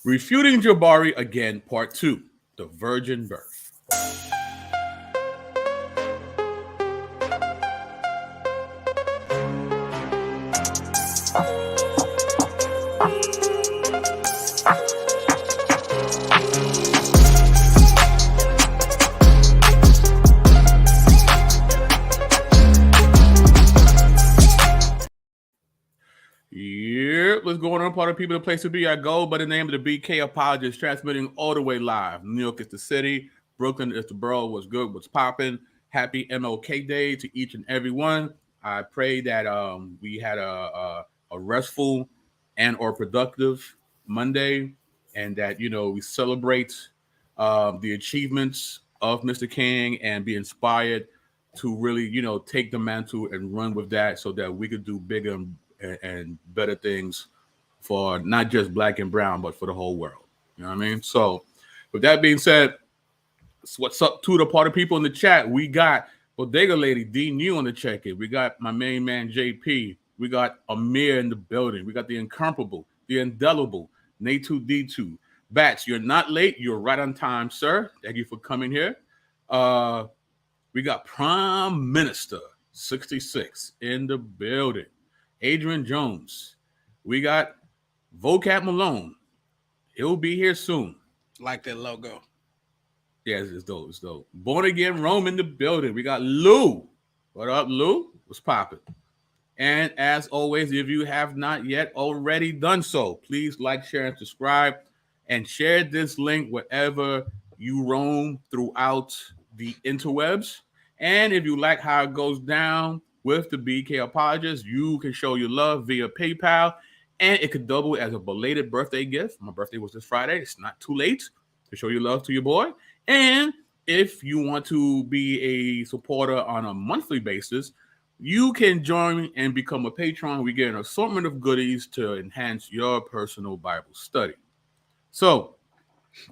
Refuting Jabari again, part 2, the virgin birth. What's going on, part of people, the place to be? I go by the name of the BK Apologist, transmitting all the way live. New York is the city, Brooklyn is the borough. What's good? What's popping? Happy MLK Day to each and every one. I pray that we had a restful and or productive Monday, and that we celebrate the achievements of Mr. King and be inspired to really take the mantle and run with that, so that we could do bigger and better things for not just black and brown, but for the whole world. You know what I mean? So with that being said, what's up to the part of people in the chat? We got Bodega Lady D New on the check-in. We got my main man JP. We got Amir in the building. We got the incomparable, the indelible, Nay2D2. Bats, you're not late. You're right on time, sir. Thank you for coming here. We got Prime Minister 66 in the building. Adrian Jones. We got Vocab Malone. He'll be here soon. Like that logo. Yeah, it's dope. It's dope. Born Again Rome in the building. We got Lou. What up, Lou? What's popping? And as always, if you have not yet already done so, please like, share, and subscribe. And share this link wherever you roam throughout the interwebs. And if you like how it goes down with the BK Apologist, you can show your love via PayPal. And it could double as a belated birthday gift. My birthday was this Friday. It's not too late to show your love to your boy. And if you want to be a supporter on a monthly basis, you can join and become a patron. We get an assortment of goodies to enhance your personal Bible study. So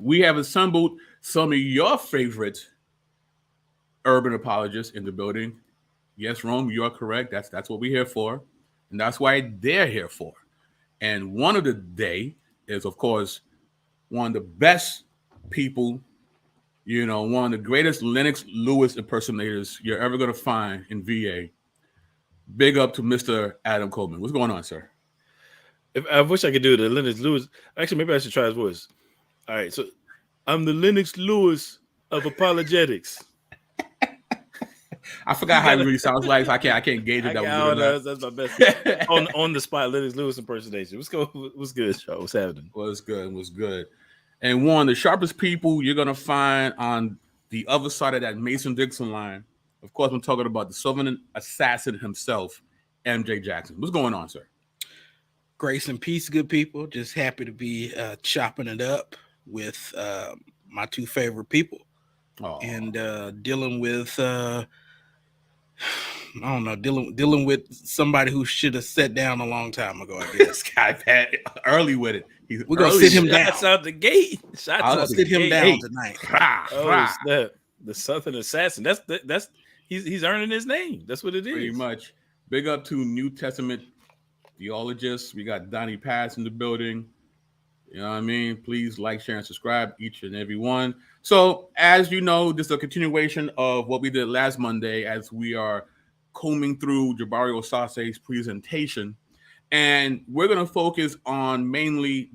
we have assembled some of your favorite urban apologists in the building. Yes, Rome, you are correct. That's what we're here for. And that's why they're here for. And one of the day is, of course, one of the best people, one of the greatest Lennox Lewis impersonators you're ever going to find in VA. Big up to Mr. Adam Coleman. What's going on, sir? I wish I could do the Lennox Lewis. Actually, maybe I should try his voice. All right, so I'm the Lennox Lewis of apologetics. I forgot how it really sounds like, so I can't gauge it. That's my best on the spot Lennox Lewis impersonation. What's good, y'all? What's happening? What's good? And one of the sharpest people you're gonna find on the other side of that Mason-Dixon line. Of course, I'm talking about the Southern assassin himself, MJ Jackson. What's going on, sir? Grace and peace, good people. Just happy to be chopping it up with my two favorite people. And dealing with dealing with somebody who should have sat down a long time ago, I guess. I've had early with it. We're gonna sit him down. Shots out the gate. I'll sit him down tonight. The Southern assassin. That's he's earning his name. That's what it is. Pretty much. Big up to New Testament theologists. We got Donnie Pass in the building. You know what I mean? Please like, share, and subscribe, each and every one. So, as you know, this is a continuation of what we did last Monday as we are combing through Jabari Osase's presentation. And we're going to focus on mainly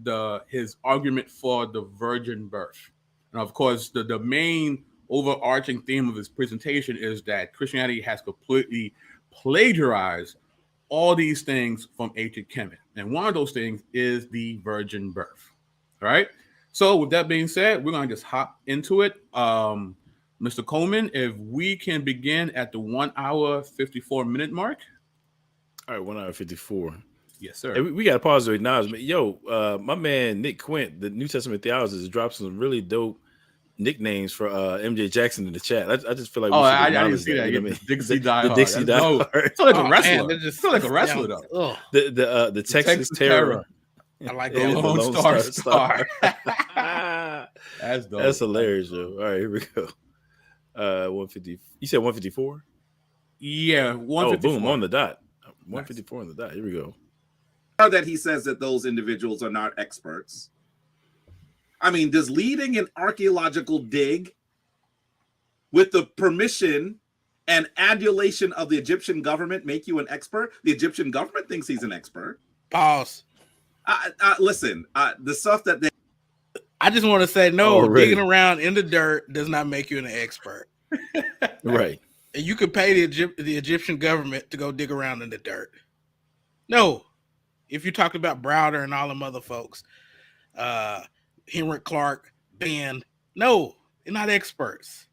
his argument for the virgin birth. And, of course, the main overarching theme of his presentation is that Christianity has completely plagiarized all these things from ancient Kemet. And one of those things is the virgin birth. All right. So with that being said, we're going to just hop into it. Mr. Coleman, if we can begin at the 1 hour, 54 minute mark. All right. 1 hour, 54. Yes, sir. Hey, we got to pause to acknowledge. Yo, my man, Nick Quint, the New Testament theologist, dropped some really dope nicknames for MJ Jackson in the chat. I just feel like I didn't see that. The Dixie Die Hard. Dixie Die Hard. It's like a wrestler. It's like a wrestler though. The Texas Terror. I like the Lone Star. That's dope. That's hilarious, yo. All right, here we go. 150. You said 154? Yeah, 154. Oh, boom, on the dot. 154 on the dot. Here we go. Now that he says that those individuals are not experts, I mean, does leading an archaeological dig with the permission and adulation of the Egyptian government make you an expert? The Egyptian government thinks he's an expert. Pause. Listen, the stuff that they... I just want to say, no, digging around in the dirt does not make you an expert. Right. And you could pay the Egyptian government to go dig around in the dirt. No. If you talked about Browder and all them other folks, Henrik Clark, Ben, no, they're not experts.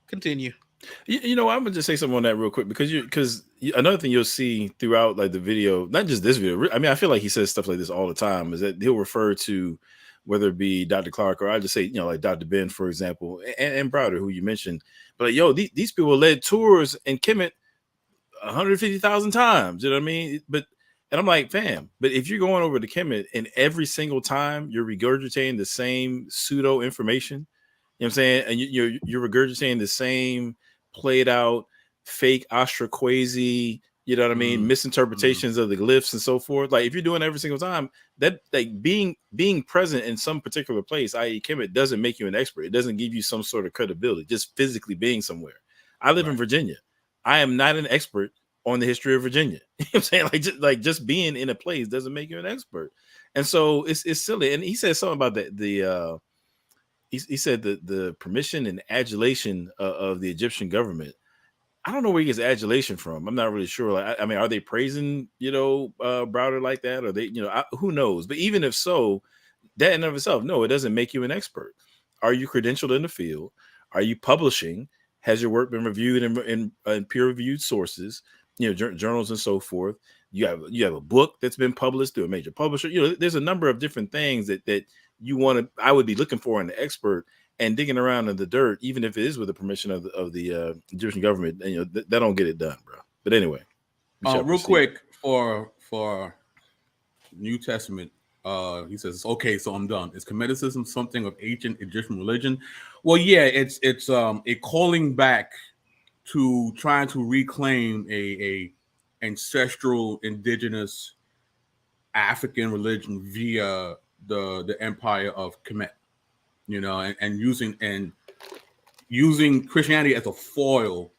Continue. You know, I'm gonna just say something on that real quick because another thing you'll see throughout like the video, not just this video. I mean, I feel like he says stuff like this all the time. Is that he'll refer to whether it be Dr. Clark or I just say, you know, like Dr. Ben, for example, and Browder, who you mentioned. But like, yo, these people led tours in Kemet 150,000 times. You know what I mean? And I'm like, fam, but if you're going over to Kemet and every single time you're regurgitating the same pseudo information, you know what I'm saying? And you're regurgitating the same played out fake Ostraquazi, you know what I mean? Misinterpretations of the glyphs and so forth. Like if you're doing it every single time, that like being present in some particular place, i.e. Kemet, doesn't make you an expert. It doesn't give you some sort of credibility, just physically being somewhere. I live in Virginia. I am not an expert on the history of Virginia. You know what I'm saying? Like just being in a place doesn't make you an expert. And so it's silly. And he said something about he said the permission and adulation of the Egyptian government. I don't know where he gets adulation from. I'm not really sure. Like, I mean, are they praising, you know, Browder like that? Or they, you know, who knows? But even if so, that in and of itself, no, it doesn't make you an expert. Are you credentialed in the field? Are you publishing? Has your work been reviewed in peer-reviewed sources, you know, journals and so forth? You have a book that's been published through a major publisher. You know, there's a number of different things that you want to. I would be looking for in the expert. And digging around in the dirt, even if it is with the permission of the Egyptian government, and, you know, that don't get it done, bro. But anyway, real quick for New Testament, he says, okay, so I'm done. Is Hermeticism something of ancient Egyptian religion? Well, yeah, it's a calling back to trying to reclaim a ancestral indigenous African religion via the empire of Kemet. You know, and using Christianity as a foil,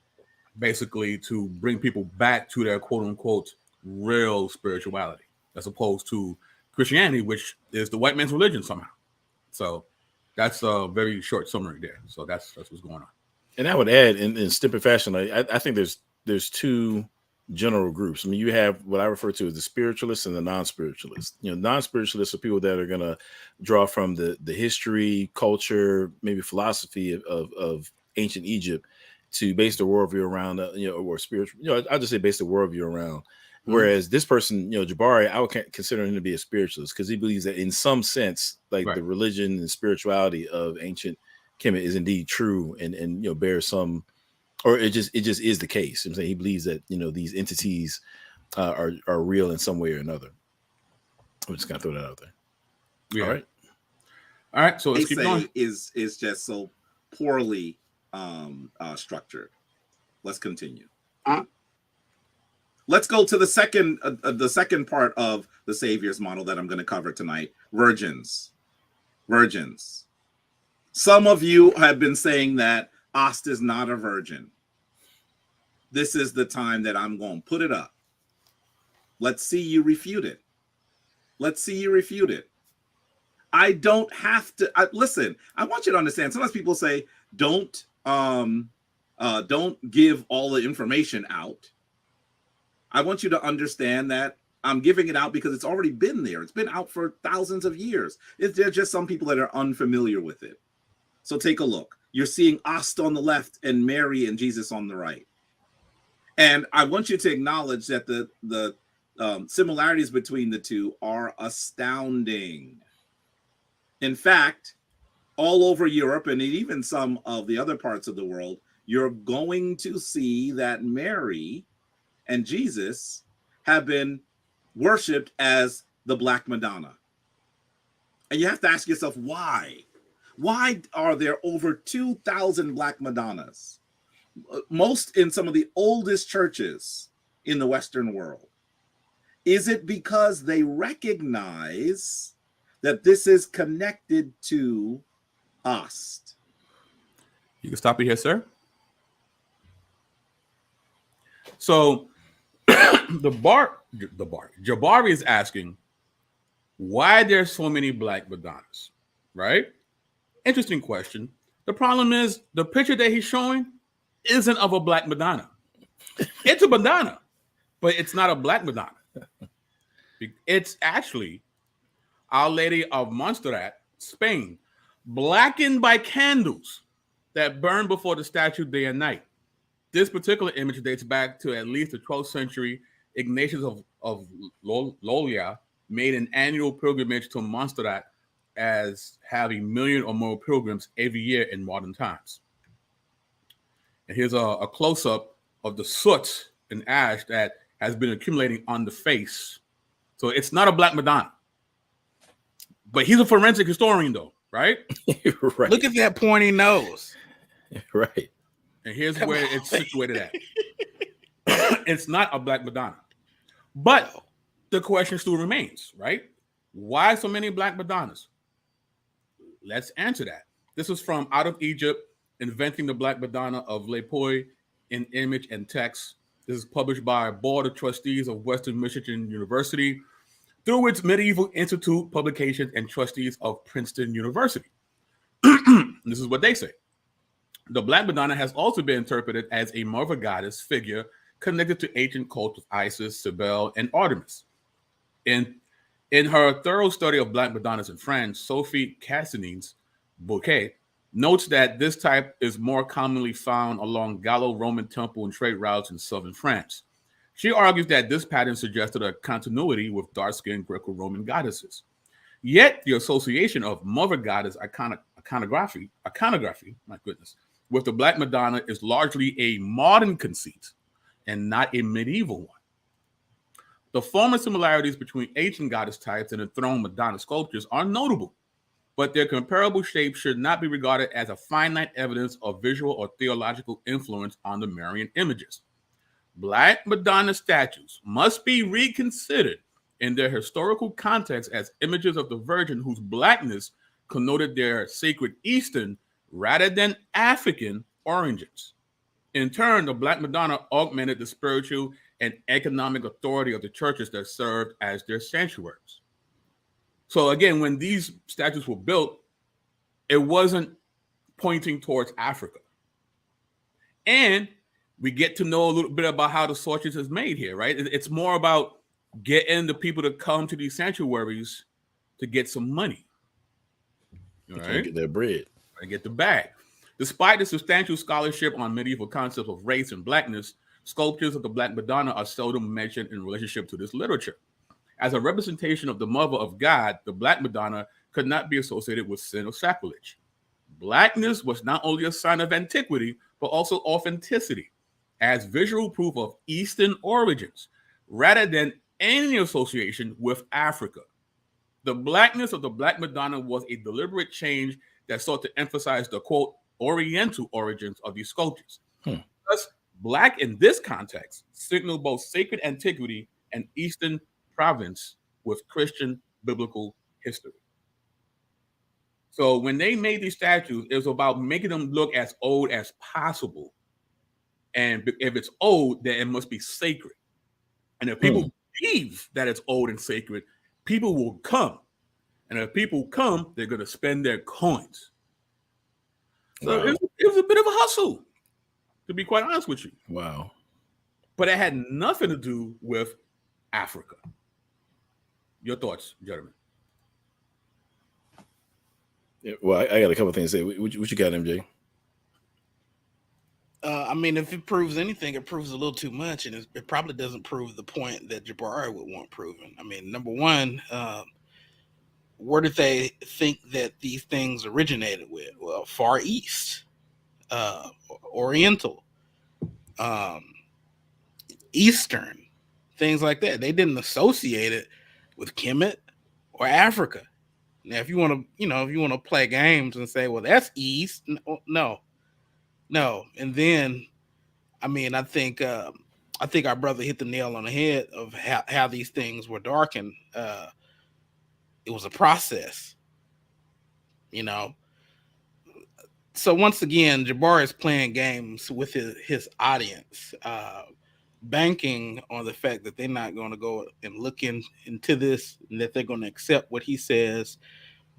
basically, to bring people back to their quote unquote real spirituality, as opposed to Christianity, which is the white man's religion somehow. So that's a very short summary there. So that's what's going on. And I would add in snippet fashion, like, I think there's two general groups. I mean, you have what I refer to as the spiritualists and the non-spiritualists. You know, non-spiritualists are people that are going to draw from the history, culture, maybe philosophy of ancient Egypt to base their worldview around, you know, or spiritual. You know, I'll just say base the worldview around. Whereas this person, you know, Jabari, I would consider him to be a spiritualist because he believes that in some sense, like the religion and spirituality of ancient Kemet is indeed true and you know bears some. Or it just is the case. I'm saying he believes that, you know, these entities are real in some way or another. I'm just gonna throw that out there. Yeah. All right. So let's keep going. Is just so poorly structured. Let's continue. Let's go to the second part of the Savior's model that I'm going to cover tonight. Virgins. Some of you have been saying that Ost is not a virgin. This is the time that I'm going to put it up. Let's see you refute it. I don't have to listen. I want you to understand. Sometimes people say, don't give all the information out. I want you to understand that I'm giving it out because it's already been there. It's been out for thousands of years. There's just some people that are unfamiliar with it. So take a look. You're seeing Ost on the left and Mary and Jesus on the right. And I want you to acknowledge that the similarities between the two are astounding. In fact, all over Europe and even some of the other parts of the world, you're going to see that Mary and Jesus have been worshipped as the Black Madonna. And you have to ask yourself, why? Why are there over 2,000 Black Madonnas? Most in some of the oldest churches in the Western world. Is it because they recognize that this is connected to us. You can stop it here, sir. So Jabari is asking why there's so many black Madonnas, right? Interesting question. The problem is the picture that he's showing isn't of a black Madonna. It's a Madonna, but it's not a black Madonna. It's actually Our Lady of Montserrat, Spain, blackened by candles that burn before the statue day and night. This particular image dates back to at least the 12th century. Ignatius of Loyola made an annual pilgrimage to Montserrat, as having a million or more pilgrims every year in modern times. And here's a close-up of the soot and ash that has been accumulating on the face. So it's not a black Madonna. But he's a forensic historian, though, right? Right. Look at that pointy nose. Right. And here's where it's situated at. It's not a black Madonna. But the question still remains, right? Why so many black Madonnas? Let's answer that. This is from Out of Egypt, Inventing the Black Madonna of Lepoy in Image and Text. This is published by Board of Trustees of Western Michigan University through its Medieval Institute publications and trustees of Princeton University. This is what they say. The Black Madonna has also been interpreted as a mother goddess figure connected to ancient cults of Isis, Cybele, and Artemis. In her thorough study of Black Madonnas in France, Sophie Cassini's Bouquet notes that this type is more commonly found along Gallo-Roman temple and trade routes in southern France. She argues that this pattern suggested a continuity with dark-skinned Greco-Roman goddesses. Yet the association of mother goddess iconography, my goodness, with the Black Madonna is largely a modern conceit and not a medieval one. The former similarities between ancient goddess types and enthroned Madonna sculptures are notable, but their comparable shapes should not be regarded as a finite evidence of visual or theological influence on the Marian images. Black Madonna statues must be reconsidered in their historical context as images of the Virgin whose blackness connoted their sacred Eastern rather than African origins. In turn, the Black Madonna augmented the spiritual and economic authority of the churches that served as their sanctuaries. So again, when these statues were built, it wasn't pointing towards Africa. And we get to know a little bit about how the sausage is made here, right? It's more about getting the people to come to these sanctuaries to get some money. All right? Get their bread. And get the bag. Despite the substantial scholarship on medieval concepts of race and blackness, sculptures of the Black Madonna are seldom mentioned in relationship to this literature. As a representation of the Mother of God, the Black Madonna could not be associated with sin or sacrilege. Blackness was not only a sign of antiquity, but also authenticity, as visual proof of Eastern origins, rather than any association with Africa. The blackness of the Black Madonna was a deliberate change that sought to emphasize the, quote, Oriental origins of these sculptures. Thus, Black in this context signal both sacred antiquity and Eastern province with Christian biblical history. So when they made these statues, it was about making them look as old as possible. And if it's old, then it must be sacred. And if people believe that it's old and sacred, people will come. And if people come, they're going to spend their coins. So it was a bit of a hustle, to be quite honest with you. Wow. But it had nothing to do with Africa. Your thoughts, gentlemen? Yeah, well, I got a couple of things to say. What you got, MJ? I mean, if it proves anything, it proves a little too much, and it probably doesn't prove the point that Jabari would want proven. I mean, number one, where did they think that these things originated with? Well, Far East, Oriental, Eastern, things like that. They didn't associate it with Kemet or Africa. Now, if you want to play games and say, well, that's East, no. And then, I mean, I think our brother hit the nail on the head of how these things were darkened. It was a process, you know. So once again, Jabari is playing games with his audience, banking on the fact that they're not going to go and look into this, and that they're going to accept what he says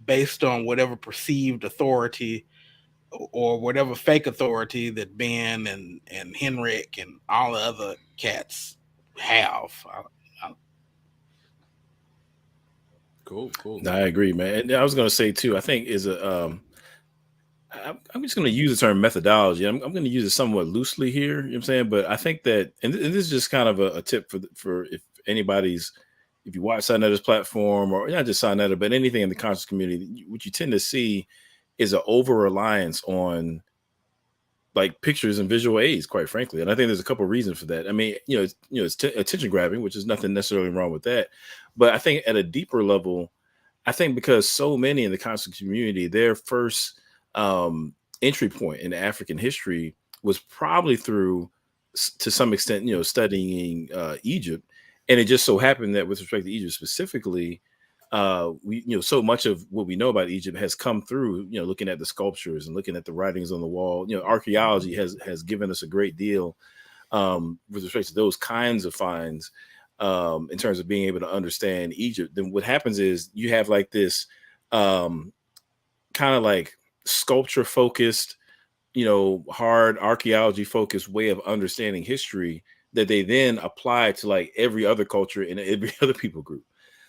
based on whatever perceived authority or whatever fake authority that Ben and Henrik and all the other cats have. Cool. I agree, man. And I was going to say too, I think is I'm just going to use the term methodology. I'm going to use it somewhat loosely here. You know what I'm saying? But I think that, and this is just kind of a tip for if anybody's, if you watch Sinetta's platform, or not just Sinetta, but anything in the conscious community, what you tend to see is an over-reliance on like pictures and visual aids, quite frankly. And I think there's a couple of reasons for that. I mean, it's attention grabbing, which is nothing necessarily wrong with that. But I think at a deeper level, I think because so many in the conscious community, their first entry point in African history was probably through, to some extent, studying Egypt. And it just so happened that with respect to Egypt specifically, we, so much of what we know about Egypt has come through, looking at the sculptures and looking at the writings on the wall. Archaeology has given us a great deal with respect to those kinds of finds in terms of being able to understand Egypt. Then what happens is you have like this kind of like sculpture focused, hard archaeology focused way of understanding history that they then apply to like every other culture and every other people group.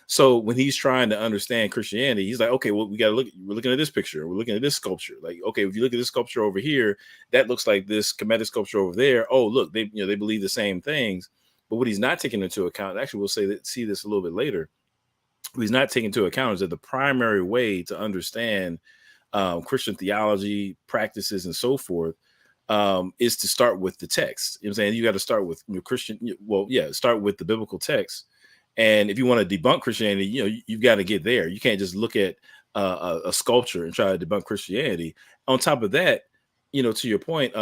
So when he's trying to understand Christianity, he's like, okay, well, we're looking at this picture. We're looking at this sculpture. Like, okay, if you look at this sculpture over here, that looks like this Kemetic sculpture over there. Oh, look, they believe the same things. But what he's not taking into account, actually, we'll see this a little bit later. What he's not taking into account is that the primary way to understand Christian theology, practices, and so forth is to start with the text. You know what I'm saying? You got to start with start with the biblical text. And if you want to debunk Christianity, you've got to get there. You can't just look at a sculpture and try to debunk Christianity. On top of that, to your point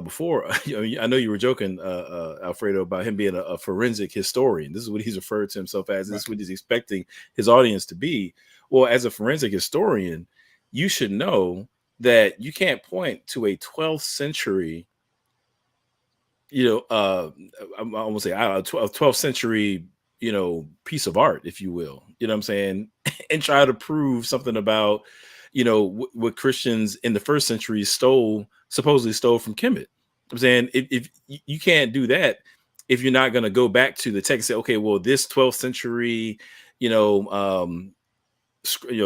before, I know you were joking, Alfredo, about him being a forensic historian. This is what he's referred to himself as. This is what he's expecting his audience to be. Well, as a forensic historian, you should know that you can't point to a 12th century, I almost say a 12th century, piece of art, if you will, you know what I'm saying, and try to prove something about, what Christians in the first century supposedly stole from Kemet. I'm saying if you can't do that, if you're not going to go back to the text and say, okay, well, this 12th century,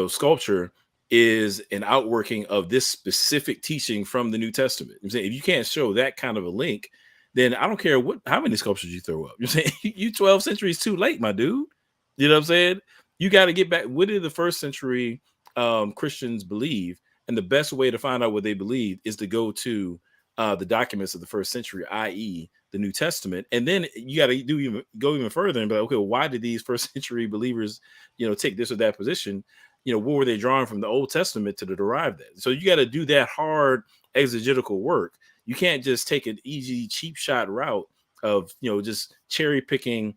sculpture is an outworking of this specific teaching from the New Testament. I'm saying if you can't show that kind of a link, then I don't care how many sculptures you throw up. You're saying you 12 centuries too late, my dude. You know what I'm saying? You got to get back. What did the first century Christians believe? And the best way to find out what they believe is to go to the documents of the first century, i.e. the New Testament. And then you got to go even further and be like, okay, well, why did these first century believers, take this or that position? What were they drawing from the Old Testament to derive that? So you got to do that hard exegetical work. You can't just take an easy, cheap shot route of, just cherry picking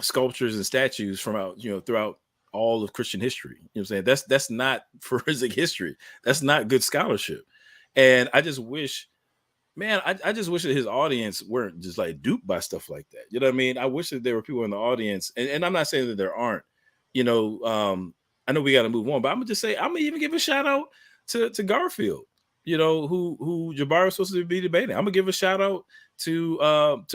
sculptures and statues from out, throughout all of Christian history. You know what I'm saying? That's not forensic history. That's not good scholarship. And I just wish, man, I just wish that his audience weren't just like duped by stuff like that. You know what I mean? I wish that there were people in the audience, and I'm not saying that there aren't, I know we got to move on, but I'm gonna just say, I'm gonna even give a shout out to Garfield, who Jabari was supposed to be debating. I'm gonna give a shout out to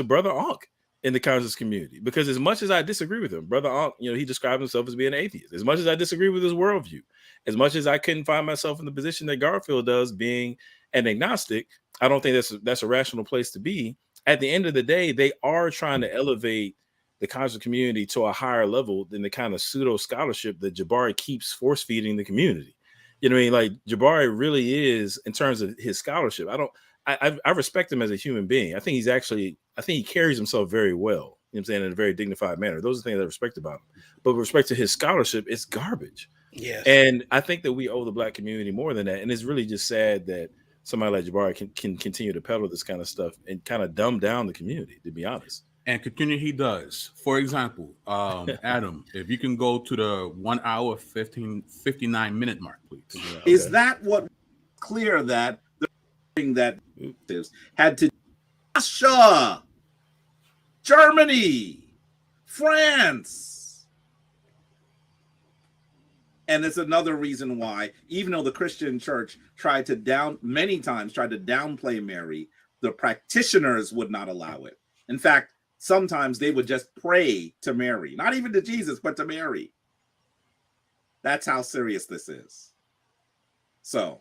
Brother Ankh in the conscious community, because as much as I disagree with him, Brother Ankh, he described himself as being an atheist. As much as I disagree with his worldview, as much as I couldn't find myself in the position that Garfield does, being an agnostic, I don't think that's a rational place to be. At the end of the day, they are trying to elevate the conscious community to a higher level than the kind of pseudo scholarship that Jabari keeps force feeding the community. You know what I mean? Like, Jabari really is, in terms of his scholarship, I respect him as a human being. I think he carries himself very well, you know what I'm saying, in a very dignified manner. Those are things I respect about him. But with respect to his scholarship, it's garbage. Yes. And I think that we owe the Black community more than that. And it's really just sad that somebody like Jabari can continue to peddle this kind of stuff and kind of dumb down the community, to be honest. And continue, he does. For example, Adam, if you can go to the 1 hour 59-minute mark, please. Yeah, Is okay. that what clear that the thing that had to Russia, Germany, France? And it's another reason why, even though the Christian church many times tried to downplay Mary, the practitioners would not allow it. In fact, sometimes they would just pray to Mary, not even to Jesus, but to Mary. That's how serious this is. So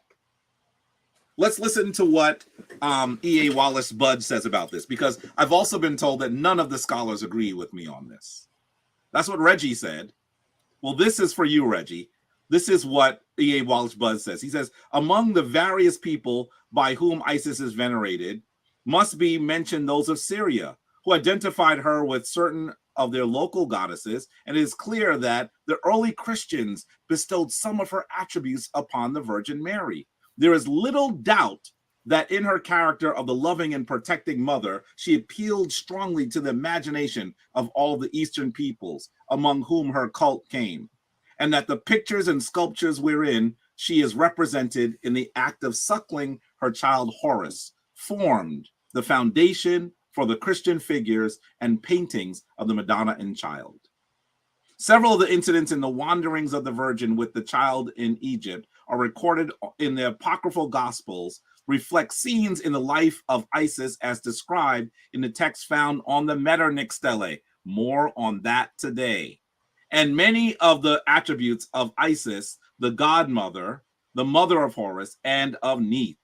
let's listen to what E.A. Wallace Budge says about this, because I've also been told that none of the scholars agree with me on this. That's what Reggie said. Well, this is for you, Reggie. This is what E.A. Wallace Budge says. He says, among the various people by whom Isis is venerated must be mentioned those of Syria, who identified her with certain of their local goddesses, and it is clear that the early Christians bestowed some of her attributes upon the Virgin Mary. There is little doubt that in her character of the loving and protecting mother, she appealed strongly to the imagination of all the Eastern peoples among whom her cult came, and that the pictures and sculptures wherein she is represented in the act of suckling her child Horus formed the foundation for the Christian figures and paintings of the Madonna and child. Several of the incidents in the wanderings of the Virgin with the child in Egypt are recorded in the apocryphal Gospels, reflect scenes in the life of Isis as described in the text found on the Metternich stele. More on that today. And many of the attributes of Isis, the godmother, the mother of Horus, and of Neith,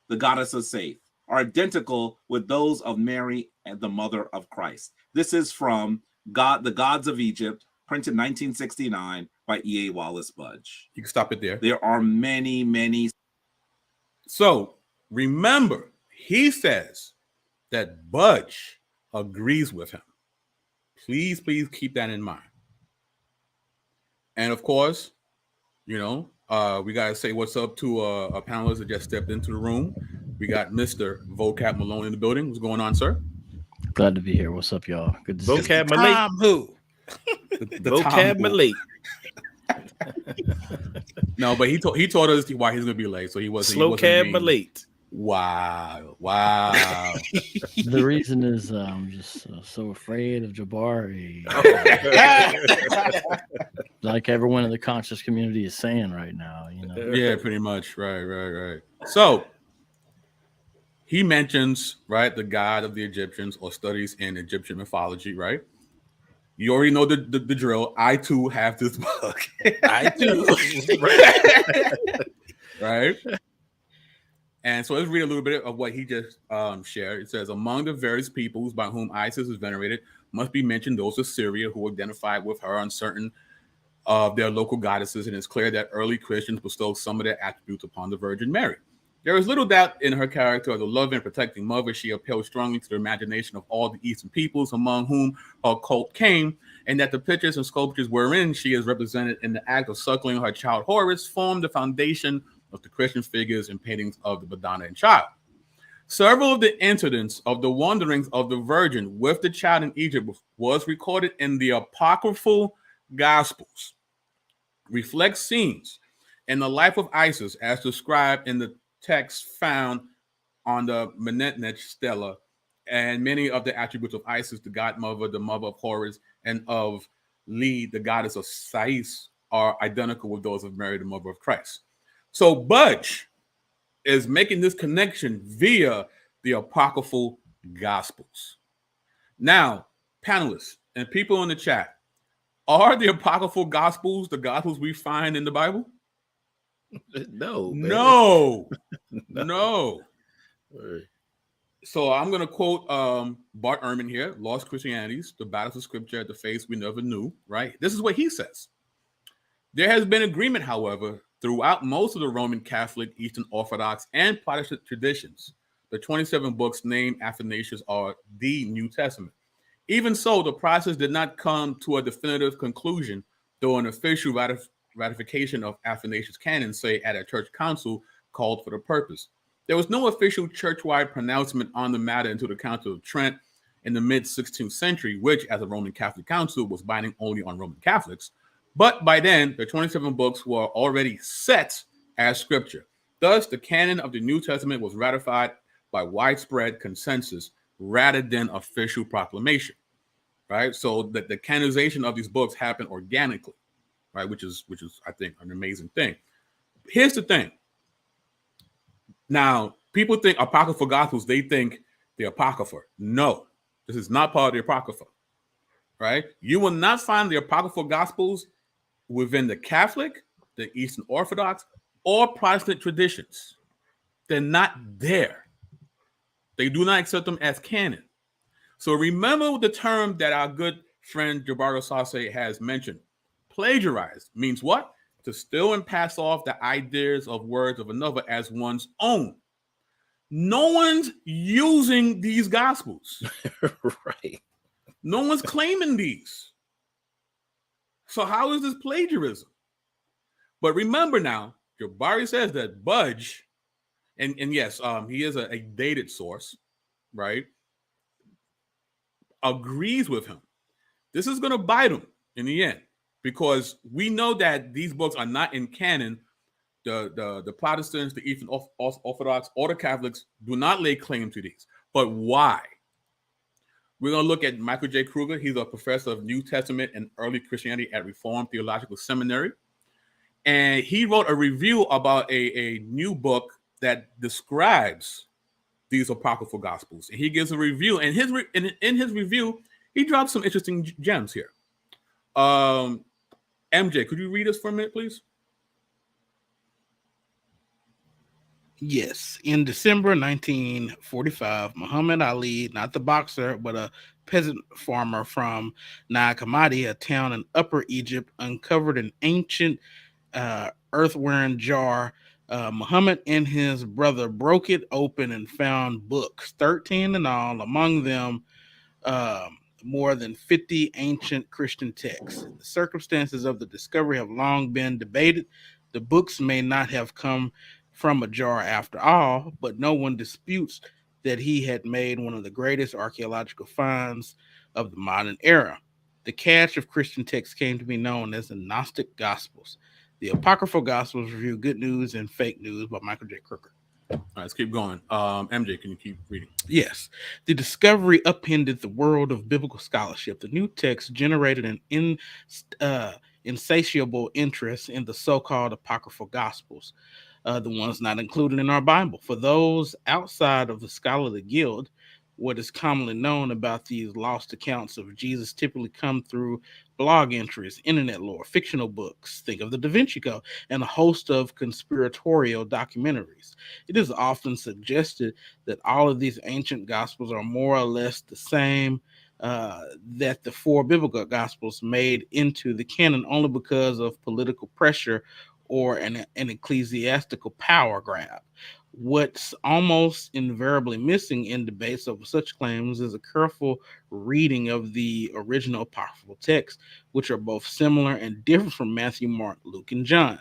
the goddess of Saith, are identical with those of Mary and the mother of Christ. This is from The Gods of Egypt, printed 1969 by E.A. Wallace Budge. You can stop it there. There are many, many. So remember, he says that Budge agrees with him. Please keep that in mind. And of course, we got to say what's up to a panelist that just stepped into the room. We got Mr. Vocab Malone in the building. What's going on, sir? Glad to be here. What's up, y'all? Good to see you. Vocab Malate. Who? The Vocab Tom Malate. No, but he told us why he's gonna be late, so he wasn't. Slow cab Malate. Wow. The reason is I'm just so afraid of Jabari. Like everyone in the conscious community is saying right now, Yeah, pretty much. Right. So he mentions, right, the god of the Egyptians or studies in Egyptian mythology, right? You already know the drill. I too have this book. I do. Right. And so let's read a little bit of what he just shared. It says, among the various peoples by whom Isis is venerated must be mentioned those of Syria who identified with her on certain of their local goddesses, and it's clear that early Christians bestowed some of their attributes upon the Virgin Mary. There is little doubt in her character of the loving and protecting mother. She appealed strongly to the imagination of all the Eastern peoples among whom her cult came, and that the pictures and sculptures wherein she is represented in the act of suckling her child Horus formed the foundation of the Christian figures and paintings of the Madonna and child. Several of the incidents of the wanderings of the Virgin with the child in Egypt was recorded in the apocryphal Gospels, reflect scenes in the life of Isis as described in the text found on the Metternich stela, and many of the attributes of Isis, the godmother, the mother of Horus, and of Lee, the goddess of Sais, are identical with those of Mary, the mother of Christ. So Budge is making this connection via the apocryphal Gospels. Now, panelists and people in the chat, are the apocryphal Gospels the Gospels we find in the Bible? No. So I'm going to quote Bart Ehrman here, Lost Christianities, the battles of scripture at the face we never knew, right? This is what he says. There has been agreement, however, throughout most of the Roman Catholic, Eastern Orthodox, and Protestant traditions. The 27 books named Athanasius are the New Testament. Even so, the process did not come to a definitive conclusion, though an official ratification of Athanasius' canon, say at a church council, called for the purpose. There was no official church-wide pronouncement on the matter until the Council of Trent in the mid-16th century, which, as a Roman Catholic council, was binding only on Roman Catholics. But by then, the 27 books were already set as scripture. Thus, the canon of the New Testament was ratified by widespread consensus rather than official proclamation, right? So the canonization of these books happened organically, right? Which is I think an amazing thing. Here's the thing. Now, people think apocryphal gospels, they think the apocrypha. No, this is not part of the apocrypha, right? You will not find the apocryphal gospels within the Catholic, the Eastern Orthodox, or Protestant traditions. They're not there. They do not accept them as canon. So remember the term that our good friend Jabari Sase has mentioned. Plagiarized means what? To steal and pass off the ideas of words of another as one's own. No one's using these gospels. Right. No one's claiming these. So how is this plagiarism? But remember now, Jabari says that Budge, and yes, he is a dated source, right? Agrees with him. This is going to bite him in the end because we know that these books are not in canon. The Protestants, the Eastern Orthodox, or the Catholics do not lay claim to these. But why? We're going to look at Michael J. Kruger. He's a professor of New Testament and early Christianity at Reformed Theological Seminary. And he wrote a review about a new book that describes these apocryphal gospels. And he gives a review. And in his review, he drops some interesting gems here. MJ, could you read us for a minute, please? Yes. In December 1945, Muhammad Ali, not the boxer, but a peasant farmer from Nag Hammadi, a town in Upper Egypt, uncovered an ancient earthenware jar. Muhammad and his brother broke it open and found books, 13 in all, among them more than 50 ancient Christian texts. The circumstances of the discovery have long been debated. The books may not have come from a jar after all, but no one disputes that he had made one of the greatest archaeological finds of the modern era. The cache of Christian texts came to be known as the Gnostic Gospels. The Apocryphal Gospels review good news and fake news by Michael J. Kruger. All right, let's keep going. MJ, can you keep reading? Yes. The discovery upended the world of biblical scholarship. The new text generated an insatiable interest in the so-called Apocryphal Gospels, the ones not included in our Bible. For those outside of the scholarly guild, what is commonly known about these lost accounts of Jesus typically come through blog entries, internet lore, fictional books, think of the Da Vinci Code, and a host of conspiratorial documentaries. It is often suggested that all of these ancient gospels are more or less the same, that the four biblical gospels made into the canon only because of political pressure or an ecclesiastical power grab. What's almost invariably missing in debates over such claims is a careful reading of the original apocryphal texts, which are both similar and different from Matthew, Mark, Luke, and John.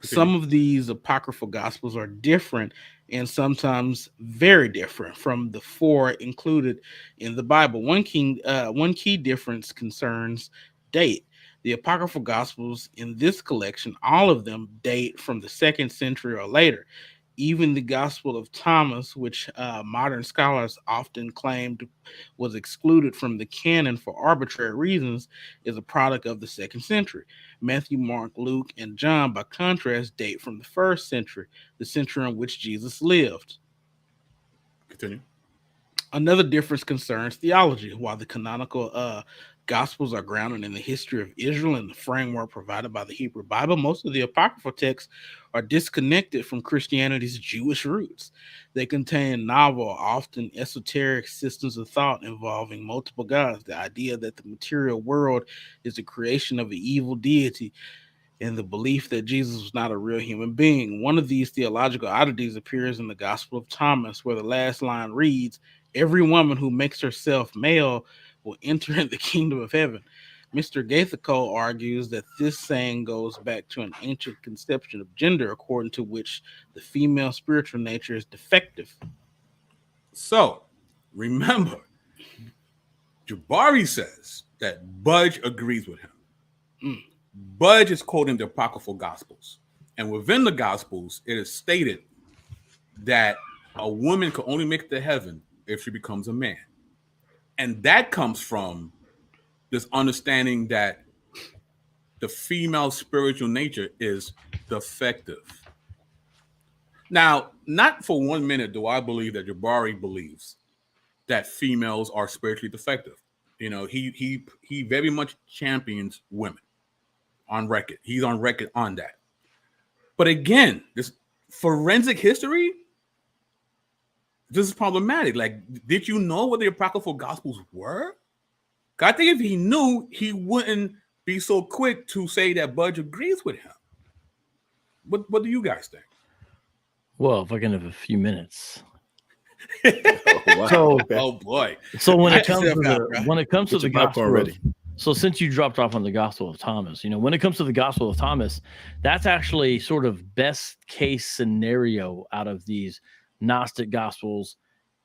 Some of these apocryphal gospels are different and sometimes very different from the four included in the Bible. One key difference concerns date. The apocryphal gospels in this collection, all of them date from the 2nd century or later. Even the Gospel of Thomas, which modern scholars often claimed was excluded from the canon for arbitrary reasons, is a product of the 2nd century. Matthew, Mark, Luke, and John, by contrast, date from the 1st century, the century in which Jesus lived. Continue. Another difference concerns theology. While the canonical Gospels are grounded in the history of Israel and the framework provided by the Hebrew Bible, most of the apocryphal texts are disconnected from Christianity's Jewish roots. They contain novel, often esoteric systems of thought involving multiple gods, the idea that the material world is the creation of an evil deity, and the belief that Jesus was not a real human being. One of these theological oddities appears in the Gospel of Thomas, where the last line reads, "Every woman who makes herself male will enter in the kingdom of heaven." Mr. Gaithaco argues that this saying goes back to an ancient conception of gender, according to which the female spiritual nature is defective. So Remember, Jabari says that Budge agrees with him. Budge is quoting the apocryphal Gospels. And within the Gospels, it is stated that a woman can only make it to heaven if she becomes a man. And that comes from this understanding that the female spiritual nature is defective. Now, not for 1 minute do I believe that Jabari believes that females are spiritually defective. You know, he very much champions women on record. He's on record on that. But again, this forensic history, this is problematic. Like, did you know what the apocryphal Gospels were? I think if he knew, he wouldn't be so quick to say that Budge agrees with him. What do you guys think? Well, if I can have a few minutes. Wow. So, Oh boy. so when it Knock comes to yourself out, the bro. when it comes to Get the your popcorn gospel, ready. so since you dropped off on the Gospel of Thomas, you know, when it comes to the Gospel of Thomas, that's actually sort of best case scenario out of these Gnostic Gospels.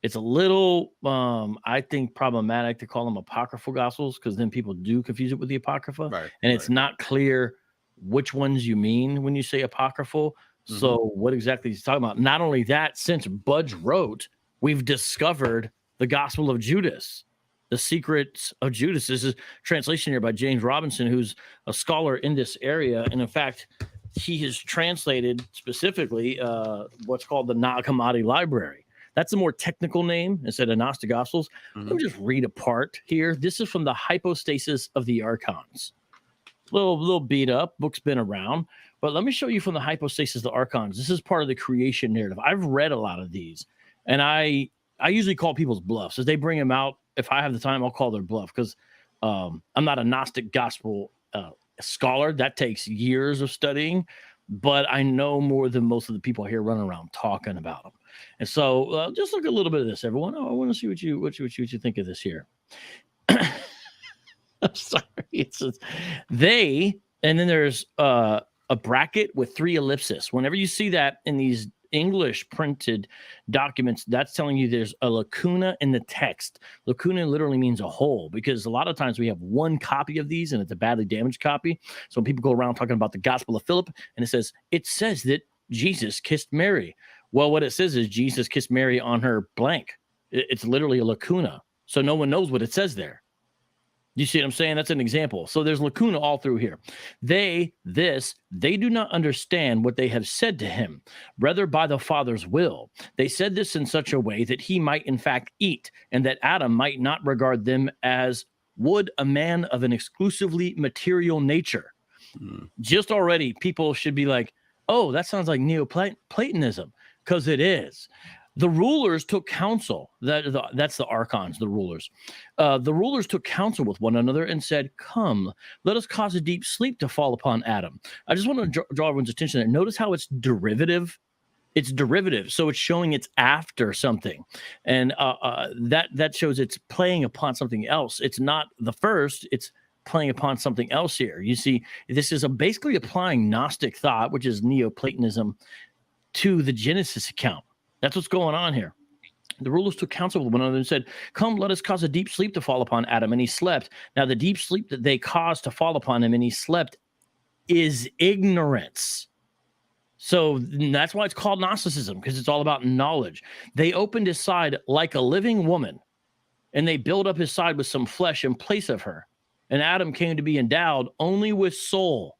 It's a little, I think, problematic to call them apocryphal Gospels because then people do confuse it with the Apocrypha, Right. and it's not clear which ones you mean when you say apocryphal. So what exactly he's talking about? Not only that, since Budge wrote, we've discovered the Gospel of Judas, the secrets of Judas. This is translation here by James Robinson, who's a scholar in this area. And in fact, he has translated specifically what's called the Nag Hammadi Library. That's a more technical name instead of Gnostic Gospels. Let me just read a part here. This is from the Hypostasis of the Archons. Little beat up, book's been around, but let me show you from the Hypostasis of the Archons. This is part of the creation narrative. I've read a lot of these, and I usually call people's bluffs. As they bring them out, if I have the time, I'll call their bluff because I'm not a Gnostic Gospel scholar. That takes years of studying, but I know more than most of the people here running around talking about them. And so just look at a little bit of this, everyone. I want to see what you think of this here. I'm sorry. It's just, they, and then there's a bracket with 3 ellipses. Whenever you see that in these English printed documents, that's telling you there's a lacuna in the text. Lacuna literally means a hole because a lot of times we have one copy of these and it's a badly damaged copy. So when people go around talking about the Gospel of Philip and it says that Jesus kissed Mary. Well, what it says is Jesus kissed Mary on her blank. It's literally a lacuna. So no one knows what it says there. You see what I'm saying? That's an example. So there's lacuna all through here. They do not understand what they have said to him, rather by the Father's will. They said this in such a way that he might in fact eat, and that Adam might not regard them as would a man of an exclusively material nature. Just already, people should be like, oh, that sounds like Neoplatonism, because it is. The rulers took counsel. That's the archons, the rulers. The rulers took counsel with one another and said, come, let us cause a deep sleep to fall upon Adam. I just want to draw everyone's attention there. Notice how it's derivative. It's derivative. So it's showing it's after something. And that shows it's playing upon something else. It's not the first. It's playing upon something else here. You see, this is basically applying Gnostic thought, which is Neoplatonism, to the Genesis account. That's what's going on here. The rulers took counsel with one another and said, come, let us cause a deep sleep to fall upon Adam. And he slept. Now, the deep sleep that they caused to fall upon him and he slept is ignorance. So that's why it's called Gnosticism, because it's all about knowledge. They opened his side like a living woman, and they built up his side with some flesh in place of her. And Adam came to be endowed only with soul.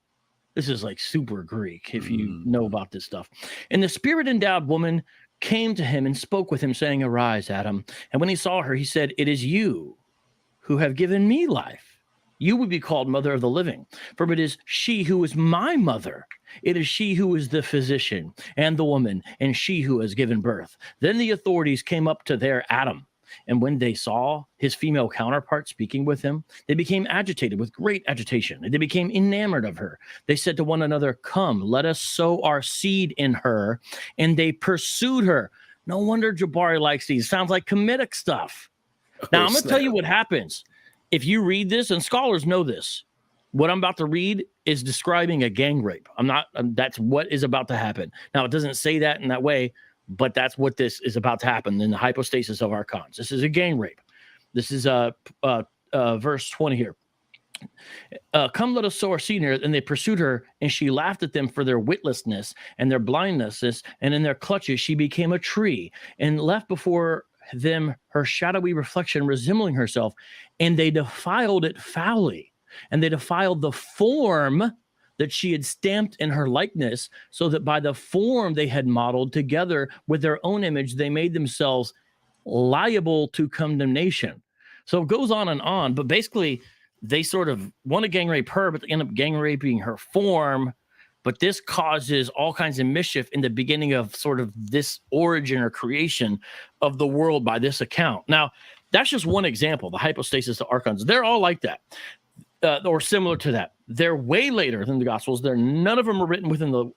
This is like super Greek, if you know about this stuff. And the spirit-endowed woman came to him and spoke with him, saying, arise, Adam. And when he saw her, he said, it is you who have given me life. You would be called mother of the living, for it is she who is my mother. It is she who is the physician and the woman, and she who has given birth. Then the authorities came up to their Adam. And when they saw his female counterpart speaking with him, they became agitated with great agitation. And they became enamored of her. They said to one another, come, let us sow our seed in her. And they pursued her. No wonder Jabari likes these. Sounds like Kemetic stuff. Now, I'm going to tell you what happens. If you read this, and scholars know this, what I'm about to read is describing a gang rape. That's what is about to happen. Now, it doesn't say that in that way, but that's what this is about to happen in the hypostasis of archons. This is a gang rape. This is verse 20 here. Come, let us sow our seed in her. And they pursued her, and she laughed at them for their witlessness and their blindness. And in their clutches she became a tree, and left before them her shadowy reflection resembling herself. And they defiled it foully, and they defiled the form that she had stamped in her likeness, so that by the form they had modeled together with their own image, they made themselves liable to condemnation. So it goes on, but basically they sort of want to gang rape her, but they end up gang raping her form. But this causes all kinds of mischief in the beginning of sort of this origin or creation of the world by this account. Now, that's just one example, the hypostasis of archons. They're all like that, or similar to that. They're way later than the Gospels. None of them are written within the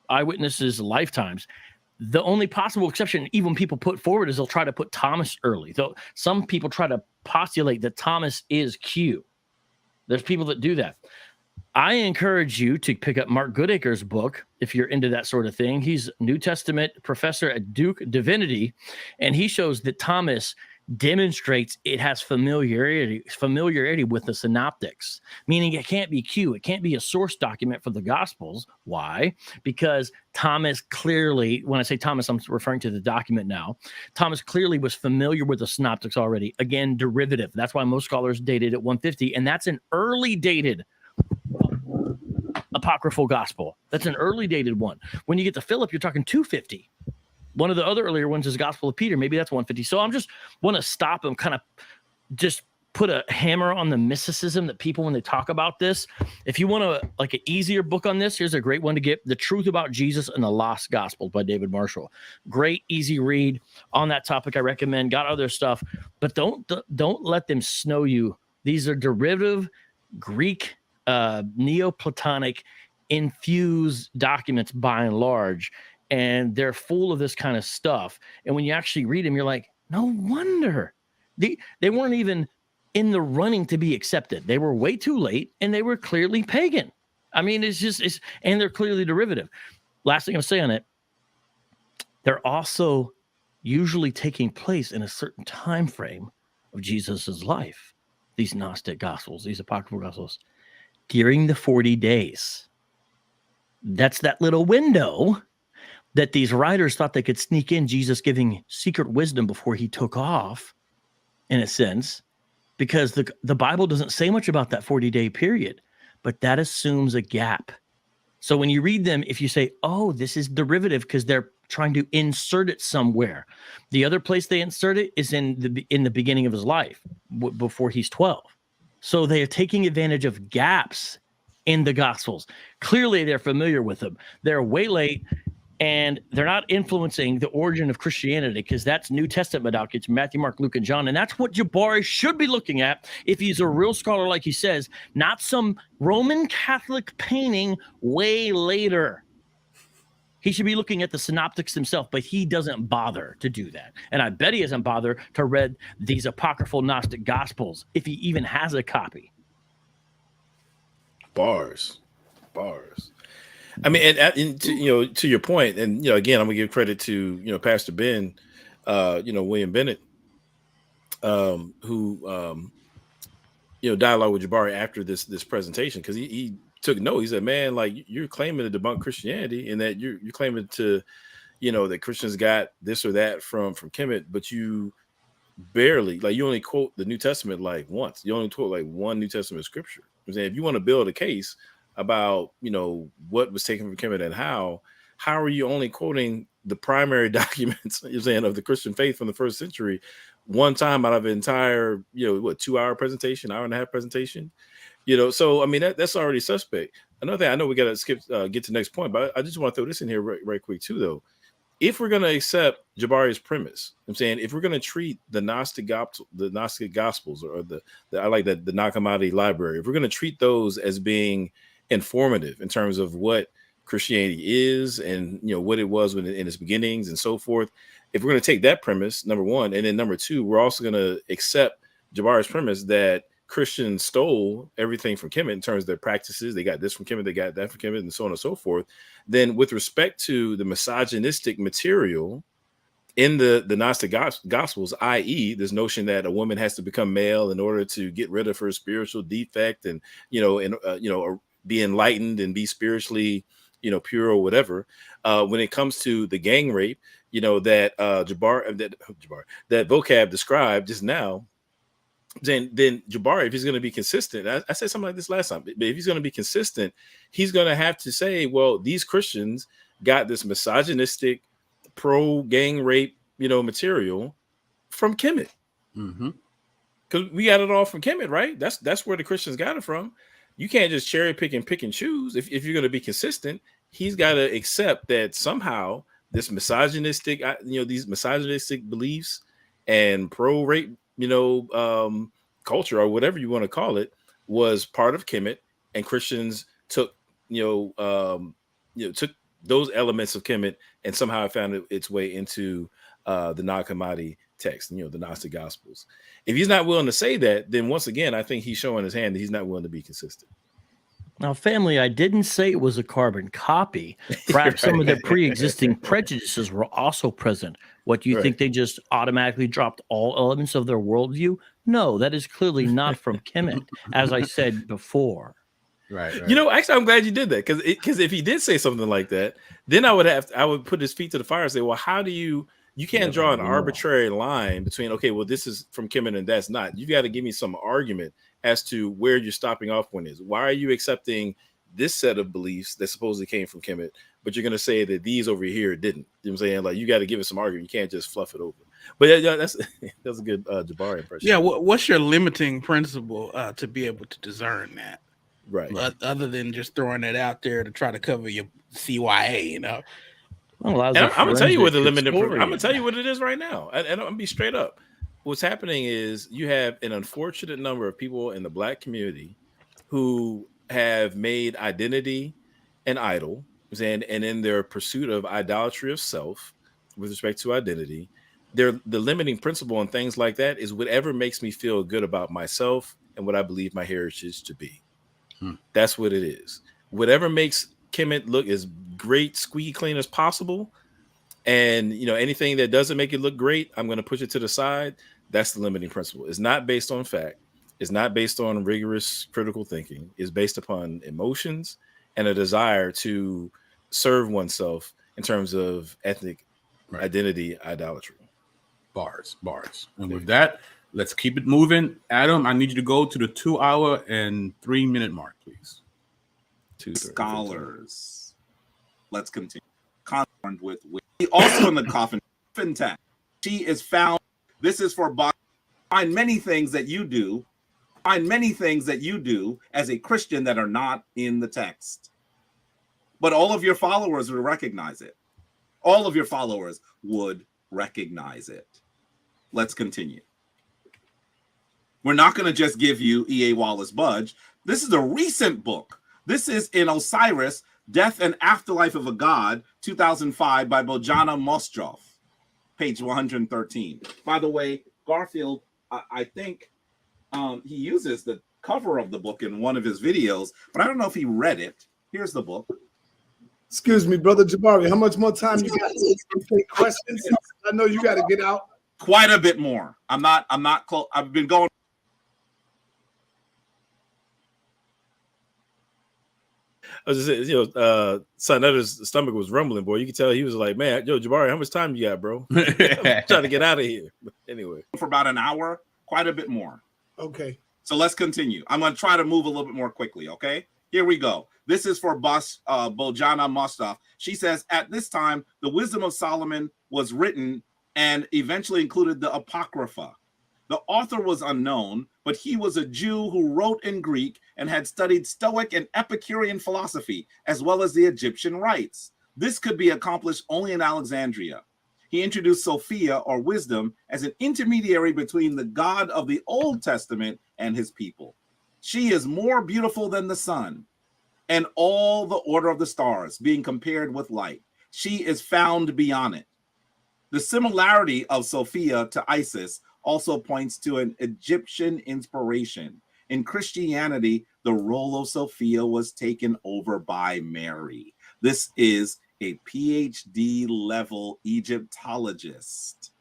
eyewitnesses' lifetimes. The only possible exception even people put forward is they'll try to put Thomas early. Though some people try to postulate that Thomas is Q. There's people that do that. I encourage you to pick up Mark Goodacre's book if you're into that sort of thing. He's New Testament professor at Duke Divinity, and he shows that Thomas demonstrates it has familiarity with the synoptics, meaning it can't be Q. It can't be a source document for the Gospels. Why? Because Thomas clearly, when I say Thomas, I'm referring to the document now. Thomas clearly was familiar with the synoptics already. Again, derivative. That's why most scholars dated at 150, and that's an early dated apocryphal gospel. That's an early dated one. When you get to Philip, you're talking 250. One of the other earlier ones is Gospel of Peter. Maybe that's 150. So I'm just want to stop and kind of just put a hammer on the mysticism that people, when they talk about this, if you want to like an easier book on this, here's a great one to get: The Truth About Jesus and the Lost Gospels by David Marshall. Great, easy read on that topic. I recommend. Got other stuff, but don't let them snow you. These are derivative Greek, Neoplatonic infused documents by and large. And they're full of this kind of stuff. And when you actually read them, you're like, no wonder. They weren't even in the running to be accepted. They were way too late, and they were clearly pagan. I mean, and they're clearly derivative. Last thing I'll say on it, they're also usually taking place in a certain time frame of Jesus's life. These Gnostic Gospels, these apocryphal Gospels, during the 40 days. That's that little window that these writers thought they could sneak in Jesus giving secret wisdom before he took off, in a sense, because the Bible doesn't say much about that 40-day period, but that assumes a gap. So when you read them, if you say, oh, this is derivative because they're trying to insert it somewhere. The other place they insert it is in the beginning of his life, before he's 12. So they are taking advantage of gaps in the Gospels. Clearly, they're familiar with them. They're way late, and they're not influencing the origin of Christianity, because that's New Testament out. It's Matthew, Mark, Luke, and John. And that's what Jabari should be looking at if he's a real scholar, like he says, not some Roman Catholic painting way later. He should be looking at the synoptics himself, but he doesn't bother to do that. And I bet he doesn't bother to read these apocryphal Gnostic Gospels, if he even has a copy. Bars. I mean, and to your point, and again, I'm gonna give credit to Pastor Ben, William Bennett, who dialogue with Jabari after this presentation, because he took note. He said, "Man, like, you're claiming to debunk Christianity, and that you're claiming to, that Christians got this or that from Kemet, but you barely, like, you only quote the New Testament like once. You only quote like one New Testament scripture. I'm saying, if you want to build a case about what was taken from Kemet and how are you only quoting the primary documents you're saying of the Christian faith from the first century one time out of an entire 2-hour presentation, hour and a half presentation? So I mean, that's already suspect. Another thing, I know we got to get to the next point, but I just want to throw this in here right quick too, though. If we're going to accept Jabari's premise, I'm saying, if we're going to treat the Gnostic Gospels, or the I like that, the Nag Hammadi library, if we're going to treat those as being informative in terms of what Christianity is and what it was in its beginnings and so forth, if we're going to take that premise, number one, and then number two, we're also going to accept Jabari's premise that Christians stole everything from Kemet in terms of their practices. They got this from Kemet, they got that from Kemet, and so on and so forth. Then with respect to the misogynistic material in the Gnostic Gospels, i.e., this notion that a woman has to become male in order to get rid of her spiritual defect, and be enlightened and be spiritually, pure or whatever. When it comes to the gang rape, that that vocab described just now, then Jabari, if he's going to be consistent, I said something like this last time, but if he's going to be consistent, he's going to have to say, well, these Christians got this misogynistic, pro gang rape, material from Kemet, because we got it all from Kemet, right? That's where the Christians got it from. You can't just cherry pick and choose. If you're going to be consistent, he's got to accept that somehow this misogynistic, these misogynistic beliefs and pro rape, culture, or whatever you want to call it, was part of Kemet, and Christians took those elements of Kemet and somehow found its way into the Nag Hammadi text, the Gnostic Gospels. If he's not willing to say that, then once again, I think he's showing his hand that he's not willing to be consistent. Now, family, I didn't say it was a carbon copy. Perhaps some of the pre-existing prejudices were also present. What do you think? They just automatically dropped all elements of their worldview? No, that is clearly not from Kemet, as I said before. Right. Actually, I'm glad you did that, because if he did say something like that, then I would put his feet to the fire and say, well, how do you can't draw an arbitrary line between, okay, well, this is from Kemet and that's not. You got to give me some argument as to where you're stopping off point is. Why are you accepting this set of beliefs that supposedly came from Kemet, but you're going to say that these over here didn't? You know what I'm saying? Like, you got to give it some argument. You can't just fluff it over. But yeah, that's a good Jabari impression. Yeah, what's your limiting principle to be able to discern that? Right. Other than just throwing it out there to try to cover your CYA, Well, I'm gonna tell you what the limited. I'm gonna tell you what it is right now, and I'm gonna be straight up. What's happening is you have an unfortunate number of people in the Black community who have made identity an idol, and in their pursuit of idolatry of self with respect to identity, the limiting principle on things like that is whatever makes me feel good about myself and what I believe my heritage to be. That's what it is. Whatever makes Kemet look as great, squeaky clean as possible, and anything that doesn't make it look great, I'm going to push it to the side. That's the limiting principle. It's not based on fact. It's not based on rigorous critical thinking. It's based upon emotions and a desire to serve oneself in terms of ethnic identity, idolatry. Bars. And with that, let's keep it moving. Adam, I need you to go to the 2 hour and 3 minute mark, please. Scholars. Let's continue. Concerned with also in the coffin text. She is found. This is for find many things that you do. Find many things that you do as a Christian that are not in the text. But all of your followers would recognize it. All of your followers would recognize it. Let's continue. We're not going to just give you E.A. Wallace Budge. This is a recent book. This is in Osiris, Death and Afterlife of a God, 2005, by Bojana Mostroff, page 113. By the way, Garfield, I think he uses the cover of the book in one of his videos, but I don't know if he read it. Here's the book. Excuse me, Brother Jabari, how much more time you got to take questions? I know you got to get out. Quite a bit more. I'm not close. I've been going. I was just saying, Sonetter's stomach was rumbling, boy. You could tell he was like, man, yo, Jabari, how much time you got, bro? I'm trying to get out of here. But anyway. For about an hour, quite a bit more. Okay. So let's continue. I'm going to try to move a little bit more quickly, okay? Here we go. This is for Bojana Mostroff. She says, at this time, the Wisdom of Solomon was written and eventually included the Apocrypha. The author was unknown, but he was a Jew who wrote in Greek and had studied Stoic and Epicurean philosophy, as well as the Egyptian rites. This could be accomplished only in Alexandria. He introduced Sophia, or wisdom, as an intermediary between the God of the Old Testament and his people. She is more beautiful than the sun and all the order of the stars, being compared with light. She is found beyond it. The similarity of Sophia to Isis also points to an Egyptian inspiration. In Christianity, the role of Sophia was taken over by Mary. This is a PhD level Egyptologist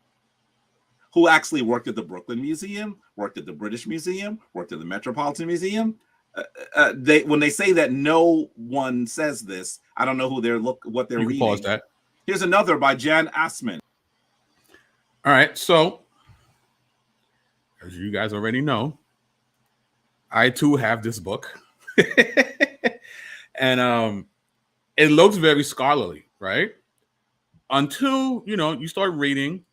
who actually worked at the Brooklyn Museum, worked at the British Museum, worked at the Metropolitan Museum. When they say that no one says this, I don't know who what they're reading. Pause that. Here's another by Jan Assmann. All right, so as you guys already know, I too have this book, and it looks very scholarly, right? Until you start reading,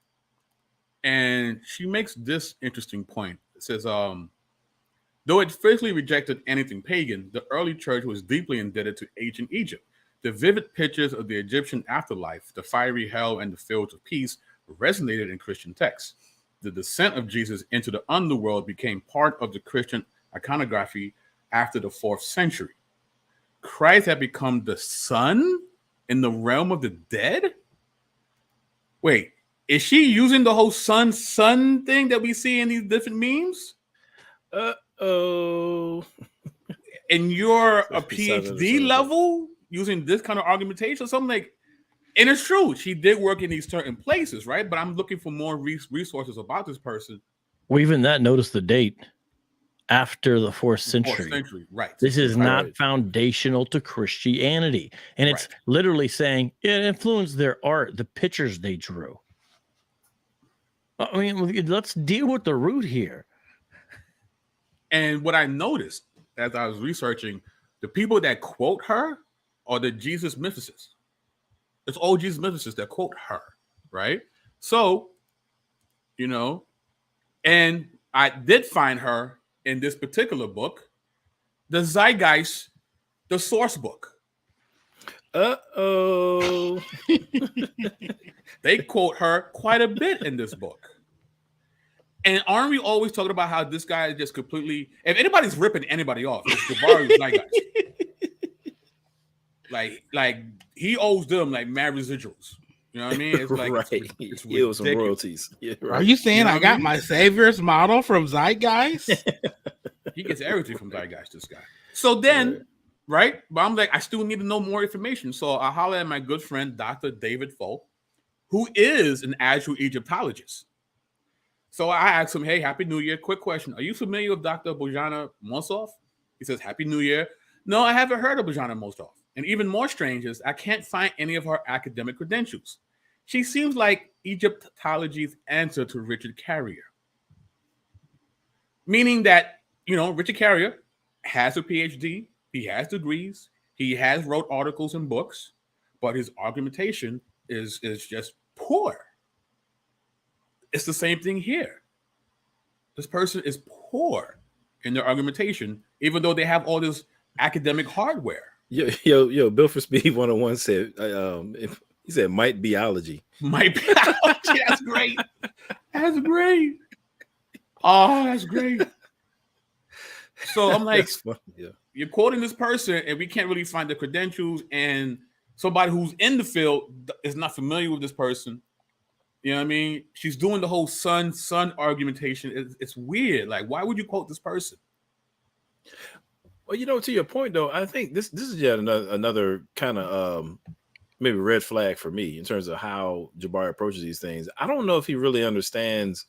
and she makes this interesting point. It says, though it fiercely rejected anything pagan, the early church was deeply indebted to ancient Egypt. The vivid pictures of the Egyptian afterlife, the fiery hell, and the fields of peace resonated in Christian texts. The descent of Jesus into the underworld became part of the Christian iconography after the 4th century. Christ had become the sun in the realm of the dead? Wait, is she using the whole sun thing that we see in these different memes? Oh. And you're a PhD level using this kind of argumentation? Something like, and it's true, she did work in these certain places, right? But I'm looking for more resources about this person. Well, even that, notice the date. After the 4th century. Right. This is not foundational to Christianity. And it's literally saying it influenced their art, the pictures they drew. I mean, let's deal with the root here. And what I noticed as I was researching, the people that quote her are the Jesus mythicists. It's all Jesus mythicists that quote her, right? So, and I did find her in this particular book, the Zeitgeist, the source book. Uh-oh. They quote her quite a bit in this book. And aren't we always talking about how this guy is just completely, if anybody's ripping anybody off, it's Jabari Zeitgeist. like he owes them like mad residuals. You know what I mean? It's like it's he owes some royalties. Yeah, right. Are you saying I got my Savior's model from Zeitgeist? He gets everything from Zeitgeist, this guy. So then, right? But I'm like, I still need to know more information. So I holler at my good friend, Dr. David Folk, who is an actual Egyptologist. So I asked him, hey, Happy New Year. Quick question. Are you familiar with Dr. Bojana Mossoff? He says, Happy New Year. No, I haven't heard of Bojana Mossoff. And even more strange is I can't find any of her academic credentials. She seems like Egyptology's answer to Richard Carrier. Meaning that, Richard Carrier has a PhD, he has degrees, he has wrote articles and books, but his argumentation is just poor. It's the same thing here. This person is poor in their argumentation, even though they have all this academic hardware. Yo, Bill for Speed 101 said, he said, might biology. Might biology. That's great. That's great. Oh, that's great. So I'm like, you're quoting this person and we can't really find the credentials, and somebody who's in the field is not familiar with this person. You know what I mean? She's doing the whole son argumentation. It's weird. Like, why would you quote this person? Well, to your point, though, I think this is yet another kind of maybe red flag for me in terms of how Jabari approaches these things. I don't know if he really understands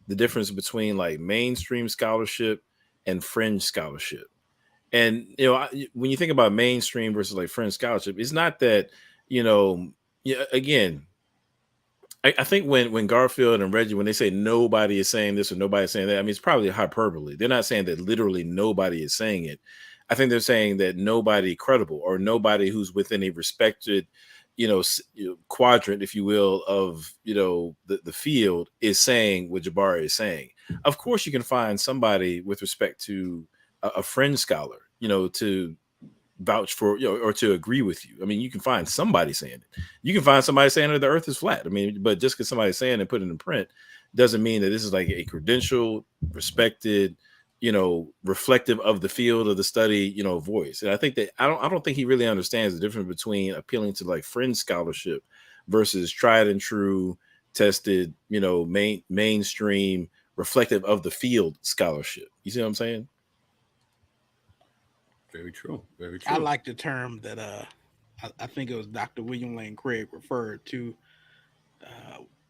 the difference between like mainstream scholarship and fringe scholarship. And, when you think about mainstream versus like fringe scholarship, it's not that, again, I think when Garfield and Reggie, when they say nobody is saying this or nobody is saying that, I mean, it's probably hyperbole. They're not saying that literally nobody is saying it. I think they're saying that nobody credible or nobody who's within a respected, quadrant, if you will, of, the field is saying what Jabari is saying. Of course, you can find somebody with respect to a fringe scholar, to vouch for, or to agree with you. I mean, you can find somebody saying it. You can find somebody saying that the earth is flat. I mean, but just because somebody's saying and put it in print doesn't mean that this is like a credentialed, respected, reflective of the field of the study, voice. And I think that I don't think he really understands the difference between appealing to like fringe scholarship versus tried and true, tested, mainstream, reflective of the field scholarship. You see what I'm saying? Very true. Very true. I like the term that I think it was Dr. William Lane Craig referred to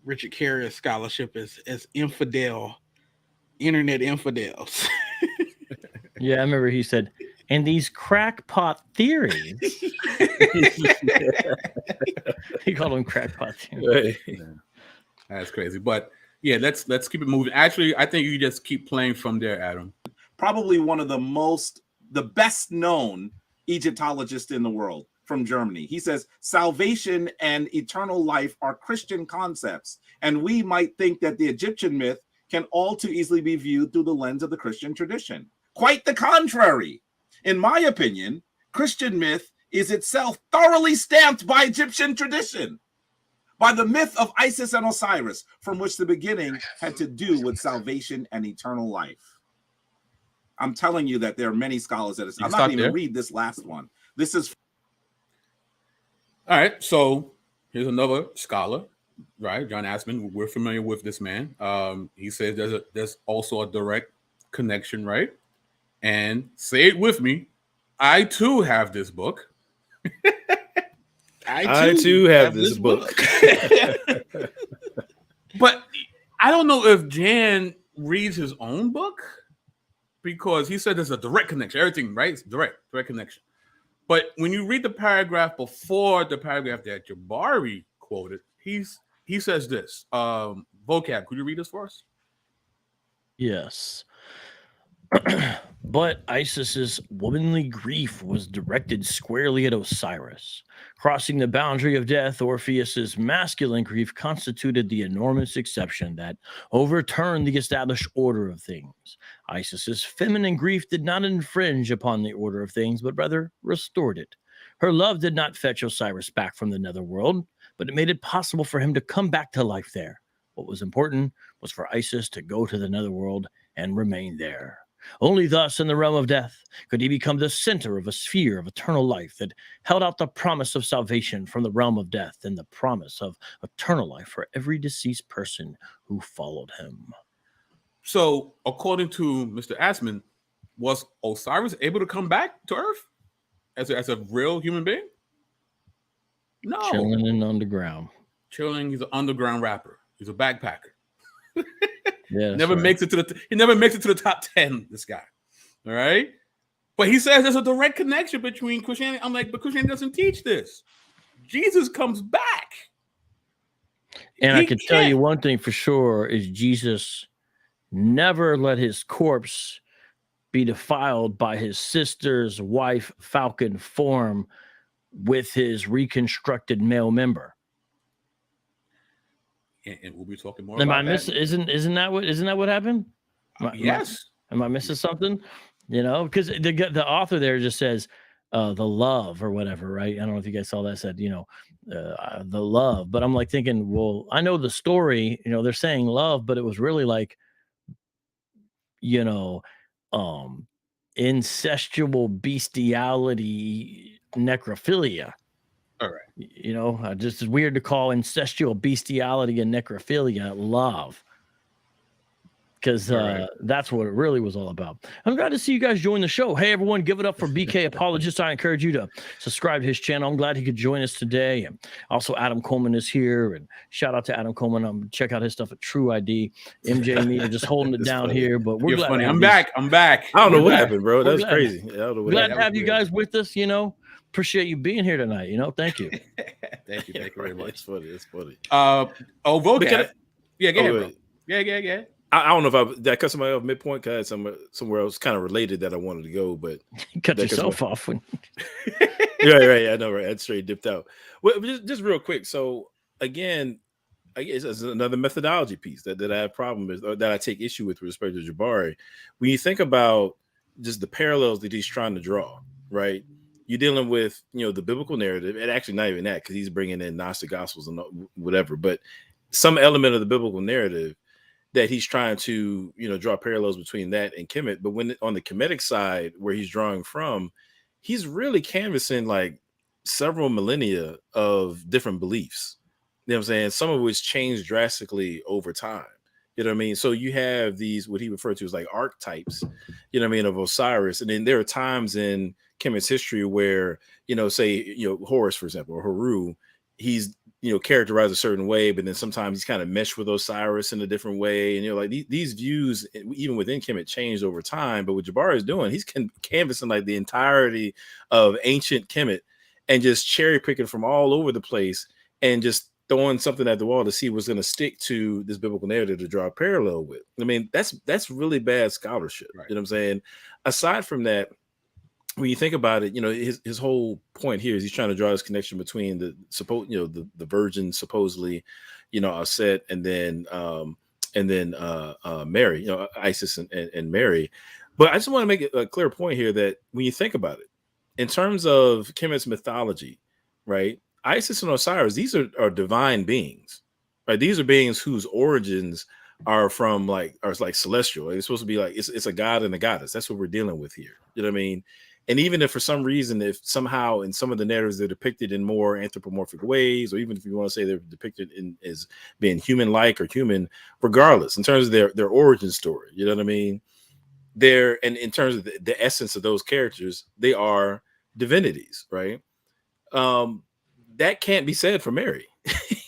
Richard Carrier's scholarship as internet infidels. Yeah, I remember he said, and these crackpot theories. He called them crackpot theories. Right. That's crazy. But yeah, let's keep it moving. Actually, I think you just keep playing from there, Adam. Probably one of the best known Egyptologists in the world from Germany. He says salvation and eternal life are Christian concepts, and we might think that the Egyptian myth can all too easily be viewed through the lens of the Christian tradition. Quite the contrary. In my opinion, Christian myth is itself thoroughly stamped by Egyptian tradition, by the myth of Isis and Osiris, from which the beginning had to do with salvation and eternal life. I'm telling you that there are many scholars that I'm not even read this last one. This is all right. So here's another scholar, right? Jan Assmann. We're familiar with this man. He says there's also a direct connection, right? And say it with me. I too have this book. I too have this book. But I don't know if Jan reads his own book, because he said there's a direct connection. Everything, right? It's direct connection. But when you read the paragraph before the paragraph that Jabari quoted, he says this. Vocab, could you read this for us? Yes. But Isis's womanly grief was directed squarely at Osiris. Crossing the boundary of death, Orpheus's masculine grief constituted the enormous exception that overturned the established order of things. Isis's feminine grief did not infringe upon the order of things, but rather restored it. Her love did not fetch Osiris back from the netherworld, but it made it possible for him to come back to life there. What was important was for Isis to go to the netherworld and remain there. Only thus, in the realm of death, could he become the center of a sphere of eternal life that held out the promise of salvation from the realm of death and the promise of eternal life for every deceased person who followed him. So, according to Mr. Assmann, was Osiris able to come back to Earth as a real human being? No. Chilling in underground. Chilling. He's an underground rapper. He's a backpacker. Yeah, never makes it to the top 10. This guy, all right. But he says there's a direct connection between Christianity. I'm like, but Christianity doesn't teach this. Jesus comes back, and I can tell you one thing for sure is Jesus never let his corpse be defiled by his sister's wife falcon form with his reconstructed male member. And we'll be talking more. Am I missing? Isn't that what happened? Yes. Am I missing something? You know, because the author there just says the love or whatever, right? I don't know if you guys saw that. Said the love, but I'm like thinking, well, I know the story. You know, they're saying love, but it was really like, incestual bestiality, necrophilia. All right. You know, just it's weird to call incestual bestiality and necrophilia love, because that's what it really was all about. I'm glad to see you guys join the show. Hey, everyone, give it up for BK Apologist. I encourage you to subscribe to his channel. I'm glad he could join us today. And also, Adam Coleman is here. And shout out to Adam Coleman. Check out his stuff at True ID. MJ and me are just holding it down here. But we're glad. Funny. I'm back. I don't know what happened, bro. That's crazy. Glad to have you guys with us. Appreciate you being here tonight. Thank you. Thank you very much. It's funny. Vocab. Yeah, go ahead, bro. Yeah. I don't know if did I cut somebody off midpoint? Cause I had somewhere else kind of related that I wanted to go, but cut yourself off. Right. I know, right? I straight dipped out. Well, just real quick. So again, I guess it's another methodology piece that I have problem with, or that I take issue with respect to Jabari. When you think about just the parallels that he's trying to draw, right? You're dealing with, the biblical narrative, and actually not even that, because he's bringing in Gnostic Gospels and whatever, but some element of the biblical narrative that he's trying to, draw parallels between that and Kemet. But when on the Kemetic side, where he's drawing from, he's really canvassing like several millennia of different beliefs. You know what I'm saying? Some of which changed drastically over time. You know what I mean? So you have these, what he referred to as like archetypes, of Osiris. And then there are times in Kemet's history where, say, Horus, for example, or Haru, he's, characterized a certain way, but then sometimes he's kind of meshed with Osiris in a different way. And, like these views, even within Kemet, changed over time. But what Jabari is doing, he's canvassing like the entirety of ancient Kemet and just cherry picking from all over the place and just throwing something at the wall to see what's going to stick to this biblical narrative to draw a parallel with. I mean, that's really bad scholarship. Right. You know what I'm saying? Aside from that, when you think about it, his whole point here is he's trying to draw this connection between the virgin supposedly, Set, and then Mary, Isis and Mary. But I just want to make a clear point here that when you think about it, in terms of Kemet's mythology, right? Isis and Osiris, these are divine beings, right? These are beings whose origins are from like celestial. It's supposed to be like it's a god and a goddess. That's what we're dealing with here. You know what I mean? And even if for some reason, if somehow in some of the narratives they're depicted in more anthropomorphic ways, or even if you want to say they're depicted as being human-like or human, regardless, in terms of their origin story, you know what I mean? And in terms of the essence of those characters, they are divinities, right? That can't be said for Mary.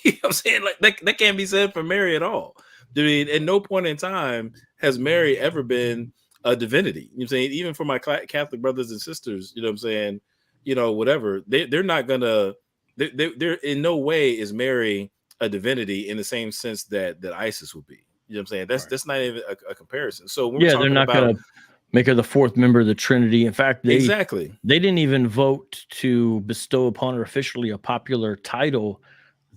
You know what I'm saying? Like that can't be said for Mary at all. I mean, at no point in time has Mary ever been a divinity. You know what I'm saying? Even for my Catholic brothers and sisters, you know what I'm saying? Whatever. They're not gonna. They're in no way is Mary a divinity in the same sense that Isis would be. You know what I'm saying? That's not even a comparison. So when they're not gonna make her the fourth member of the Trinity. In fact, they didn't even vote to bestow upon her officially a popular title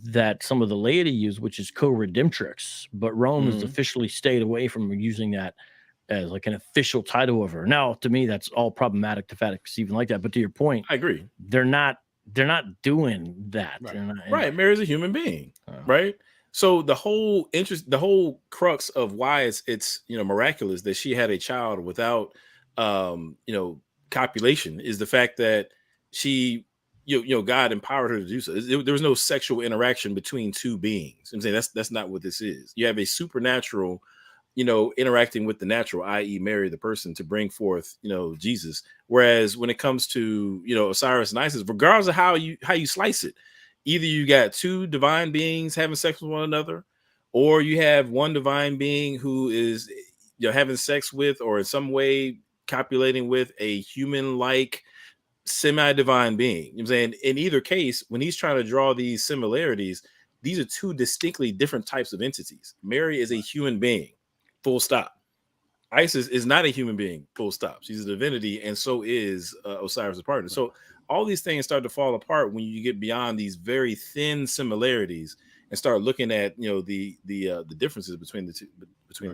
that some of the laity use, which is co-redemptrix. But Rome has officially stayed away from using that as like an official title of her. Now, to me, that's all problematic to even like that. But to your point, I agree. They're not doing that. Right. Right. Mary's a human being, right? So the whole crux of why it's miraculous that she had a child without copulation is the fact that she God empowered her to do so. There was no sexual interaction between two beings. I'm saying that's not what this is. You have a supernatural interacting with the natural, i.e. Mary, the person, to bring forth, Jesus. Whereas when it comes to, Osiris and Isis, regardless of how you slice it, either you got two divine beings having sex with one another, or you have one divine being who is, having sex with, or in some way copulating with a human-like semi-divine being. You know what I'm saying? In either case, when he's trying to draw these similarities, these are two distinctly different types of entities. Mary is a human being. Full stop. Isis is not a human being. Full stop. She's a divinity, and so is Osiris' partner. So all these things start to fall apart when you get beyond these very thin similarities and start looking at the differences between the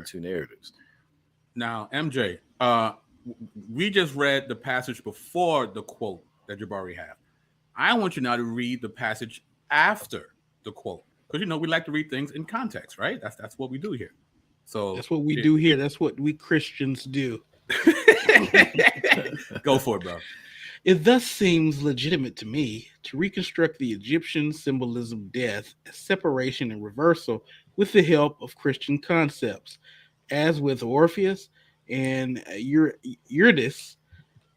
two narratives. Now, MJ, we just read the passage before the quote that Jabari had. I want you now to read the passage after the quote, because we like to read things in context, right? That's what we do here. So that's what we do here. That's what we Christians do. Go for it, bro. It thus seems legitimate to me to reconstruct the Egyptian symbolism of death as separation and reversal with the help of Christian concepts. As with Orpheus and Eurydice,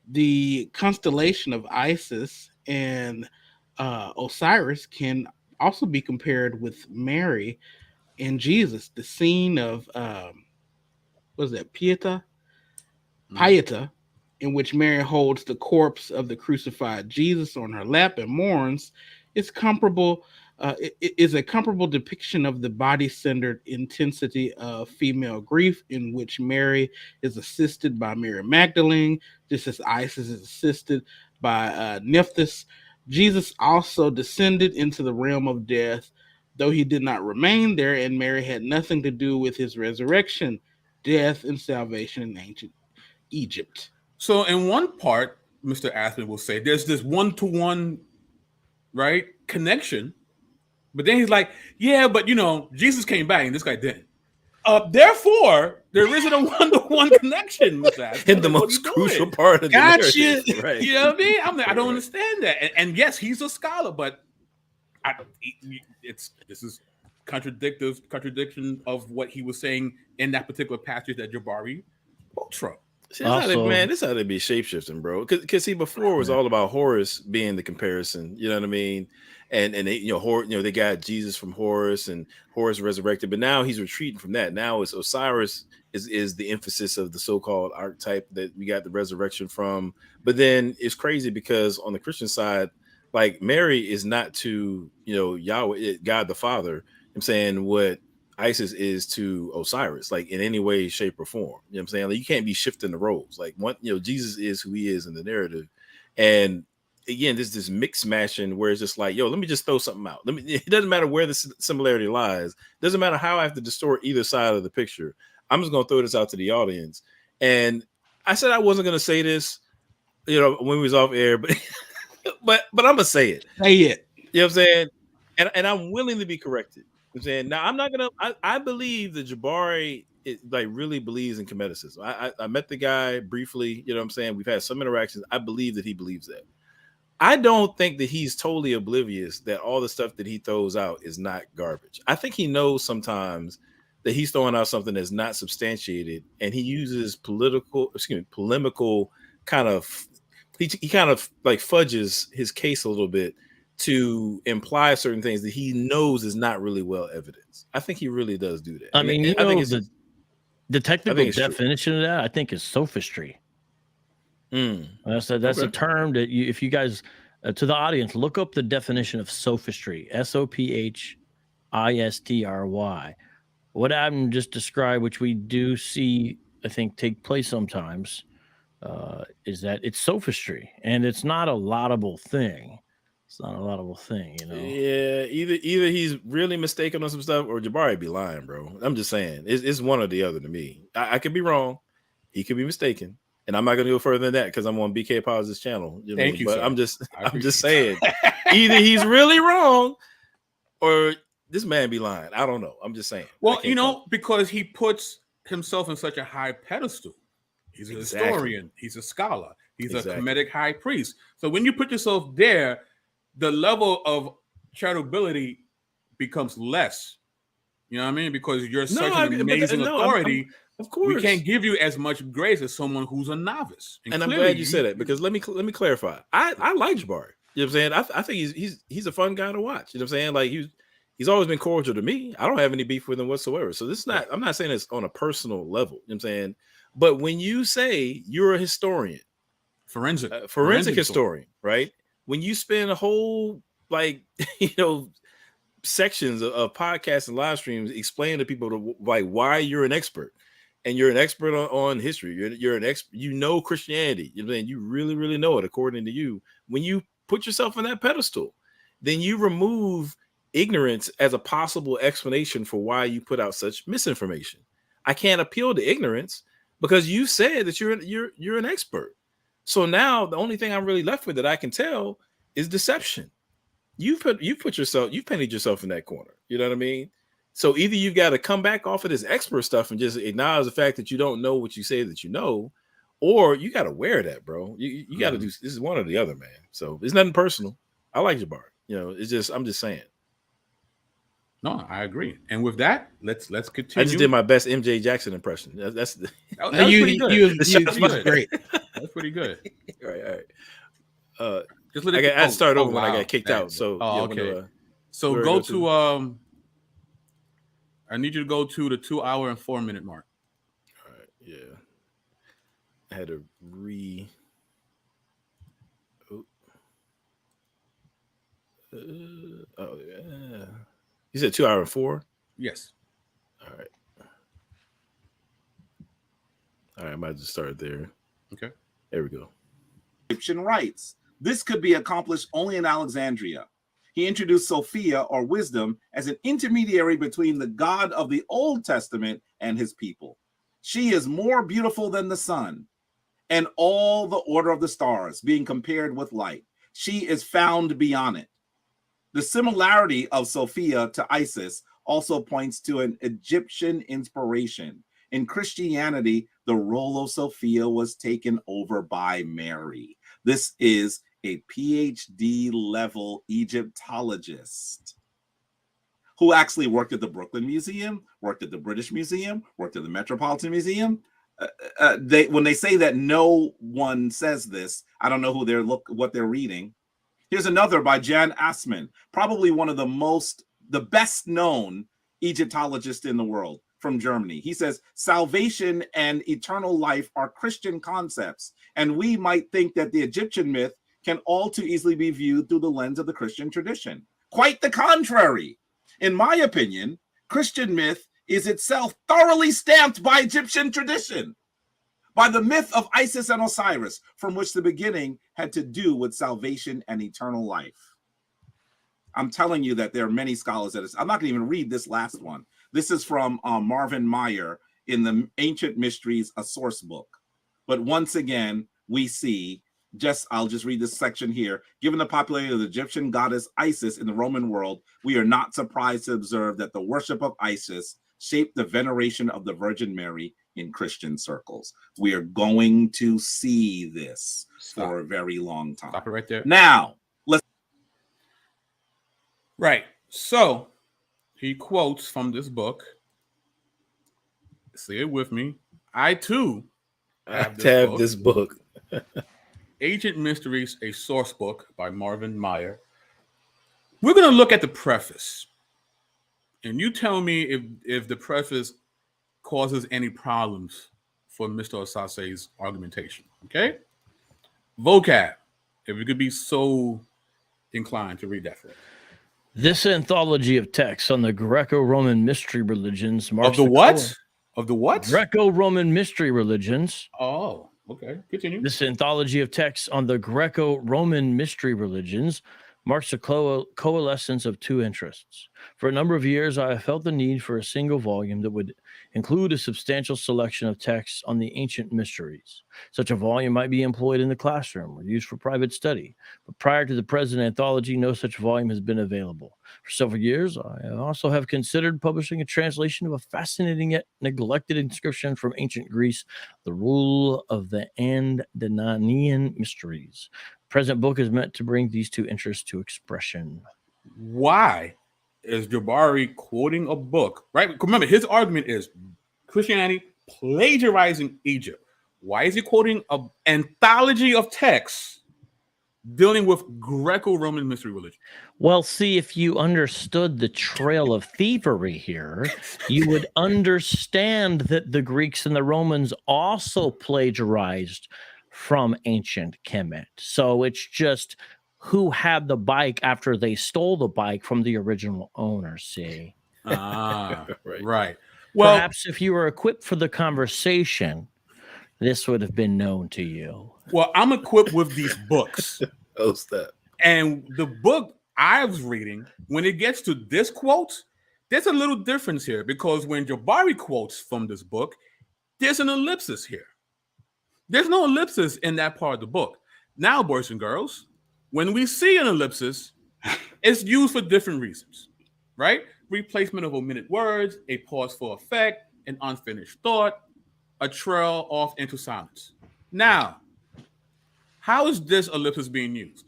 the constellation of Isis and Osiris can also be compared with Mary and Jesus, the scene of Pieta, in which Mary holds the corpse of the crucified Jesus on her lap and mourns, is comparable. It is a comparable depiction of the body-centered intensity of female grief, in which Mary is assisted by Mary Magdalene, just as Isis is assisted by Nephthys. Jesus also descended into the realm of death, though he did not remain there, and Mary had nothing to do with his resurrection, death, and salvation in ancient Egypt. So in one part, Mr. Assmann will say there's this one-to-one, right, connection, but then he's like, yeah, but Jesus came back and this guy didn't. Therefore, there isn't a one-to-one connection, Mr. Assmann. In the most crucial part of the narrative, right? You know what I mean? I'm like, I don't understand that. And yes, he's a scholar, but this is contradiction of what he was saying in that particular passage that Jabari quotes from. See, this how they be shapeshifting, bro. Because see, before it was all about Horus being the comparison. You know what I mean? And they, they got Jesus from Horus, and Horus resurrected, but now he's retreating from that. Now it's Osiris is the emphasis of the so-called archetype that we got the resurrection from. But then it's crazy because on the Christian side, like Mary is not to Yahweh, God the Father. I'm saying what Isis is to Osiris, like in any way, shape, or form. You know what I'm saying? Like, you can't be shifting the roles. Like, Jesus is who he is in the narrative. And again, there's this mix mashing where it's just like, let me just throw something out. It doesn't matter where the similarity lies. It doesn't matter how I have to distort either side of the picture. I'm just going to throw this out to the audience. And I said I wasn't going to say this, when we was off air, but but I'm going to say it. Say it. You know what I'm saying? And I'm willing to be corrected. I'm saying now I'm not gonna. I believe that Jabari really believes in Hermeticism. I met the guy briefly. You know what I'm saying? We've had some interactions. I believe that he believes that. I don't think that he's totally oblivious that all the stuff that he throws out is not garbage. I think he knows sometimes that he's throwing out something that's not substantiated, and he uses polemical kind of. He kind of like fudges his case a little bit to imply certain things that he knows is not really well evidenced. I think he really does do that. I mean, I think the technical definition of that, I think, is sophistry. That's a term that if you guys, to the audience, look up the definition of sophistry. sophistry. What Adam just described, which we do see, I think, take place sometimes, is that it's sophistry, and it's not a laudable thing. It's not a laudable thing, Yeah, either he's really mistaken on some stuff, or Jabari be lying, bro. I'm just saying, it's one or the other to me. I could be wrong, he could be mistaken, and I'm not going to go further than that because I'm on BK Pause's channel. Thank you, but sir. I'm just saying, either he's really wrong, or this man be lying. I don't know. I'm just saying. Well, because he puts himself in such a high pedestal. He's a historian. He's a scholar. He's a Hermetic high priest. So when you put yourself there, the level of charitability becomes less. You know what I mean? Because you're such an amazing authority. Of course, we can't give you as much grace as someone who's a novice. And I'm glad you said that, because let me clarify. I like Jabari. You know what I'm saying? I think he's a fun guy to watch. You know what I'm saying? Like he's always been cordial to me. I don't have any beef with him whatsoever. So this is not. I'm not saying it's on a personal level. You know what I'm saying? But when you say you're a historian, forensic historian, right? When you spend a whole sections of podcasts and live streams explaining to people why you're an expert, and you're an expert on history, you're an expert, Christianity, you really, really know it according to you. When you put yourself on that pedestal, then you remove ignorance as a possible explanation for why you put out such misinformation. I can't appeal to ignorance because you said that you're an expert. So now the only thing I'm really left with that I can tell is deception. You've painted yourself in that corner. You know what I mean? So either you've got to come back off of this expert stuff and just acknowledge the fact that you don't know what you say that you know, or you got to wear that, bro. You got to do this is one or the other, man. So it's nothing personal. I like Jabari. I'm just saying. No, I agree. And with that, let's continue. I just did my best MJ Jackson impression. That was pretty good. You was great. That's pretty good. All right. Just let I start over when I got kicked out. So okay. So go to I need you to go to the 2 hour and 4 minute mark. All right. Yeah. I had to yeah. You said 2 hour and 4? Yes. All right. I might just start there. Okay. There we go. Egyptian rites. This could be accomplished only in Alexandria. He introduced Sophia, or wisdom, as an intermediary between the God of the Old Testament and his people. She is more beautiful than the sun and all the order of the stars, being compared with light. She is found beyond it. The similarity of Sophia to Isis also points to an Egyptian inspiration. In Christianity, the role of Sophia was taken over by Mary. This is a PhD level Egyptologist who actually worked at the Brooklyn Museum, worked at the British Museum, worked at the Metropolitan Museum. when they say that no one says this, I don't know who what they're reading. Here's another by Jan Assmann, probably one of the best known Egyptologists in the world, from Germany. He says, salvation and eternal life are Christian concepts, and we might think that the Egyptian myth can all too easily be viewed through the lens of the Christian tradition. Quite the contrary. In my opinion, Christian myth is itself thoroughly stamped by Egyptian tradition, by the myth of Isis and Osiris, from which the beginning had to do with salvation and eternal life. I'm telling you that there are many scholars that I'm not going to even read this last one. This is from Marvin Meyer in the Ancient Mysteries, a source book. But once again, we see, I'll just read this section here. Given the popularity of the Egyptian goddess Isis in the Roman world, we are not surprised to observe that the worship of Isis shaped the veneration of the Virgin Mary in Christian circles. We are going to see this for a very long time. Stop it right there. Now, let's. Right. So he quotes from this book. Say it with me. I too have this book. Ancient Mysteries, a source book by Marvin Meyer. We're going to look at the preface. And you tell me if the preface causes any problems for Mr. Osase's argumentation. Okay? Vocab, if you could be so inclined to read that for us. This anthology of texts on the Greco-Roman mystery religions marks of the what? Of the what? Greco-Roman mystery religions. Oh, okay. Continue. This anthology of texts on the Greco-Roman mystery religions marks a coalescence of two interests. For a number of years, I have felt the need for a single volume that would include a substantial selection of texts on the ancient mysteries. Such a volume might be employed in the classroom or used for private study, but prior to the present anthology, no such volume has been available. For several years, I also have considered publishing a translation of a fascinating yet neglected inscription from ancient Greece, the Rule of the Andanean Mysteries. The present book is meant to bring these two interests to expression. Why is Jabari quoting a book, right? Remember, his argument is Christianity plagiarizing Egypt. Why is he quoting an anthology of texts dealing with Greco-Roman mystery religion? Well, see, if you understood the trail of thievery here, you would understand that the Greeks and the Romans also plagiarized from ancient Kemet. So it's just who had the bike after they stole the bike from the original owner, see? Right. Well, perhaps if you were equipped for the conversation, this would have been known to you. Well, I'm equipped with these books. That. And the book I was reading, when it gets to this quote, there's a little difference here because when Jabari quotes from this book, there's an ellipsis here. There's no ellipsis in that part of the book. Now, boys and girls, when we see an ellipsis, it's used for different reasons, right? Replacement of omitted words, a pause for effect, an unfinished thought, a trail off into silence. Now, how is this ellipsis being used?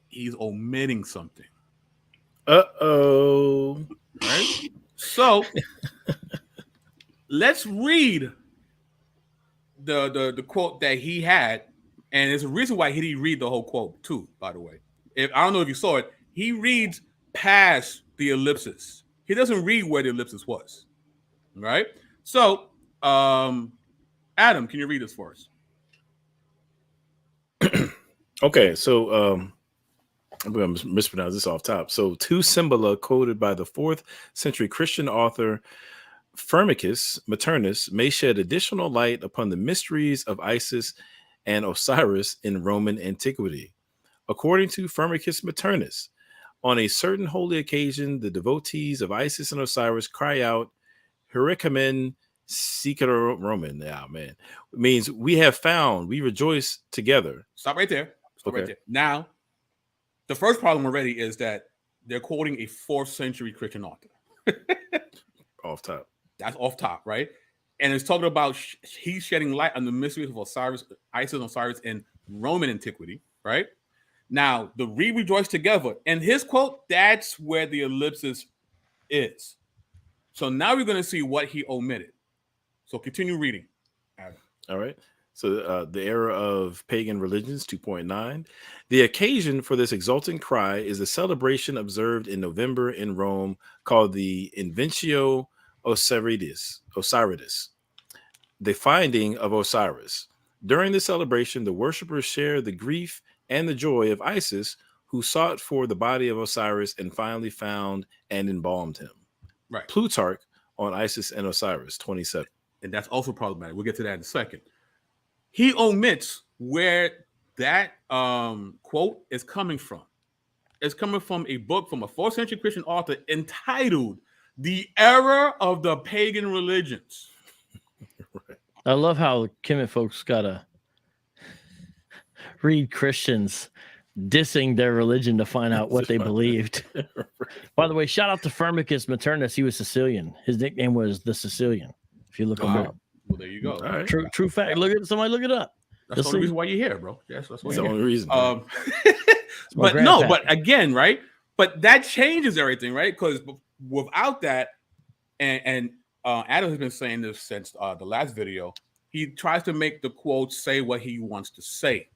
He's omitting something. Uh-oh. Right? So, let's read the quote that he had. And there's a reason why he didn't read the whole quote, too, by the way. I don't know if you saw it. He reads past the ellipsis. He doesn't read where the ellipsis was. Right? So, Adam, can you read this for us? Okay, so I'm going to mispronounce this off top. So, two Symbala quoted by the 4th century Christian author Firmicus Maternus may shed additional light upon the mysteries of Isis and Osiris in Roman antiquity. According to Firmicus Maternus, on a certain holy occasion, the devotees of Isis and Osiris cry out, Herikamen Sikara Roman. Yeah, man. It means we have found, we rejoice together. Stop right there. Okay. Right there. Now, the first problem already is that they're quoting a 4th century Christian author. Off top. That's off top, right? And it's talking about he's shedding light on the mysteries of Osiris, Isis and Osiris in Roman antiquity, right? Now, the we rejoice together. And his quote, that's where the ellipsis is. So now we're going to see what he omitted. So continue reading, Adam. All right. So the era of pagan religions, 2.9. The occasion for this exultant cry is the celebration observed in November in Rome called the Inventio Osiris, the finding of Osiris. During the celebration, the worshippers share the grief and the joy of Isis, who sought for the body of Osiris and finally found and embalmed him. Right. Plutarch on Isis and Osiris, 27. And that's also problematic. We'll get to that in a second. He omits where that quote is coming from. It's coming from a book from a 4th century Christian author entitled The Error of the Pagan Religions. Right. I love how Kemet folks gotta read Christians dissing their religion to find out what they believed. Right. By the way, shout out to Firmicus Maternus. He was Sicilian. His nickname was the Sicilian. If you look him up. Well, there you go. All right. True fact. Look it up. That's the only reason why you're here, bro. Yes, that's why That's the you're only here. reason. But no, but again, right? But that changes everything, right? Because without that, and Adam has been saying this since the last video, he tries to make the quote say what he wants to say.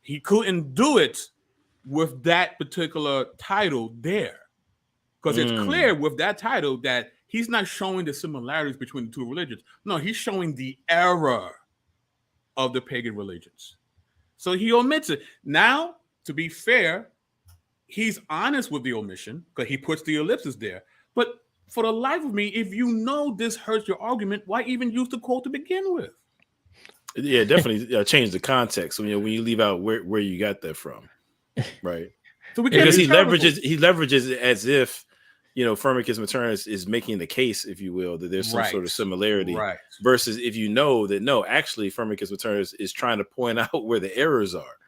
He couldn't do it with that particular title there. Because it's clear with that title that he's not showing the similarities between the two religions. No, he's showing the error of the pagan religions. So he omits it. Now, to be fair, he's honest with the omission because he puts the ellipsis there. But for the life of me, if you know this hurts your argument, why even use the quote to begin with? Yeah, definitely change the context. So, when you leave out where you got that from, right? So because he leverages it as if Firmicus Maternus is making the case, if you will, that there's some sort of similarity. Right. Versus if you know that no, actually Firmicus Maternus is trying to point out where the errors are.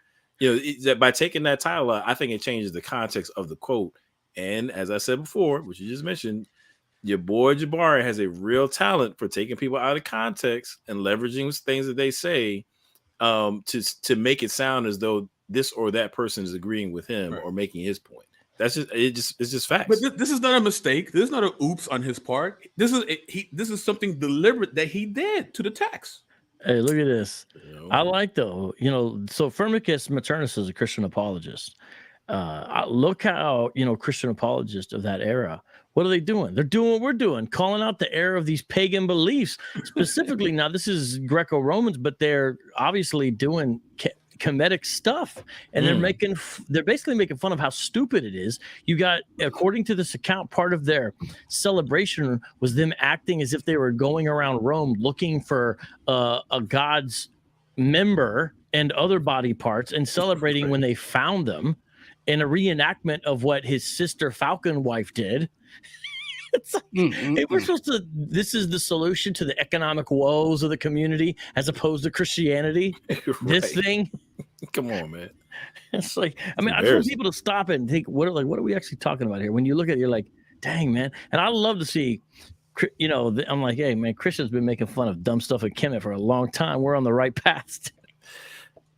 That by taking that title out, I think it changes the context of the quote. And as I said before, which you just mentioned, your boy Jabari has a real talent for taking people out of context and leveraging things that they say to make it sound as though this or that person is agreeing with him or making his point. That's it's just facts. But this is not a mistake. This is not an oops on his part. This is something deliberate that he did to the text. Hey, look at this. I like though. So Firmicus Maternus is a Christian apologist. Look how Christian apologists of that era. What are they doing? They're doing what we're doing, calling out the error of these pagan beliefs. Specifically, now this is Greco-Romans, but they're obviously doing comedic stuff, and they're basically making fun of how stupid it is. You got, according to this account, part of their celebration was them acting as if they were going around Rome looking for a god's member and other body parts and celebrating when they found them, in a reenactment of what his sister Falcon wife did. It's like, hey, we're supposed to, this is the solution to the economic woes of the community as opposed to Christianity. This thing. Come on, man. It's like, I just want people to stop and think, what are we actually talking about here? When you look at it, you're like, dang, man. And I love to see, I'm like, hey, man, Christians been making fun of dumb stuff at Kemet for a long time. We're on the right path.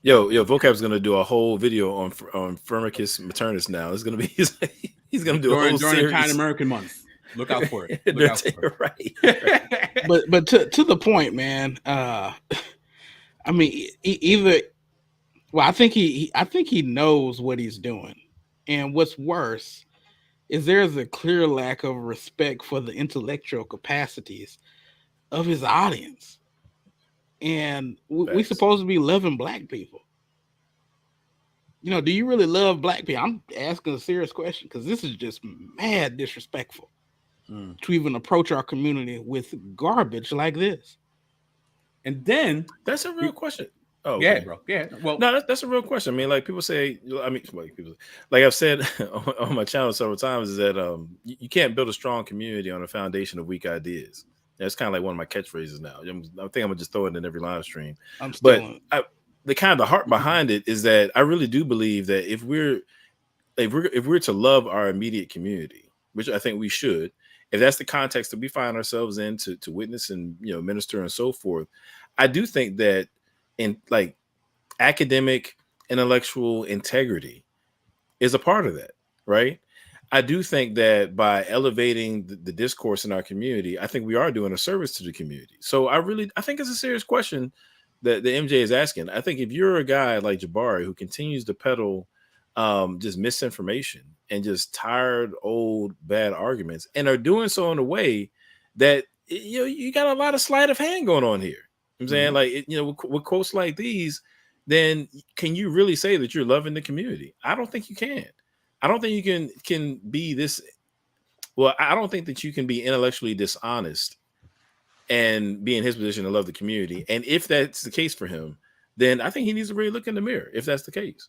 Yo, Vocab's gonna do a whole video on Firmicus Maternus now. It's gonna be he's gonna do a whole during series. Kind American month. Look out for it. Look out for it. Right. But to the point, man. I think he knows what he's doing, and what's worse is there's a clear lack of respect for the intellectual capacities of his audience, and we're supposed to be loving black people. Do you really love black people? I'm asking a serious question because this is just mad disrespectful. To even approach our community with garbage like this. And then that's a real question. Oh, yeah, okay. bro. Yeah. Well, no, that's a real question. I mean, like people say, like I've said on my channel several times, is that you can't build a strong community on a foundation of weak ideas. That's kind of like one of my catchphrases now. I think I'm gonna just throw it in every live stream. The kind of the heart behind it is that I really do believe that if we're to love our immediate community, which I think we should, if that's the context that we find ourselves in to witness and minister and so forth, I do think that in like academic intellectual integrity is a part of that, right? I do think that by elevating the discourse in our community, I think we are doing a service to the community. So I think it's a serious question that the MJ is asking. I think if you're a guy like Jabari who continues to peddle just misinformation and just tired, old, bad arguments, and are doing so in a way that you got a lot of sleight of hand going on here. I'm saying, like, with quotes like these, then can you really say that you're loving the community? I don't think you can. I don't think you can be this. Well, I don't think that you can be intellectually dishonest and be in his position to love the community. And if that's the case for him, then I think he needs to really look in the mirror. If that's the case,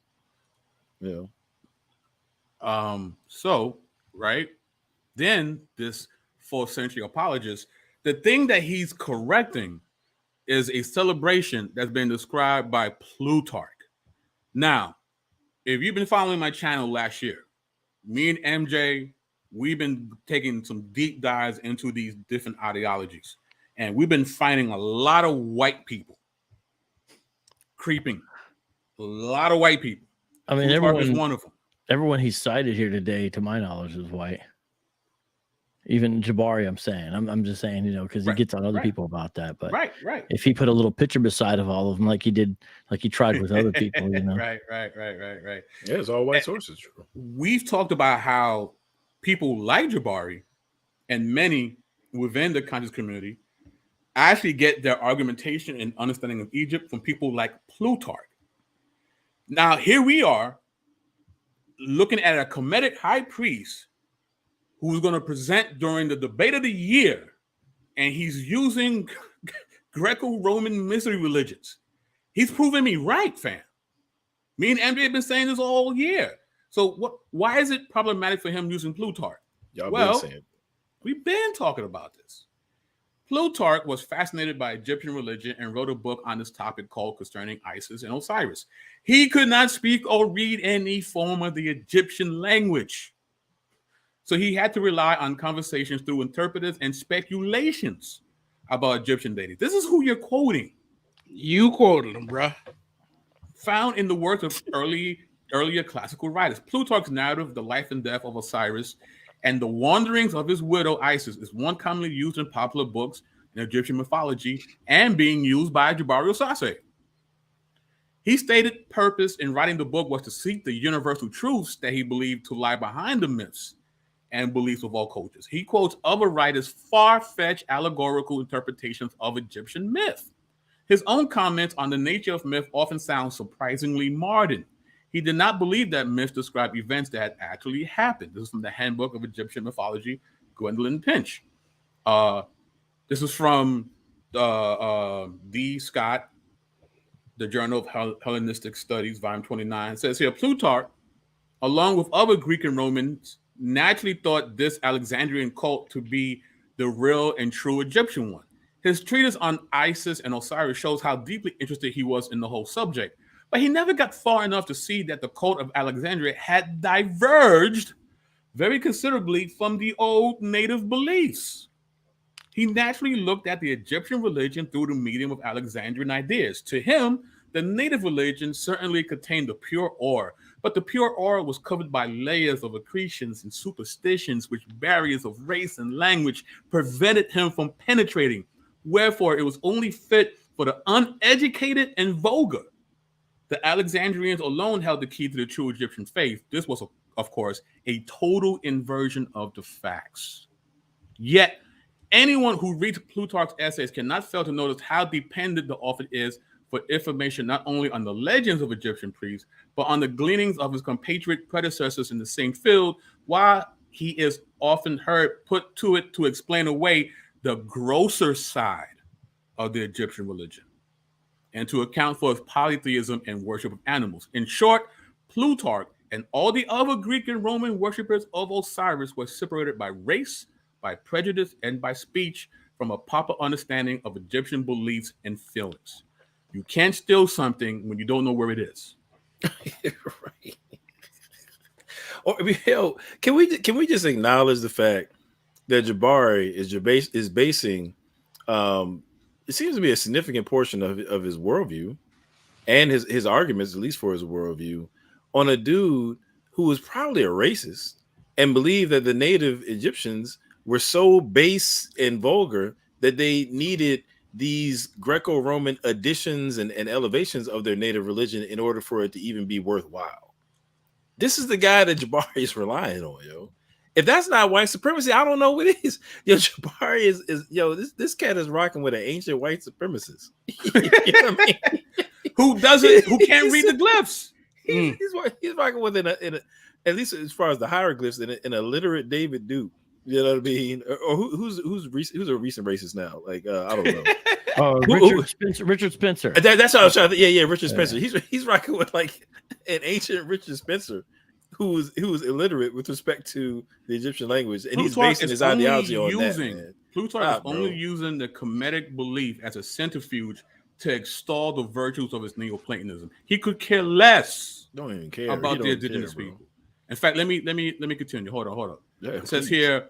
So right then, this 4th century apologist, the thing that he's correcting is a celebration that's been described by Plutarch. Now, if you've been following my channel last year, me and MJ, we've been taking some deep dives into these different ideologies, and we've been finding a lot of white people creeping. A lot of white people. I mean, Plutarch is one of them. Everyone he cited here today, to my knowledge, is white. Even Jabari, I'm saying. I'm just saying, because he gets on other people about that. But right. If he put a little picture beside of all of them, like he tried with other people, Right. Yeah, it's all white sources. True. We've talked about how people like Jabari and many within the conscious community actually get their argumentation and understanding of Egypt from people like Plutarch. Now, here we are looking at a Hermetic high priest who's going to present during the debate of the year, and he's using Greco-Roman mystery religions. He's proving me right, fam. Me and MJ have been saying this all year. So why is it problematic for him using Plutarch? Y'all been saying it. We've been talking about this. Plutarch was fascinated by Egyptian religion and wrote a book on this topic called Concerning Isis and Osiris. He could not speak or read any form of the Egyptian language. So he had to rely on conversations through interpreters and speculations about Egyptian deities. This is who you're quoting. You quoted him, bruh. Found in the works of earlier classical writers. Plutarch's narrative, The Life and Death of Osiris, and the wanderings of his widow Isis is one commonly used in popular books in Egyptian mythology and being used by Jabari Osase. His stated purpose in writing the book was to seek the universal truths that he believed to lie behind the myths and beliefs of all cultures. He quotes other writers' far-fetched allegorical interpretations of Egyptian myth. His own comments on the nature of myth often sound surprisingly modern. He did not believe that myths describe events that had actually happened. This is from the Handbook of Egyptian Mythology, Gwendolyn Pinch. This is from D. Scott, the Journal of Hellenistic Studies, volume 29. It says here, Plutarch, along with other Greek and Romans, naturally thought this Alexandrian cult to be the real and true Egyptian one. His treatise on Isis and Osiris shows how deeply interested he was in the whole subject, but he never got far enough to see that the cult of Alexandria had diverged very considerably from the old native beliefs. He naturally looked at the Egyptian religion through the medium of Alexandrian ideas. To him, the native religion certainly contained the pure ore, but the pure ore was covered by layers of accretions and superstitions, which barriers of race and language prevented him from penetrating. Wherefore, it was only fit for the uneducated and vulgar. The Alexandrians alone held the key to the true Egyptian faith. This was, of course, a total inversion of the facts. Yet, anyone who reads Plutarch's essays cannot fail to notice how dependent the author is for information not only on the legends of Egyptian priests, but on the gleanings of his compatriot predecessors in the same field, while he is often heard put to it to explain away the grosser side of the Egyptian religion and to account for its polytheism and worship of animals. In short, Plutarch and all the other Greek and Roman worshippers of Osiris were separated by race, by prejudice, and by speech from a proper understanding of Egyptian beliefs and feelings. You can't steal something when you don't know where it is. Right. Or, hell, can we just acknowledge the fact that Jabari is basing it seems to be a significant portion of his worldview and his arguments, at least for his worldview, on a dude who was probably a racist and believed that the native Egyptians were so base and vulgar that they needed these Greco-Roman additions and elevations of their native religion in order for it to even be worthwhile. This is the guy that Jabari is relying on, yo. If that's not white supremacy, I don't know what is. Yo, Jabari is this cat is rocking with an ancient white supremacist. You know what I mean? Who can't read the glyphs. He's rocking with at least as far as the hieroglyphs in an illiterate David Duke. You know what I mean? Or who's a recent racist now? Like I don't know. Richard Spencer. That's what I was trying to. Yeah, Richard Spencer. He's rocking with like an ancient Richard Spencer, who was illiterate with respect to the Egyptian language, and Plutarch he's basing his ideology on that. Man. Plutarch is only using the Kemetic belief as a centrifuge to extol the virtues of his Neoplatonism. He could care less. Don't even care about the indigenous people. In fact, let me continue. Hold on. Yeah, it says here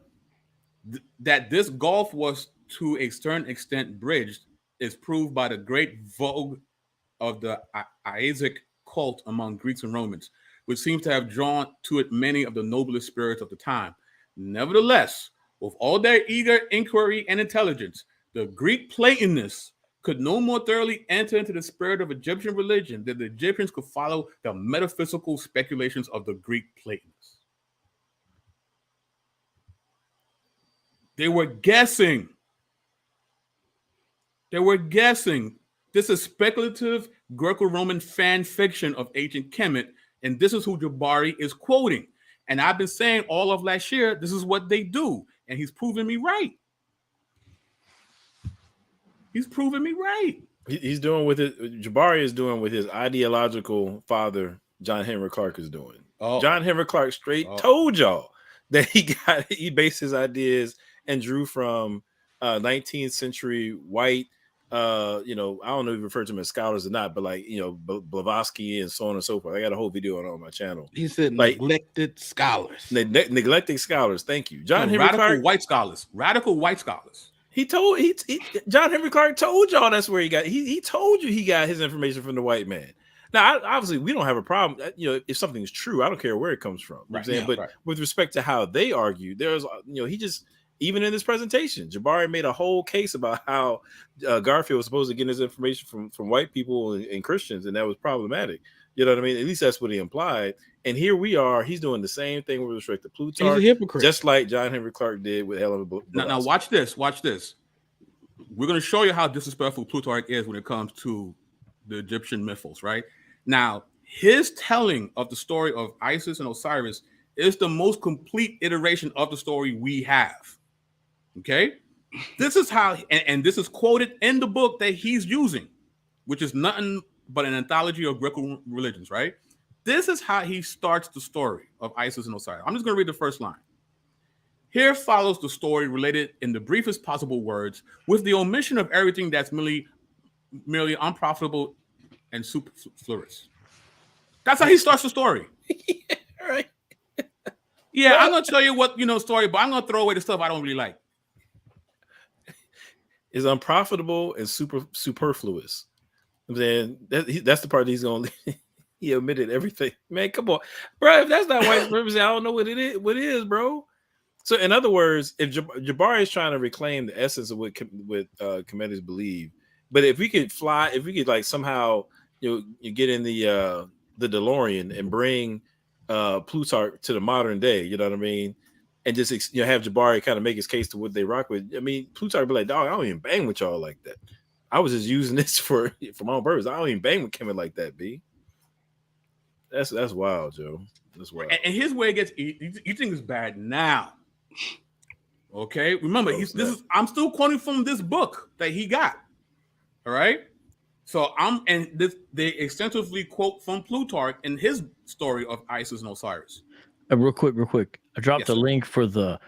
that this gulf was to a certain extent bridged is proved by the great vogue of the Isaac cult among Greeks and Romans, which seems to have drawn to it many of the noblest spirits of the time. Nevertheless, with all their eager inquiry and intelligence, the Greek Platonists could no more thoroughly enter into the spirit of Egyptian religion than the Egyptians could follow the metaphysical speculations of the Greek Platonists. They were guessing. This is speculative Greco-Roman fan fiction of ancient Kemet, and this is who Jabari is quoting. And I've been saying all of last year, this is what they do, and he's proving me right. He's doing with it. Jabari is doing with his ideological father, John Henry Clark, is doing. John Henry Clark told y'all that he based his ideas and drew from 19th century white, I don't know if you refer to them as scholars or not, but like, Blavatsky and so on and so forth. I got a whole video on my channel. He said neglected scholars. Neglected scholars. Thank you. John Henry radical Clark. Radical white scholars. John Henry Clark told y'all that's where he got. He told you he got his information from the white man. Now, obviously, we don't have a problem. If something's true, I don't care where it comes from. You know what I'm saying? But with respect to how they argue, there's, he just, even in this presentation, Jabari made a whole case about how Garfield was supposed to get his information from white people and Christians, and that was problematic. You know what I mean? At least that's what he implied. And here we are. He's doing the same thing with respect to Plutarch. He's a hypocrite, just like John Henry Clark did with Helen. Now, watch this. We're going to show you how disrespectful Plutarch is when it comes to the Egyptian mythos, right? Now, his telling of the story of Isis and Osiris is the most complete iteration of the story we have. Okay? This is how, and this is quoted in the book that he's using, which is nothing but an anthology of Greco religions, right? This is how he starts the story of Isis and Osiris. I'm just going to read the first line. Here follows the story related in the briefest possible words, with the omission of everything that's merely unprofitable and superfluous. That's how he starts the story. Right. Yeah, I'm going to tell you what, story, but I'm going to throw away the stuff I don't really like. It's unprofitable and superfluous. I'm saying that's the part he's going to he omitted everything. Man, come on. Bro, if that's not white supremacy, I don't know what it is, bro. So in other words, if Jabari is trying to reclaim the essence of what Kemetis believe, but if we could like somehow you get in the DeLorean and bring Plutarch to the modern day, you know what I mean, and just have Jabari kind of make his case to what they rock with. I mean, Plutarch would be like, dog, I don't even bang with y'all like that. I was just using this for my own purpose. I don't even bang with Kemet like that, B. That's wild, Joe. That's wild. And his way gets, you think it's bad now. Okay, remember, I'm still quoting from this book that he got. All right, so they extensively quote from Plutarch in his story of Isis and Osiris. Real quick, I dropped a link for the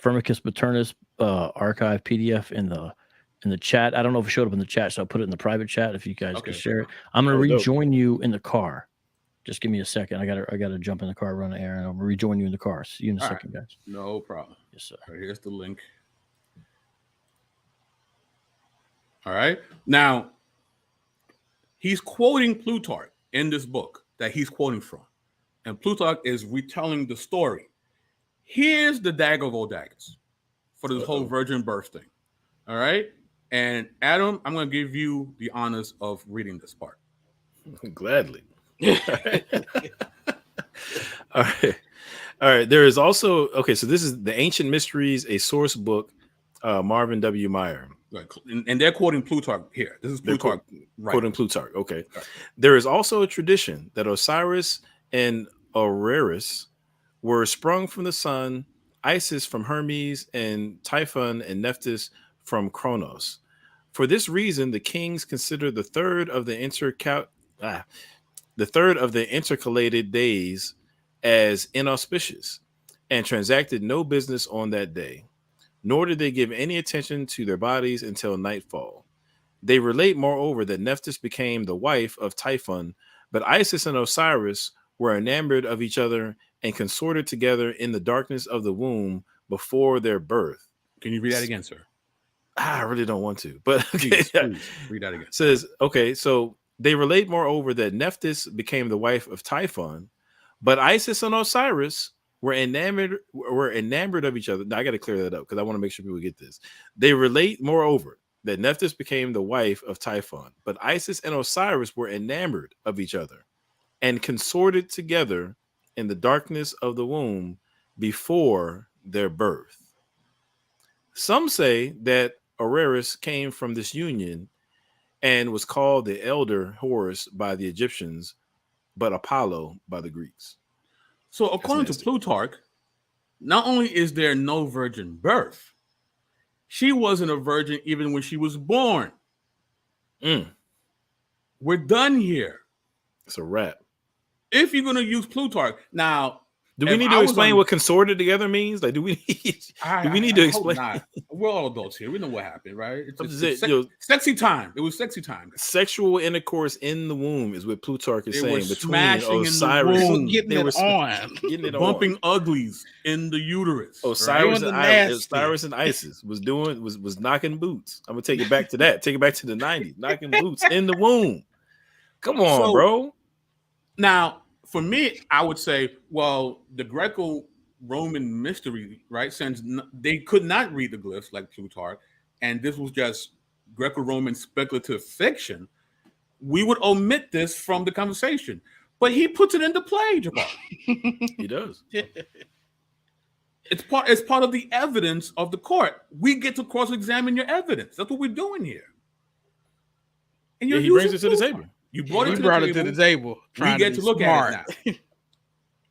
Firmicus Maternus archive PDF in the chat. I don't know if it showed up in the chat, so I'll put it in the private chat if you guys can share it. I'm gonna rejoin you in the car. Just give me a second. I gotta jump in the car, run an errand, and I'll rejoin you in the car. See you in a second, guys. No problem. Yes, sir. All right, here's the link. All right. Now, he's quoting Plutarch in this book that he's quoting from. And Plutarch is retelling the story. Here's the dagger of all daggers for this whole virgin birth thing. All right. And Adam, I'm going to give you the honors of reading this part. Gladly. All right. All right. There is also, okay, so this is The Ancient Mysteries, a source book, Marvin W. Meyer. Right. And they're quoting Plutarch here. This is Plutarch. Quoting Plutarch. Okay. Right. There is also a tradition that Osiris and Osiris were sprung from the sun, Isis from Hermes, and Typhon and Nephthys from Kronos. For this reason, the kings consider the third of the intercalated days as inauspicious, and transacted no business on that day, nor did they give any attention to their bodies until nightfall. They relate, moreover, that Nephthys became the wife of Typhon, but Isis and Osiris were enamored of each other and consorted together in the darkness of the womb before their birth. Can you read that again, sir? I really don't want to, but okay. Please read that again. Says, okay, so they relate, moreover, that Nephthys became the wife of Typhon, but Isis and Osiris were enamored of each other. Now, I got to clear that up because I want to make sure people get this. They relate, moreover, that Nephthys became the wife of Typhon, but Isis and Osiris were enamored of each other and consorted together in the darkness of the womb before their birth. Some say that Osiris came from this union and was called the elder Horus by the Egyptians, but Apollo by the Greeks. So according to Plutarch, not only is there no virgin birth, she wasn't a virgin even when she was born. We're done here. It's a wrap. If you're going to use Plutarch. Now, do we need to explain what consorted together means? Like, do we need to explain? We're all adults here. We know what happened, right? It's sexy time. It was sexy time. Sexual intercourse in the womb is what Plutarch is saying. Between Osiris, getting it bumping uglies in the uterus. Osiris and Isis was knocking boots. I'm gonna take it back to that. Take it back to the 90s. Knocking boots in the womb. Come on, bro. Now, for me, I would say, well, the Greco-Roman mystery, right, since they could not read the glyphs like Plutarch, and this was just Greco-Roman speculative fiction, we would omit this from the conversation. But he puts it into play, Jabari. He does. It's part of the evidence of the court. We get to cross-examine your evidence. That's what we're doing here. And he brings it to the table. You brought it to the table. We get to look at it now.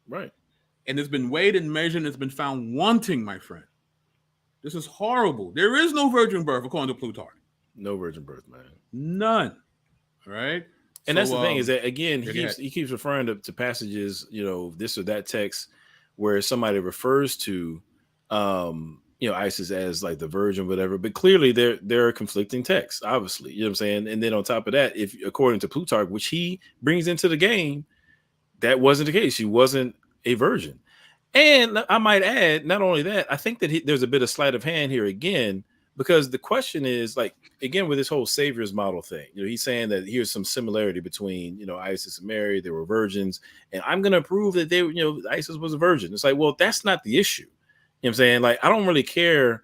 Right. And it's been weighed and measured and it's been found wanting, my friend. This is horrible. There is no virgin birth, according to Plutarch. No virgin birth, man. None. All right. And that's the thing is that, again, he keeps referring to passages, this or that text where somebody refers to, Isis as like the virgin, whatever. But clearly there are conflicting texts, obviously. You know what I'm saying? And then on top of that, if according to Plutarch, which he brings into the game, that wasn't the case. She wasn't a virgin. And I might add, not only that, I think that there's a bit of sleight of hand here again, because the question is, like, again, with this whole savior's model thing, he's saying that here's some similarity between, Isis and Mary. They were virgins, and I'm going to prove that Isis was a virgin. It's like, well, that's not the issue. You know what I'm saying? Like, I don't really care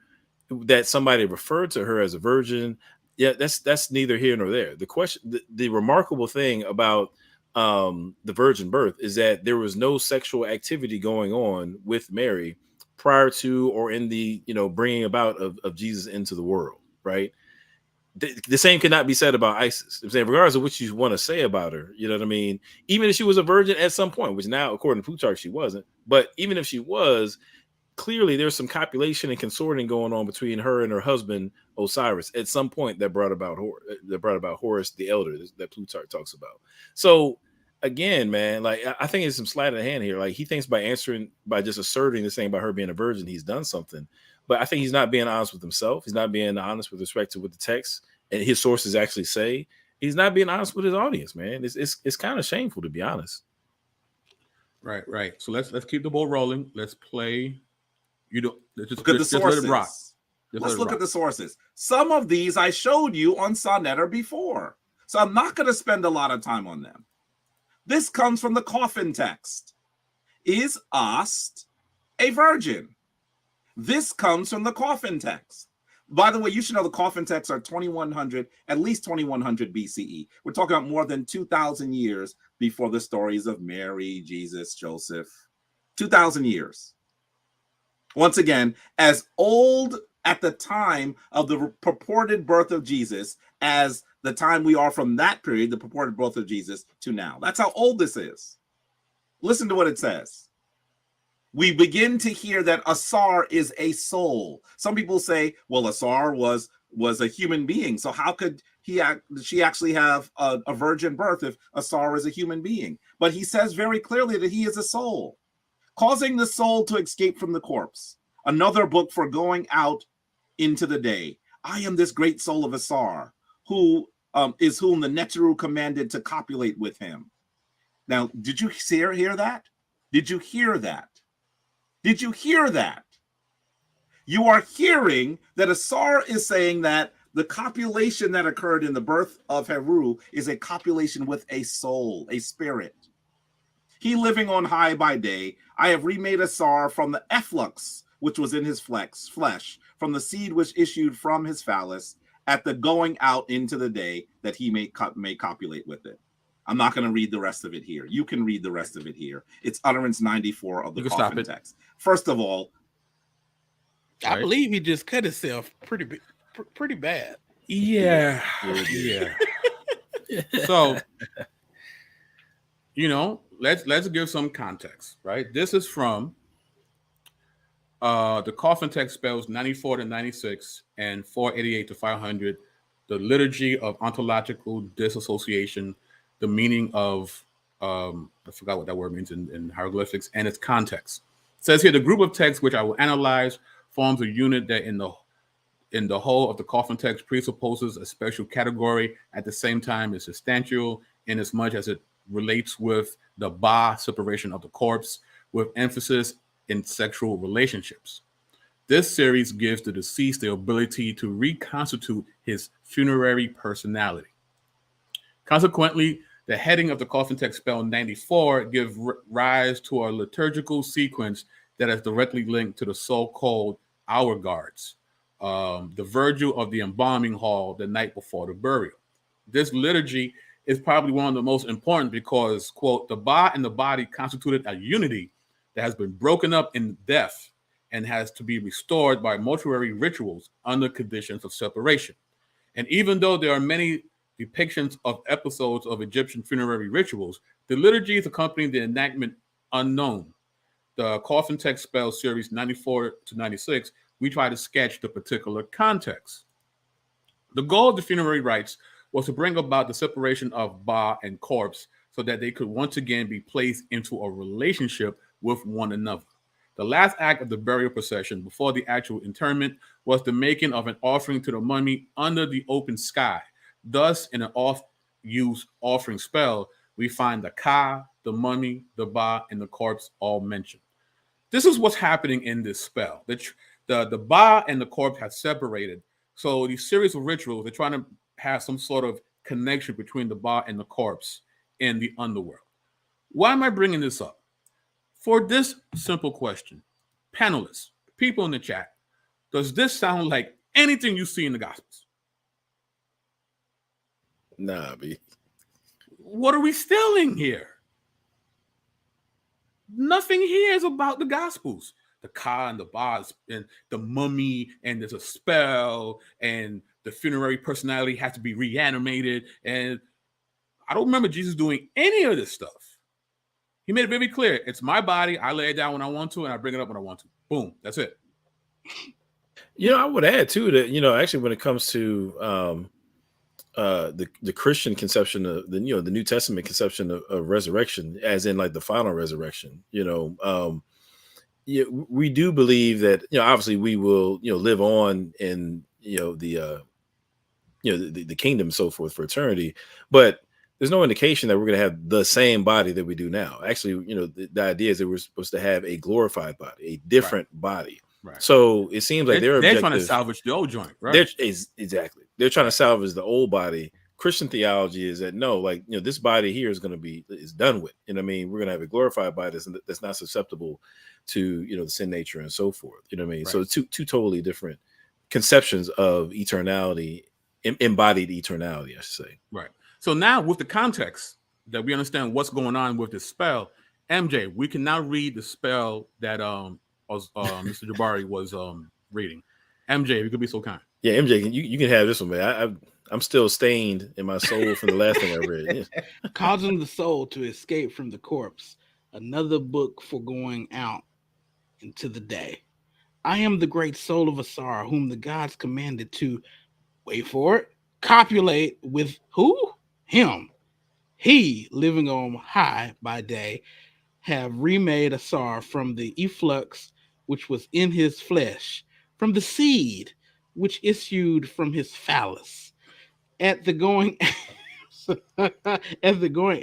that somebody referred to her as a virgin. Yeah, that's neither here nor there. The question, the remarkable thing about the virgin birth is that there was no sexual activity going on with Mary prior to or in the bringing about of Jesus into the world, right? The same cannot be said about Isis. I'm saying, regardless of what you want to say about her, you know what I mean? Even if she was a virgin at some point, which now, according to Plutarch, she wasn't, but even if she was, clearly there's some copulation and consorting going on between her and her husband Osiris at some point that brought about Horus the elder that Plutarch talks about. So again, man, like, I think it's some sleight of hand here. Like, he thinks by just asserting this thing about her being a virgin, he's done something. But I think he's not being honest with himself. He's not being honest with respect to what the text and his sources actually say. He's not being honest with his audience, man. It's kind of shameful, to be honest. Right. So let's keep the ball rolling. Let's play. Let's look at the sources. Let's look at the sources. Some of these I showed you on Sonnetter before, so I'm not going to spend a lot of time on them. This comes from the coffin text. Is Ost a virgin. This comes from the coffin text. By the way, you should know the coffin texts are 2100, at least 2100 BCE. We're talking about more than 2,000 years before the stories of Mary, Jesus, Joseph. 2,000 years. Once again, as old at the time of the purported birth of Jesus as the time we are from that period, the purported birth of Jesus, to now. That's how old this is. Listen to what it says. We begin to hear that Asar is a soul. Some people say, well, Asar was a human being. So how could she actually have a virgin birth if Asar is a human being? But he says very clearly that he is a soul, causing the soul to escape from the corpse. Another book for going out into the day. I am this great soul of Asar, who is whom the Neteru commanded to copulate with him. Now, did you hear that? Did you hear that? Did you hear that? You are hearing that Asar is saying that the copulation that occurred in the birth of Heru is a copulation with a soul, a spirit. He living on high by day, I have remade Asar from the efflux, which was in his flesh, from the seed which issued from his phallus, at the going out into the day, that he may copulate with it. I'm not going to read the rest of it here. You can read the rest of it here. It's utterance 94 of the coffin text. First of all, I believe he just cut himself pretty bad. Yeah. So, let's give some context, right? This is from the coffin text spells 94 to 96 and 488 to 500, the liturgy of ontological disassociation, the meaning of, I forgot what that word means in hieroglyphics, and its context. It says here, the group of texts which I will analyze forms a unit that in the whole of the coffin text presupposes a special category, at the same time is substantial in as much as it relates with the ba separation of the corpse, with emphasis in sexual relationships. This series gives the deceased the ability to reconstitute his funerary personality. Consequently, the heading of the coffin text spell 94 gives rise to a liturgical sequence that is directly linked to the so-called hour guards, the Virgil of the embalming hall the night before the burial. This liturgy is probably one of the most important because, quote, the ba and the body constituted a unity that has been broken up in death and has to be restored by mortuary rituals under conditions of separation. And even though there are many depictions of episodes of Egyptian funerary rituals, the liturgies accompanying the enactment unknown. The coffin text spell series 94 to 96, we try to sketch the particular context. The goal of the funerary rites was to bring about the separation of ba and corpse so that they could once again be placed into a relationship with one another. The last act of the burial procession before the actual interment was the making of an offering to the mummy under the open sky. Thus, in an oft-used offering spell, we find the ka, the mummy, the ba, and the corpse all mentioned. This is what's happening in this spell. The ba and the corpse have separated. So these series of rituals, they're trying to have some sort of connection between the ba and the corpse in the underworld. Why am I bringing this up? For this simple question, panelists, people in the chat, does this sound like anything you see in the Gospels? Nah, B. What are we stealing here? Nothing here is about the Gospels. The ka and the ba and the mummy, and there's a spell, and the funerary personality has to be reanimated. And I don't remember Jesus doing any of this stuff. He made it very clear. It's my body. I lay it down when I want to, and I bring it up when I want to. Boom. That's it. I would add too that, actually when it comes to the Christian conception of the New Testament conception of resurrection, as in like the final resurrection, we do believe that, obviously we will, live on in, the kingdom and so forth for eternity, but there's no indication that we're going to have the same body that we do now. Actually, the idea is that we're supposed to have a glorified body, a different body. Right. So it seems like they're trying to salvage the old joint, right? Exactly. They're trying to salvage the old body, Christian theology is that no, like, you know, this body here is done with. You know what I mean? We're going to have a glorified body that's not susceptible to, you know, the sin nature and so forth. You know what I mean? Right. So two totally different conceptions of eternality, embodied eternality, I should say. Right. So now with the context that we understand what's going on with this spell, MJ, we can now read the spell that Mr. Jabari was reading. MJ, if you could be so kind. Yeah, MJ, you can have this one, man. I'm still stained in my soul from the last thing I read. Yeah. Causing the soul to escape from the corpse, another book for going out into the day. I am the great soul of Osiris, whom the gods commanded to, wait for it, copulate with who? Him. He, living on high by day, have remade Osiris from the efflux which was in his flesh, from the seed which issued from his phallus. At the going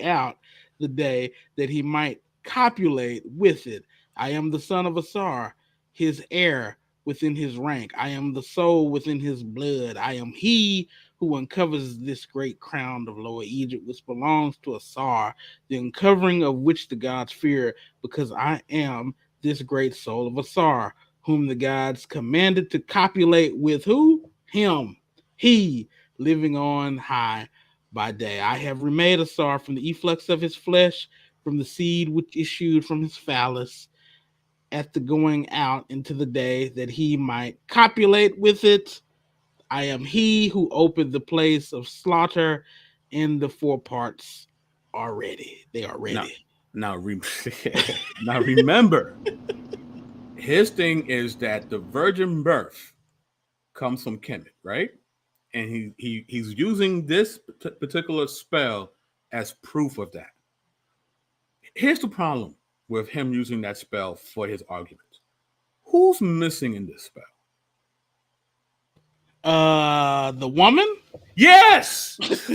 out the day that he might copulate with it. I am the son of Osiris, his heir within his rank. I am the soul within his blood. I am he who uncovers this great crown of Lower Egypt, which belongs to Osiris, the uncovering of which the gods fear, because I am this great soul of Osiris, whom the gods commanded to copulate with who? Him. He, living on high by day. I have remade Osiris from the efflux of his flesh, from the seed which issued from his phallus, at the going out into the day that he might copulate with it. I am he who opened the place of slaughter, and the four parts are ready. They are ready. Now remember, his thing is that the virgin birth comes from Kemet, right? And he's using this particular spell as proof of that. Here's the problem with him using that spell for his argument. Who's missing in this spell? The woman? Yes! She's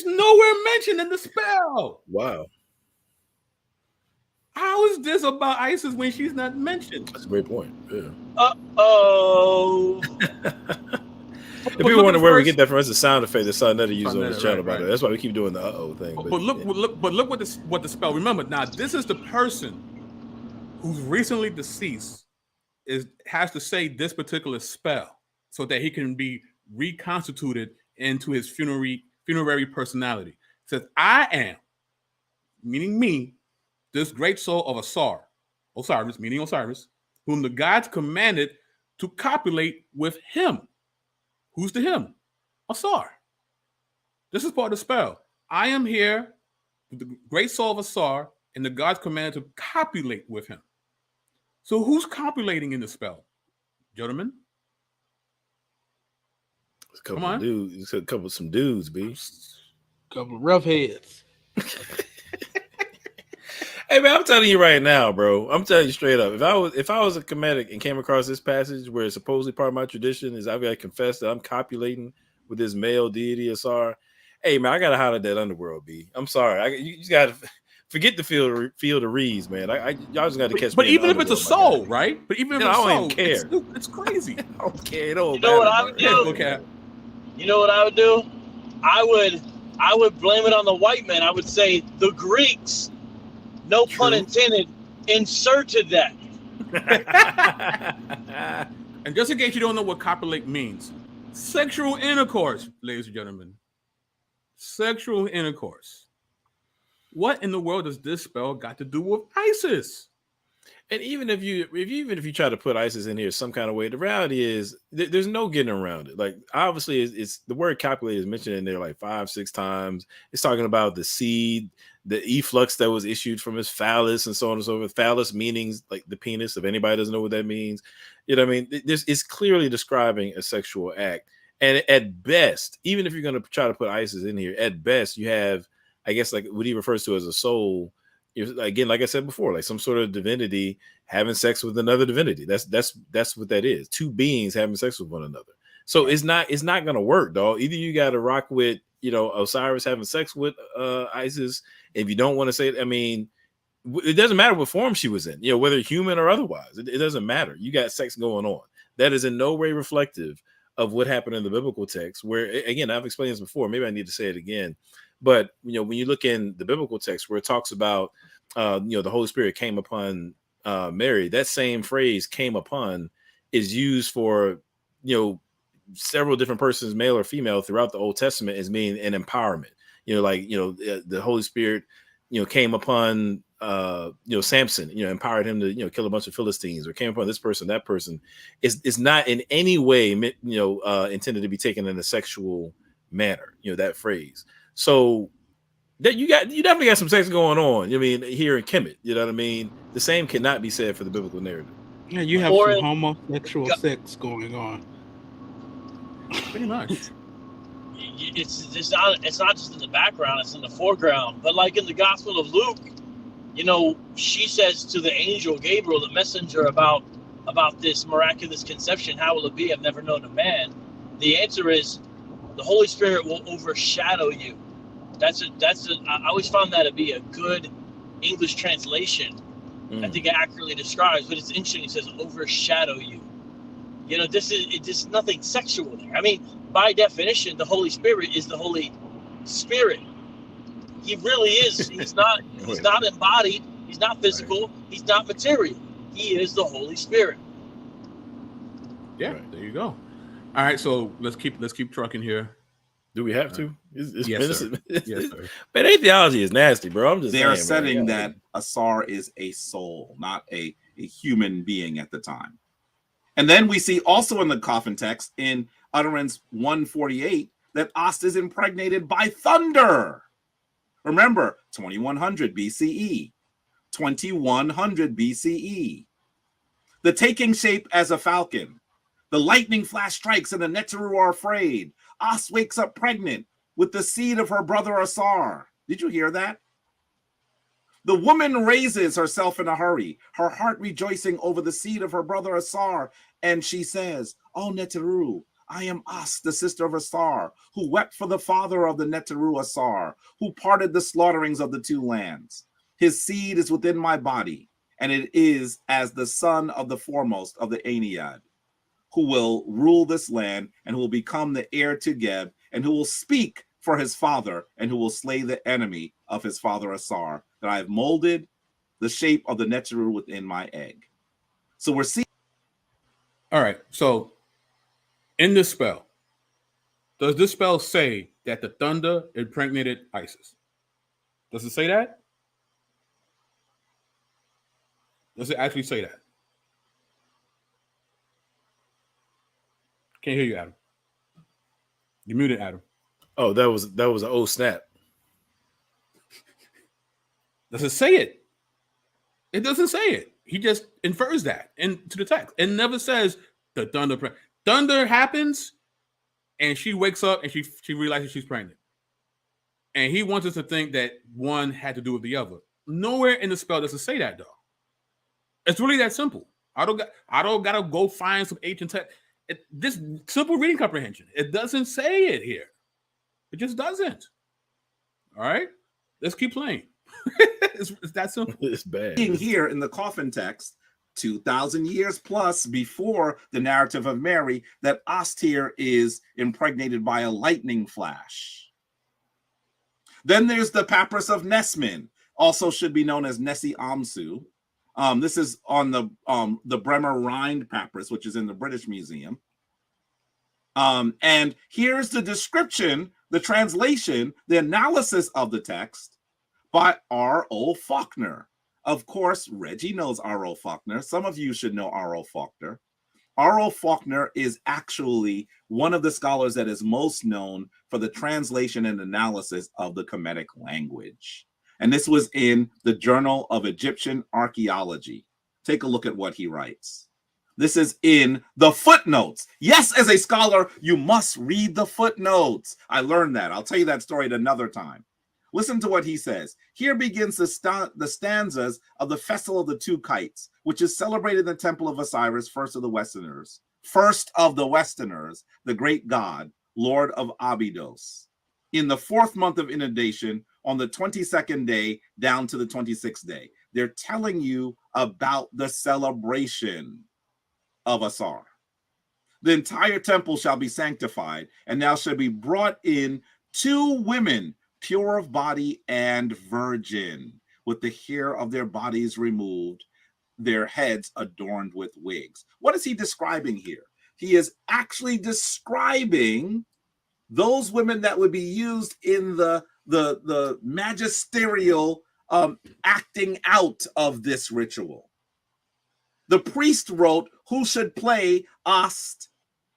nowhere mentioned in the spell. Wow. How is this about Isis when she's not mentioned? That's a great point. Yeah. Uh-oh. If people wonder where we get that from, it's a sound effect that Sonetta used on his channel. Right. That's why we keep doing the thing. But look what the spell. Remember, now this is the person who's recently deceased has to say this particular spell so that he can be reconstituted into his funerary personality. It says, I am, meaning me, this great soul of Osiris, meaning Osiris, whom the gods commanded to copulate with him. Who's the him? Osiris. This is part of the spell. I am here, the great soul of Osiris, and the gods commanded to copulate with him. So who's copulating in the spell, gentlemen? Come on, dudes. A couple some dudes, B. Couple of rough heads. Hey man, I'm telling you right now, bro. I'm telling you straight up. If I was a Kemetic and came across this passage where it's supposedly part of my tradition is I've got to confess that I'm copulating with this male deity Asar. Hey man, I gotta holler at that underworld, B. I'm sorry. You just gotta forget the field of reeds, man. Y'all just gotta catch. But even if it's a soul, right? But even if it's a soul, I don't even care. It's crazy. I don't care at all. You know what I would do? Okay. You know what I would do? I would blame it on the white man. I would say the Greeks, no pun intended, inserted that. And just in case you don't know what copulate means, sexual intercourse, ladies and gentlemen. Sexual intercourse. What in the world does this spell got to do with Isis? And even if you try to put Isis in here some kind of way, the reality is there's no getting around it. Like obviously, it's the word copulate is mentioned in there like 5-6 times. It's talking about the seed, the efflux that was issued from his phallus, and so on and so forth. Phallus meaning like the penis. If anybody doesn't know what that means, you know what I mean. It's clearly describing a sexual act. And at best, even if you're going to try to put Isis in here, at best you have, I guess, like what he refers to as a soul. Again, like I said before, like some sort of divinity having sex with another divinity. That's what that is. Two beings having sex with one another. So it's not going to work, dog. Either you got to rock with, Osiris having sex with Isis. If you don't want to say it, I mean, it doesn't matter what form she was in, whether human or otherwise. It doesn't matter. You got sex going on. That is in no way reflective of what happened in the biblical text, where, again, I've explained this before, maybe I need to say it again, but when you look in the biblical text where it talks about the Holy Spirit came upon Mary, that same phrase "came upon" is used for several different persons, male or female, throughout the Old Testament as meaning an empowerment. The Holy Spirit came upon Samson, empowered him to kill a bunch of Philistines, or came upon this person, that person. Is not in any way intended to be taken in a sexual manner, that phrase. So that you definitely got some sex going on. Here in Kemet, you know what I mean? The same cannot be said for the biblical narrative. Yeah, you have some homosexual sex going on. Pretty much. It's not just in the background, it's in the foreground. But like in the Gospel of Luke, she says to the angel Gabriel, the messenger, about this miraculous conception, how will it be? I've never known a man. The answer is the Holy Spirit will overshadow you. I always found that to be a good English translation. I think it accurately describes, but it's interesting. It says overshadow you. This is nothing sexual there. I mean, by definition, the Holy Spirit is the Holy Spirit. He really is. He's not embodied. He's not physical. He's not material. He is the Holy Spirit. Yeah, there you go. All right, so let's keep trucking here. Do we have to? Yes, sir. Yes, sir. Man, theology is nasty, bro. I'm just they saying, are setting man. that Asar is a soul, not a human being at the time. And then we see also in the coffin text in Utterance 148 that Ost is impregnated by thunder. Remember, 2100 BCE. 2100 BCE. The taking shape as a falcon. The lightning flash strikes and the Neteru are afraid. Ost wakes up pregnant with the seed of her brother Asar. Did you hear that? The woman raises herself in a hurry, her heart rejoicing over the seed of her brother Asar, and she says, "O Neteru, I am Ost, the sister of Asar, who wept for the father of the Neteru Asar, who parted the slaughterings of the two lands. His seed is within my body, and it is as the son of the foremost of the Aeneid, who will rule this land, and who will become the heir to Geb, and who will speak for his father, and who will slay the enemy of his father Asar, that I have molded the shape of the Neteru within my egg." So we're seeing. All right, so in this spell, does this spell say that the thunder impregnated Isis? Does it say that? Does it actually say that? Can't hear you, Adam. You muted, Adam. Oh, that was an old snap. Does it say it? It doesn't say it. He just infers that into the text. It never says the thunder. Thunder happens, and she wakes up and she realizes she's pregnant. And he wants us to think that one had to do with the other. Nowhere in the spell does it say that, though. It's really that simple. I don't gotta go find some ancient text. This simple reading comprehension. It doesn't say it here. It just doesn't. All right, let's keep playing. It's that simple. It's bad. Here in the coffin text, 2,000 years plus before the narrative of Mary, that Ost here is impregnated by a lightning flash. Then there's the papyrus of Nesmin, also should be known as Nessie Amsu. This is on the Bremer Rhind papyrus, which is in the British Museum. And here's the description, the translation, the analysis of the text by R.O. Faulkner. Of course, Reggie knows R.O. Faulkner. Some of you should know R.O. Faulkner. R.O. Faulkner is actually one of the scholars that is most known for the translation and analysis of the Kemetic language. And this was in the Journal of Egyptian Archaeology. Take a look at what he writes. This is in the footnotes. Yes, as a scholar, you must read the footnotes. I learned that. I'll tell you that story at another time. Listen to what he says. Here begins the stanzas of the Festival of the Two Kites, which is celebrated in the Temple of Osiris, first of the Westerners, the great god, Lord of Abydos. In the 4th month of inundation, on the 22nd day down to the 26th day. They're telling you about the celebration of Asar. The entire temple shall be sanctified, and now shall be brought in 2 women, pure of body and virgin, with the hair of their bodies removed, their heads adorned with wigs. What is he describing here? He is actually describing those women that would be used in the magisterial acting out of this ritual. The priest wrote who should play Ast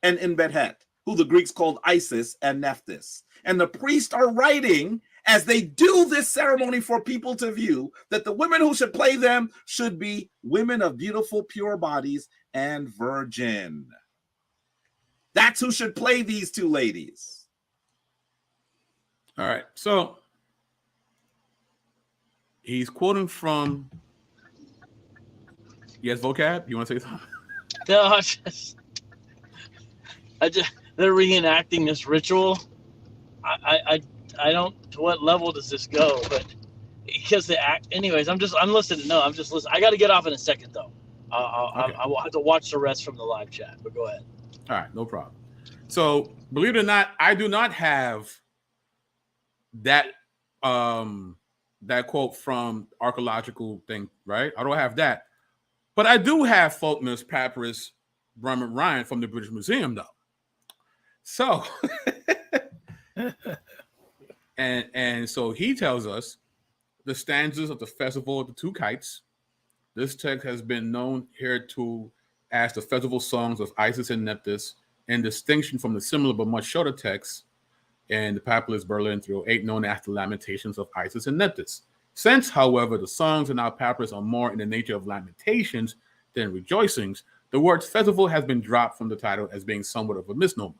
and Inbethet, who the Greeks called Isis and Nephthys. And the priests are writing, as they do this ceremony for people to view, that the women who should play them should be women of beautiful, pure bodies and virgin. That's who should play these 2 ladies. All right. So he's quoting from, yes, vocab. You want to say something? No, they're reenacting this ritual. I don't, to what level does this go? But because they act, anyways, I'm listening. No, I'm just listening. I got to get off in a second though. Okay. I will have to watch the rest from the live chat. But go ahead. All right, no problem. So believe it or not, I do not have that that quote from archaeological thing, right? I don't have that. But I do have Faulkner's Papyrus Brahmin Ryan from the British Museum, though. So, and so he tells us the stanzas of the Festival of the 2 Kites. This text has been known hereto as the festival songs of Isis and Nephthys, in distinction from the similar but much shorter texts in the Papyrus Berlin 308, known as the Lamentations of Isis and Nephthys. Since, however, the songs in our papyrus are more in the nature of lamentations than rejoicings, the word festival has been dropped from the title as being somewhat of a misnomer.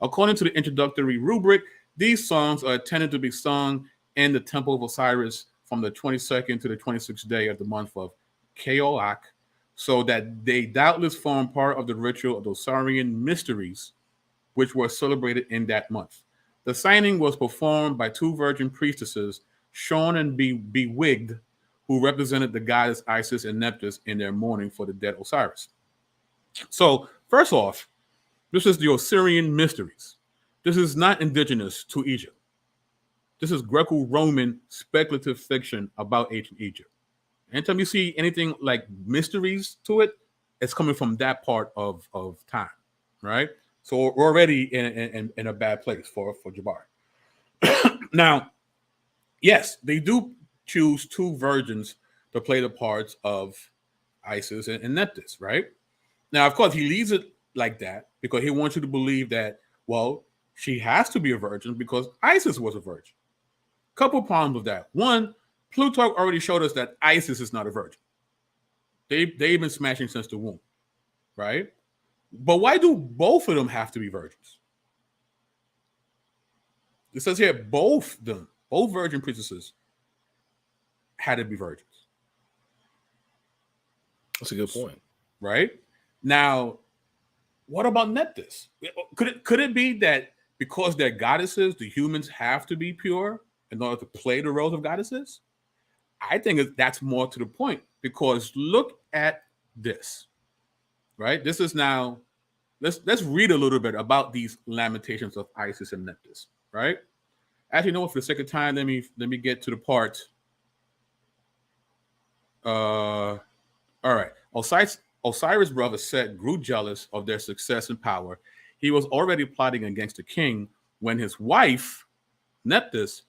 According to the introductory rubric, these songs are intended to be sung in the Temple of Osiris from the 22nd to the 26th day of the month of Keolach, so that they doubtless form part of the ritual of the Osirian mysteries, which were celebrated in that month. The signing was performed by 2 virgin priestesses, shorn and bewigged, who represented the goddess Isis and Nephthys in their mourning for the dead Osiris. So, first off, this is the Osirian mysteries. This is not indigenous to Egypt. This is Greco-Roman speculative fiction about ancient Egypt. Anytime you see anything like mysteries to it, it's coming from that part of time, right? So we're already in a bad place for Jabari. Now, yes, they do choose 2 virgins to play the parts of Isis and Nephthys, right? Now, of course, he leaves it like that because he wants you to believe that, well, she has to be a virgin because Isis was a virgin. Couple problems with that. One, Plutarch already showed us that Isis is not a virgin. They've been smashing since the womb, right? But why do both of them have to be virgins? It says here both virgin priestesses had to be virgins. That's a good point. Right? Now, what about Nephthys? Could it be that because they're goddesses, the humans have to be pure in order to play the roles of goddesses? I think that's more to the point, because look at this, right? This is now, let's read a little bit about these lamentations of Isis and Nephthys, right? Actually, no, for the sake of time, let me get to the part. All right. Osiris' brother Set grew jealous of their success and power. He was already plotting against the king when his wife, Nephthys,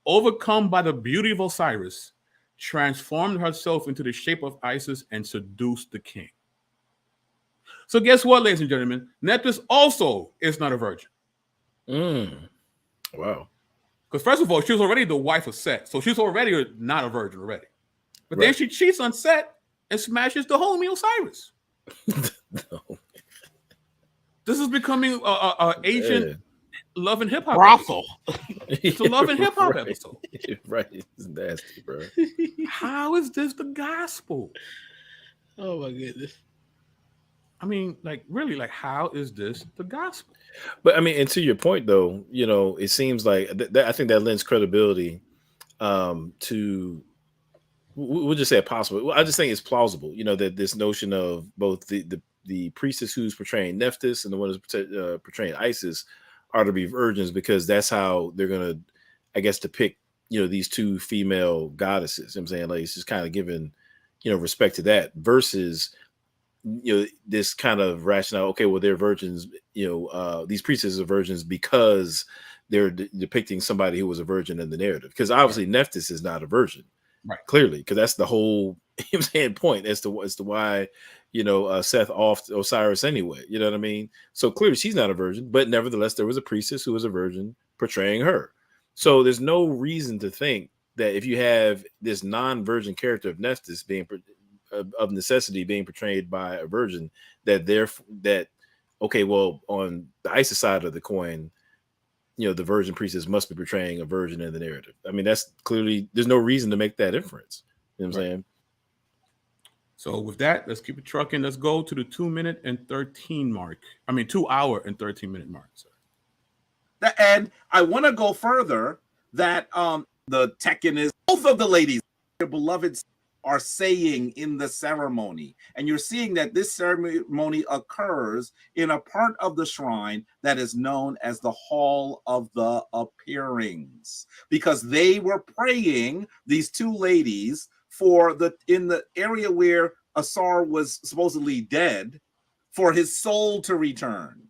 overcome by the beauty of Osiris, transformed herself into the shape of Isis and seduced the king. So guess what, ladies and gentlemen? Nephthys also is not a virgin. Wow. Because first of all, she was already the wife of Set. So she's already not a virgin already. But Right. then she cheats on Set and smashes the homie Osiris. No. This is becoming a ancient love and hip hop Brothel. It's a love and hip hop Right. episode. Right. It's nasty, bro. How is this the gospel? Oh my goodness. I mean, like, really, like, how is this the gospel? But I mean, and to your point, though, you know, it seems like I think that lends credibility to. We'll just say possible. I just think it's plausible, you know, that this notion of both the the priestess who's portraying Nephthys and the one who's portraying Isis are to be virgins, because that's how they're gonna, I guess, depict, you know, these two female goddesses. You know what I'm saying, like, it's just kind of giving, you know, respect to that, versus, you know, this kind of rationale. Okay, well, they're virgins. You know, these priestesses are virgins because they're depicting somebody who was a virgin in the narrative. Because obviously, Nephthys is not a virgin, right? Clearly, because that's the whole, you know what I'm saying, point as to why, you know, Seth offed Osiris anyway. You know what I mean? So clearly, she's not a virgin, but nevertheless, there was a priestess who was a virgin portraying her. So there's no reason to think that if you have this non-virgin character of Nephthys being of necessity being portrayed by a virgin, that okay, well, on the Isis side of the coin, you know, the virgin priestess must be portraying a virgin in the narrative. I mean, that's clearly, there's no reason to make that inference. You know what I'm saying? So with that, let's keep it trucking. Let's go to the 2 minute and 13 mark. I mean, 2 hour and 13 minute mark. Sorry. And I want to go further that the Tekken is both of the ladies, your beloved, are saying in the ceremony. And you're seeing that this ceremony occurs in a part of the shrine that is known as the Hall of the Appearings, because they were praying, these two ladies, in the area where Asar was supposedly dead, for his soul to return.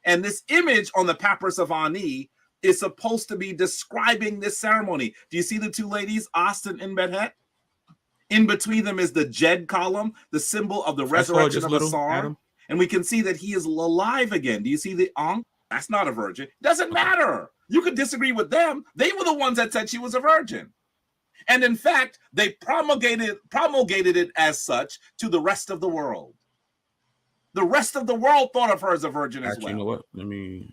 And this image on the papyrus of Ani is supposed to be describing this ceremony. Do you see the two ladies, Austin and Bedhet? In between them is the Jed column, the symbol of the resurrection of Asar. Adam. And we can see that he is alive again. Do you see the Ankh? That's not a virgin. Doesn't matter. You could disagree with them. They were the ones that said she was a virgin. And in fact, they promulgated it as such to the rest of the world. The rest of the world thought of her as a virgin as well. You know what? Let me...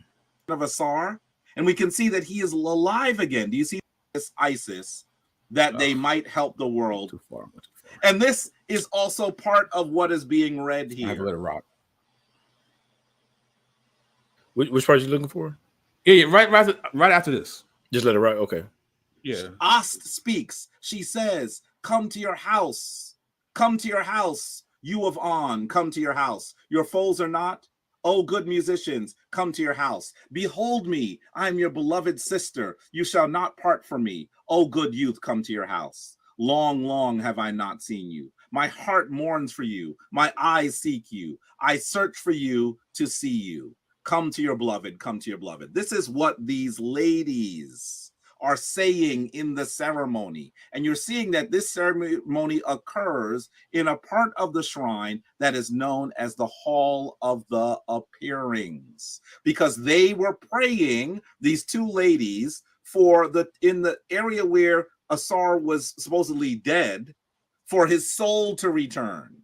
Of Asar. And we can see that he is alive again. Do you see this Isis? That they might help the world. Too far. And this is also part of what is being read here. I have to let it rock. Which part are you looking for? Yeah, right after this. Just let it rock. Okay. Yeah. Ast speaks. She says, "Come to your house. Come to your house. You of On, come to your house. Your foes are not. Oh, good musicians, come to your house. Behold me, I am your beloved sister. You shall not part from me. Oh, good youth, come to your house. Long, long have I not seen you. My heart mourns for you. My eyes seek you. I search for you to see you. Come to your beloved, come to your beloved." This is what these ladies are saying in the ceremony. And you're seeing that this ceremony occurs in a part of the shrine that is known as the Hall of the Appearings, because they were praying, these two ladies, in the area where Asar was supposedly dead, for his soul to return.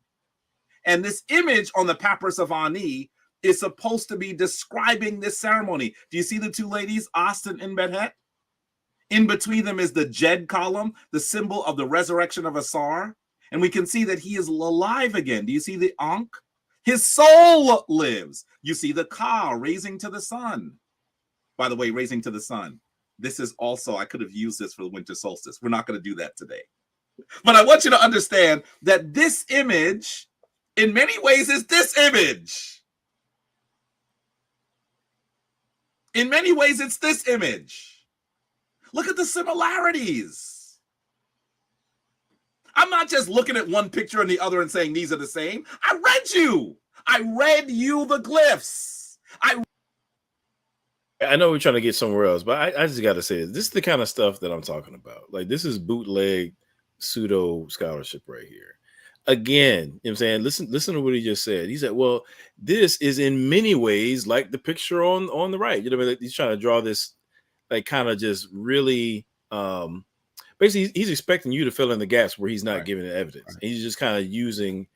And this image on the papyrus of Ani is supposed to be describing this ceremony. Do you see the two ladies, Austin and Bedhet? In between them is the Jed column, the symbol of the resurrection of Asar. And we can see that he is alive again. Do you see the Ankh? His soul lives. You see the Ka raising to the sun. By the way, raising to the sun. This is also, I could have used this for the winter solstice. We're not going to do that today. But I want you to understand that this image, in many ways, is this image. In many ways, it's this image. Look at the similarities. I'm not just looking at one picture and the other and saying these are the same. I read you the glyphs. I know we're trying to get somewhere else, but I just got to say this is the kind of stuff that I'm talking about. Like, this is bootleg pseudo scholarship right here. Again, you know what I'm saying? Listen to what he just said. He said, well, this is in many ways like the picture on the right. You know what I mean? He's trying to draw this, like, kind of just really basically he's expecting you to fill in the gaps where he's not giving the evidence. Right. He's just kind of using,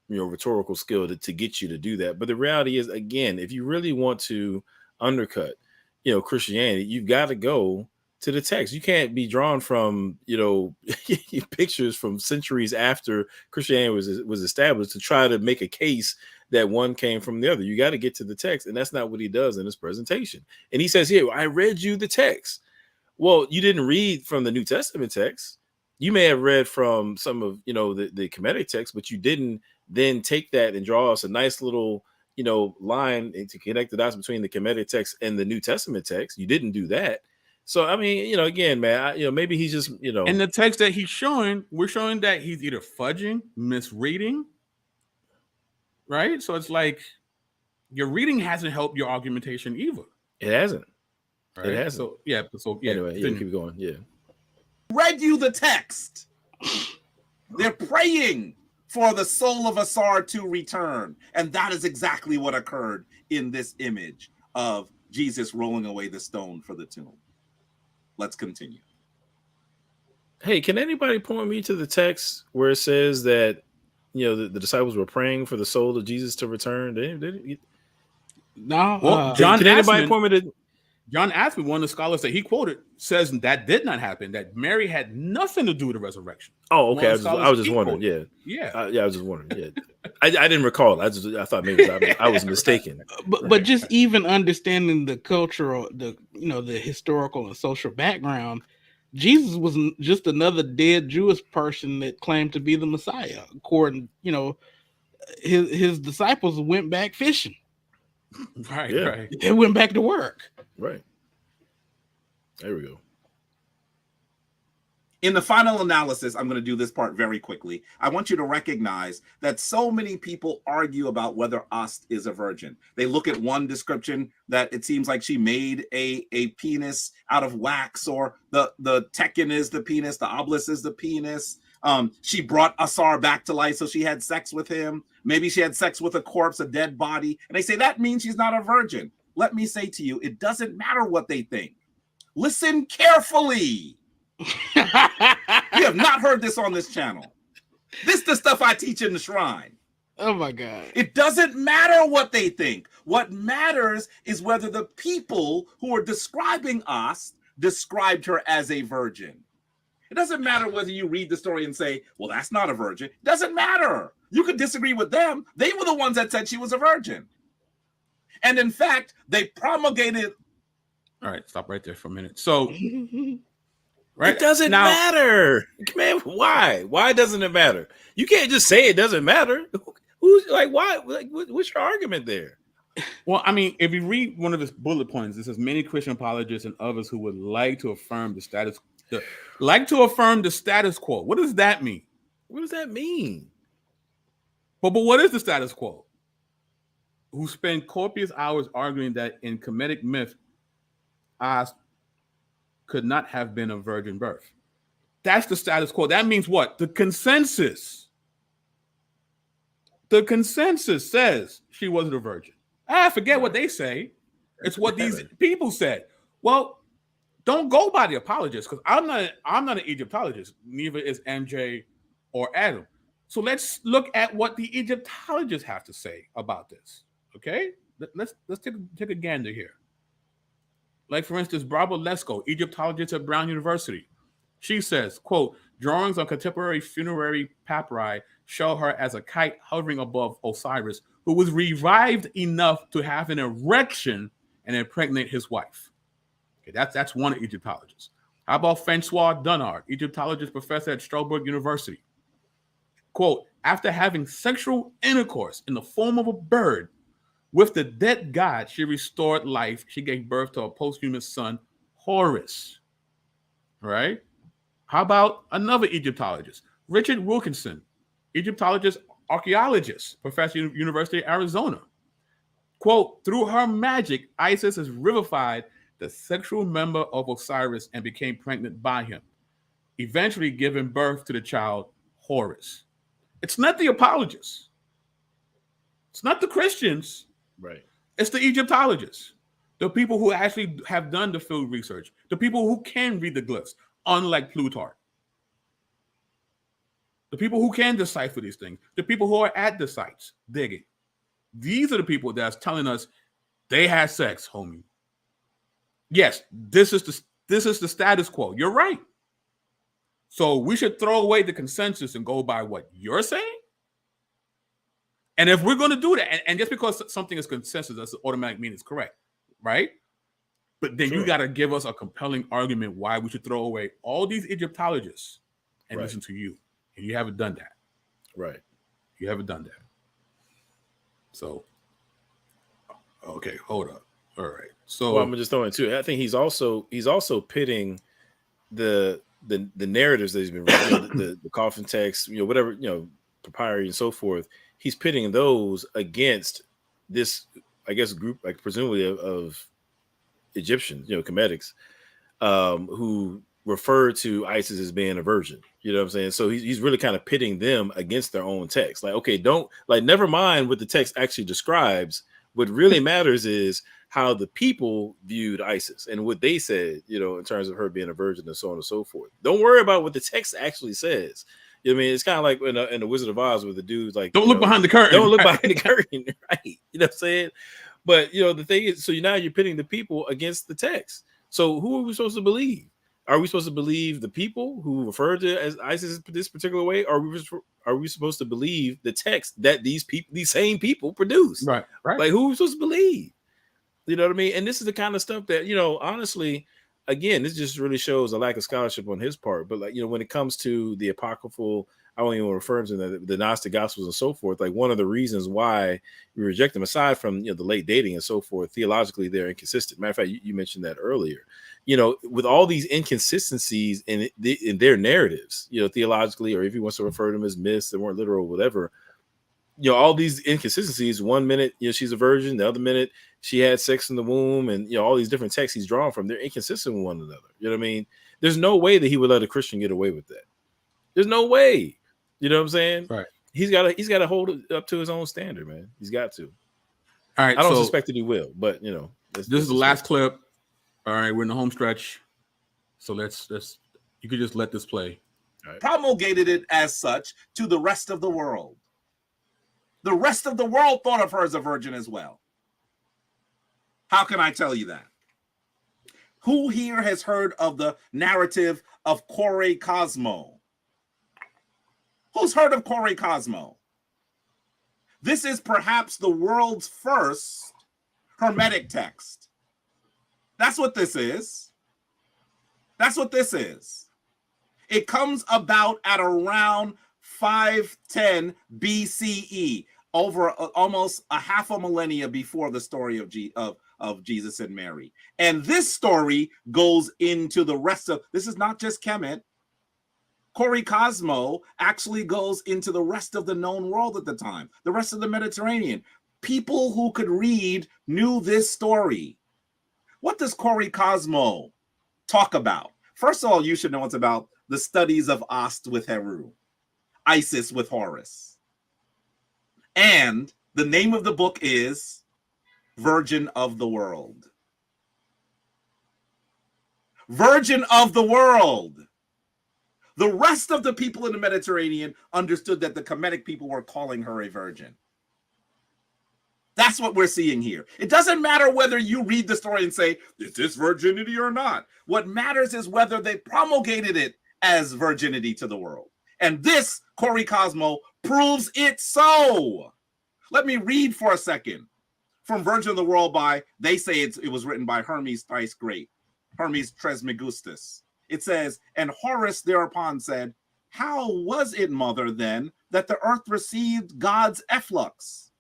rhetorical skill to get you to do that. But the reality is, again, if you really want to undercut, Christianity, you've got to go to the text. You can't be drawn from, pictures from centuries after Christianity was established to try to make a case that one came from the other. You got to get to the text, and that's not what he does in his presentation. And he says, here, I read you the text. Well, you didn't read from the New Testament text. you may have read from some of the Kemetic text, but you didn't then take that and draw us a nice little line to connect the dots between the Kemetic text and the New Testament text. You didn't do that. So I mean, again, man, maybe he's just in the text that he's showing, we're showing that he's either fudging, misreading, right? So it's like your reading hasn't helped your argumentation either. It hasn't. Right? It hasn't. So yeah. Anyway, keep going. Yeah. Read you the text. They're praying for the soul of Asar to return, and that is exactly what occurred in this image of Jesus rolling away the stone for the tomb. Let's continue. Hey, can anybody point me to the text where it says that the disciples were praying for the soul of Jesus to return? No. Well, Can anybody point me to? Jan Assmann, one of the scholars that he quoted, says that did not happen. That Mary had nothing to do with the resurrection. Oh, okay. I was just wondering. Yeah. I was just wondering. Yeah. I didn't recall. I thought maybe I was mistaken. But just even understanding the cultural, the historical and social background, Jesus was just another dead Jewish person that claimed to be the Messiah. According, his disciples went back fishing. Right. Yeah. Right. They went back to work. Right. There we go. In the final analysis, I'm going to do this part very quickly. I want you to recognize that so many people argue about whether Ast is a virgin. They look at one description that it seems like she made a penis out of wax, or the tekken is the penis, the obelisk is the penis. She brought Asar back to life, so she had sex with him. Maybe she had sex with a corpse, a dead body. And they say that means she's not a virgin. Let me say to you, it doesn't matter what they think. Listen carefully. You have not heard this on this channel. This is the stuff I teach in the shrine. Oh my God. It doesn't matter what they think. What matters is whether the people who are describing us described her as a virgin. It doesn't matter whether you read the story and say, well, that's not a virgin. It doesn't matter. You could disagree with them. They were the ones that said she was a virgin. And in fact, they promulgated. All right, stop right there for a minute. So, right, it doesn't matter, man. Why? Why doesn't it matter? You can't just say it doesn't matter. Who's like, why? Like, what's your argument there? Well, I mean, if you read one of his bullet points, it says many Christian apologists and others who would like to affirm the status quo. What does that mean? What does that mean? But what is the status quo? Who spend copious hours arguing that in Kemetic myth, Ast could not have been a virgin birth. That's the status quo. That means what? The consensus. The consensus says she wasn't a virgin. Forget what they say. It's what these people said. Well, don't go by the apologists, because I'm not an Egyptologist. Neither is MJ or Adam. So let's look at what the Egyptologists have to say about this. Okay, let's take a gander here. Like, for instance, Barbara Lesko, Egyptologist at Brown University. She says, quote, drawings on contemporary funerary papyri show her as a kite hovering above Osiris, who was revived enough to have an erection and impregnate his wife. Okay, that's one Egyptologist. How about Francois Dunnard, Egyptologist professor at Strasbourg University? Quote, after having sexual intercourse in the form of a bird with the dead god, she restored life. She gave birth to a posthumous son, Horus. Right? How about another Egyptologist, Richard Wilkinson, Egyptologist, archaeologist, professor at University of Arizona. Quote, through her magic, Isis has revivified the sexual member of Osiris and became pregnant by him, eventually giving birth to the child Horus. It's not the apologists. It's not the Christians. Right. It's the Egyptologists, the people who actually have done the field research, the people who can read the glyphs, unlike Plutarch. The people who can decipher these things, the people who are at the sites digging. These are the people that's telling us they had sex, homie. Yes, this is the status quo. You're right. So we should throw away the consensus and go by what you're saying. And if we're going to do that, and just because something is consensus, that's automatic mean it's correct, right? But then you got to give us a compelling argument why we should throw away all these Egyptologists and Right. listen to you. And you haven't done that. Right. You haven't done that. So, okay, hold up. All right. So Well, I'm just throwing too. I think he's also pitting the narratives that he's been reading, the coffin text, whatever, papyri and so forth. He's pitting those against this, I guess, group, like presumably of Egyptians, Hermetics, who refer to Isis as being a virgin. You know what I'm saying? So he's really kind of pitting them against their own text. Like, okay, never mind what the text actually describes. What really matters is how the people viewed Isis and what they said, in terms of her being a virgin and so on and so forth. Don't worry about what the text actually says. You know what I mean? It's kind of like in the Wizard of Oz where the dude's like, don't look behind the curtain. Don't look behind the curtain, right? You know what I'm saying? But the thing is, so now you're pitting the people against the text. So who are we supposed to believe? Are we supposed to believe the people who refer to as Isis this particular way? Or are we supposed to believe the text that these same people produce? Right. Like, who are we supposed to believe? You know what I mean? And this is the kind of stuff that, honestly, again, this just really shows a lack of scholarship on his part. But like, when it comes to the apocryphal, I won't even refer to the Gnostic Gospels and so forth. Like, one of the reasons why we reject them, aside from the late dating and so forth, theologically they're inconsistent. Matter of fact, you mentioned that earlier. With all these inconsistencies in their narratives, theologically, or if he wants to refer to them as myths that weren't literal, whatever. All these inconsistencies. 1 minute, she's a virgin. The other minute, she had sex in the womb, and all these different texts he's drawn from. They're inconsistent with one another. You know what I mean? There's no way that he would let a Christian get away with that. There's no way. You know what I'm saying? Right. He's got to hold it up to his own standard, man. He's got to. All right. I don't suspect that he will, but this is the last clip. All right, we're in the home stretch, so let's you could just let this play. All right. Promulgated it as such to the rest of the world. The rest of the world thought of her as a virgin as well. How can I tell you that? Who here has heard of the narrative of Corey Cosmo? Who's heard of Corey Cosmo? This is perhaps the world's first hermetic text. That's what this is. That's what this is. It comes about at around 510 BCE, over almost a half a millennia before the story of Jesus and Mary. And this story goes into the rest of, this is not just Kemet. Corey Cosmo actually goes into the rest of the known world at the time, the rest of the Mediterranean. People who could read knew this story. What does Corey Cosmo talk about? First of all, you should know it's about the studies of Ost with Heru, Isis with Horus. And the name of the book is Virgin of the World. Virgin of the World. The rest of the people in the Mediterranean understood that the Kemetic people were calling her a virgin. That's what we're seeing here. It doesn't matter whether you read the story and say, is this virginity or not? What matters is whether they promulgated it as virginity to the world. And this, Corey Cosmo, proves it so. Let me read for a second from Virgin of the World by, they say it was written by Hermes thrice great, Hermes Trismegistus. It says, and Horus thereupon said, how was it, mother, then, that the earth received God's efflux?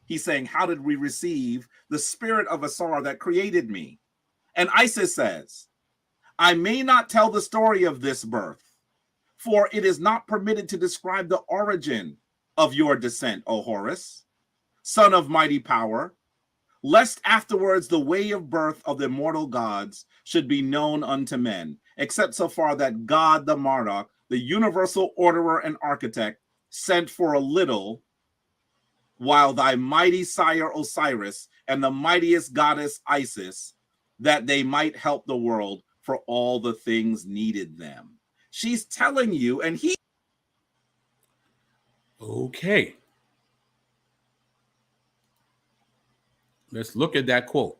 He's saying, how did we receive the spirit of Osiris that created me? And Isis says, I may not tell the story of this birth, for it is not permitted to describe the origin of your descent, O Horus, son of mighty power, lest afterwards the way of birth of the immortal gods should be known unto men, except so far that God the Marduk, the universal orderer and architect, sent for a little, while thy mighty sire Osiris and the mightiest goddess Isis, that they might help the world for all the things needed them. She's telling you, and he... Okay. Let's look at that quote.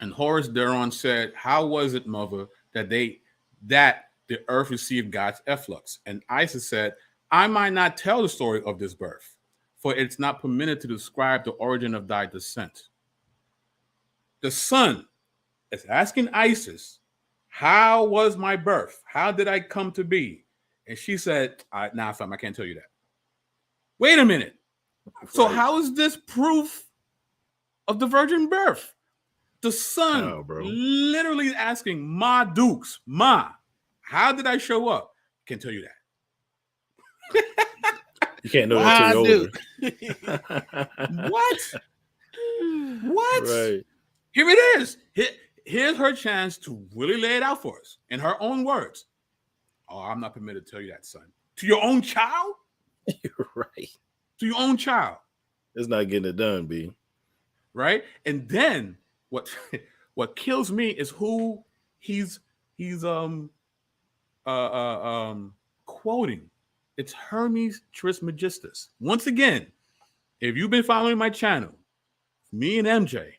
And Horus thereon said, how was it, mother, that the earth received God's efflux? And Isis said, I might not tell the story of this birth, for it's not permitted to describe the origin of thy descent. The son is asking Isis, how was my birth? How did I come to be? And she said, nah, fam, I can't tell you that. Wait a minute. So how is this proof of the virgin birth? The son literally asking Ma Dukes, Ma, how did I show up? Can't tell you that. You can't know that until you're older. What? Right. Here it is. Here's her chance to really lay it out for us in her own words. Oh, I'm not permitted to tell you that, son. To your own child? You're right. To your own child. It's not getting it done, B. Right? And then what kills me is who he's quoting. It's Hermes Trismegistus. Once again, if you've been following my channel, me and MJ,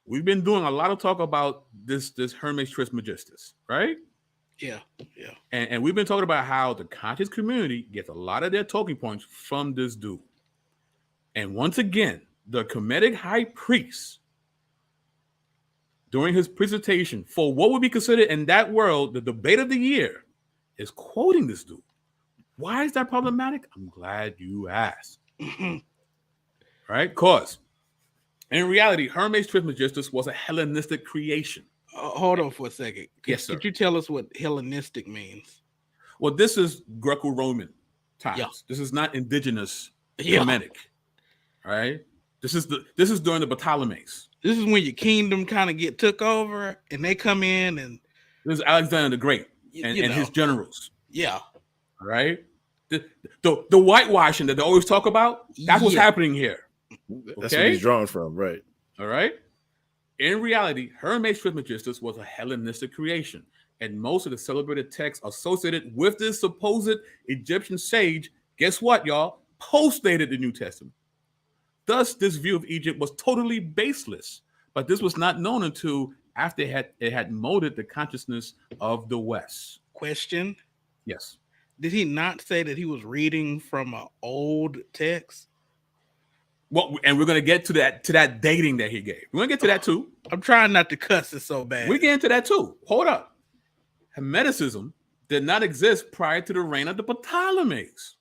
we've been doing a lot of talk about this Hermes Trismegistus, right? Yeah. And we've been talking about how the conscious community gets a lot of their talking points from this dude. And once again, the Kemetic high priest, during his presentation for what would be considered in that world the debate of the year, is quoting this dude. Why is that problematic? I'm glad you asked. Right? Because in reality, Hermes Trismegistus was a Hellenistic creation. Hold on for a second. Yes, sir. Could you tell us what Hellenistic means? Well, this is Greco-Roman times. Yeah. This is not indigenous Yeah. Kemetic. Right? This is during the Ptolemies. This is when your kingdom kind of get took over and they come in and this is Alexander the Great and his generals. Yeah. Right? The whitewashing that they always talk about, that's what's happening here. That's what he's drawn from, right? All right. In reality, Hermes Trismegistus was a Hellenistic creation, and most of the celebrated texts associated with this supposed Egyptian sage, guess what, y'all? Post-dated the New Testament. Thus, this view of Egypt was totally baseless, but this was not known until after it had molded the consciousness of the West. Question. Yes. Did he not say that he was reading from an old text? Well, and we're going to get to that dating that he gave. We're going to get to that too. I'm trying not to cuss it so bad. We're getting to that too. Hold up. Hermeticism did not exist prior to the reign of the Ptolemies.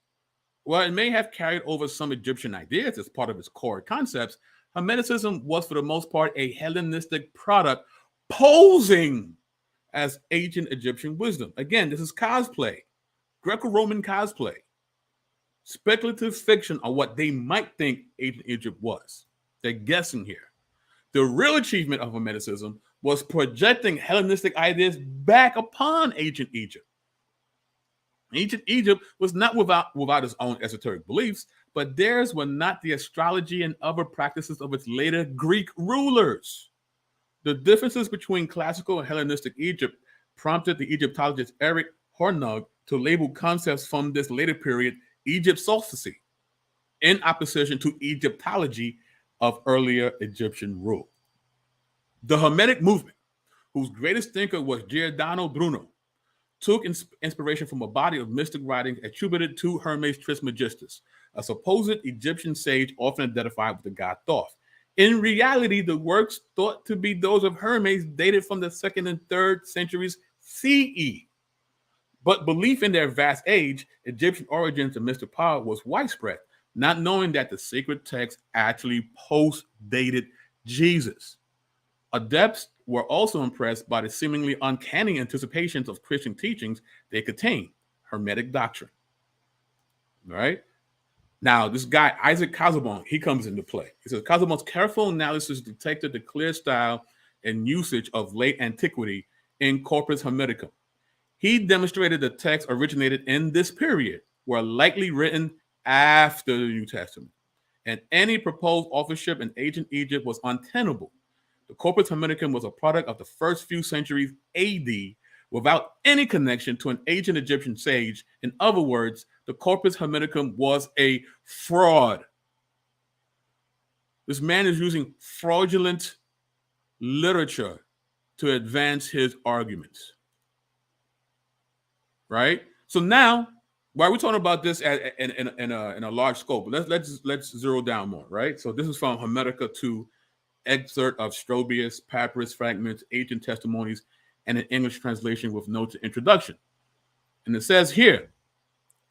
While it may have carried over some Egyptian ideas as part of its core concepts, Hermeticism was for the most part a Hellenistic product posing as ancient Egyptian wisdom. Again, this is cosplay, Greco-Roman cosplay. Speculative fiction on what they might think ancient Egypt was. They're guessing here. The real achievement of Hermeticism was projecting Hellenistic ideas back upon ancient Egypt. Ancient Egypt was not without its own esoteric beliefs, but theirs were not the astrology and other practices of its later Greek rulers. The differences between classical and Hellenistic Egypt prompted the Egyptologist Eric Hornung to label concepts from this later period Egyptologist, in opposition to Egyptology of earlier Egyptian rule. The Hermetic movement, whose greatest thinker was Giordano Bruno, took inspiration from a body of mystic writings attributed to Hermes Trismegistus, a supposed Egyptian sage often identified with the god Thoth. In reality, the works thought to be those of Hermes dated from the 2nd and 3rd centuries CE. But belief in their vast age, Egyptian origins, and mystic power was widespread, not knowing that the sacred text actually post-dated Jesus. Adepts were also impressed by the seemingly uncanny anticipations of Christian teachings they contained, hermetic doctrine. All right? Now, this guy, Isaac Casaubon, he comes into play. He says, Casaubon's careful analysis detected the clear style and usage of late antiquity in Corpus Hermeticum. He demonstrated the texts originated in this period were likely written after the New Testament, and any proposed authorship in ancient Egypt was untenable. The Corpus Hermeticum was a product of the first few centuries AD without any connection to an ancient Egyptian sage. In other words, the Corpus Hermeticum was a fraud. This man is using fraudulent literature to advance his arguments. Right? So now, why are we talking about this in a large scope? Let's zero down more, right? So this is from Hermetica 2, excerpt of Strobius, papyrus fragments, ancient testimonies, and an English translation with notes and introduction. And it says here,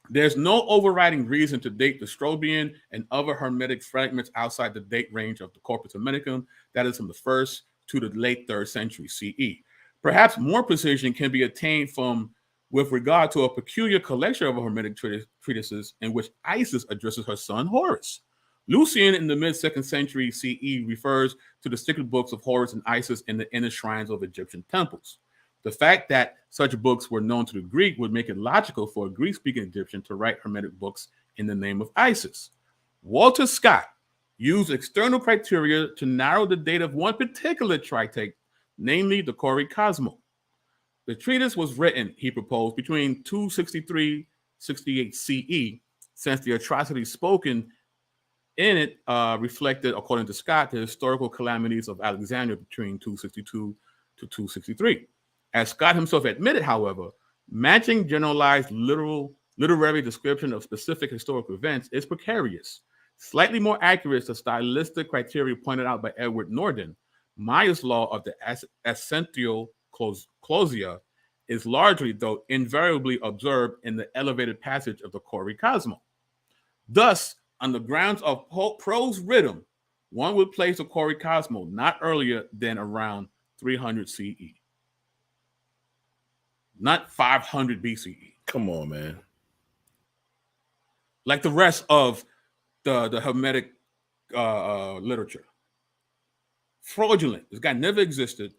there's no overriding reason to date the Strobian and other Hermetic fragments outside the date range of the Corpus Hermeticum, that is from the 1st to the late 3rd century CE. Perhaps more precision can be attained with regard to a peculiar collection of Hermetic treatises in which Isis addresses her son Horus. Lucian in the mid-2nd century CE refers to the sacred books of Horus and Isis in the inner shrines of Egyptian temples. The fact that such books were known to the Greek would make it logical for a Greek-speaking Egyptian to write Hermetic books in the name of Isis. Walter Scott used external criteria to narrow the date of one particular tractate, namely the Corey Cosmo. The treatise was written, he proposed, between 263-68 CE, since the atrocities spoken in it reflected, according to Scott, the historical calamities of Alexandria between 262 to 263. As Scott himself admitted, however, matching generalized literary description of specific historical events is precarious. Slightly more accurate is the stylistic criteria pointed out by Edward Norden. Maya's law of the essential clausia is largely, though invariably, observed in the elevated passage of the Corey Cosmo. Thus, on the grounds of prose rhythm, one would place the Corey Cosmo not earlier than around 300 CE. Not 500 BCE. Come on, man. Like the rest of the Hermetic literature. Fraudulent. This guy never existed.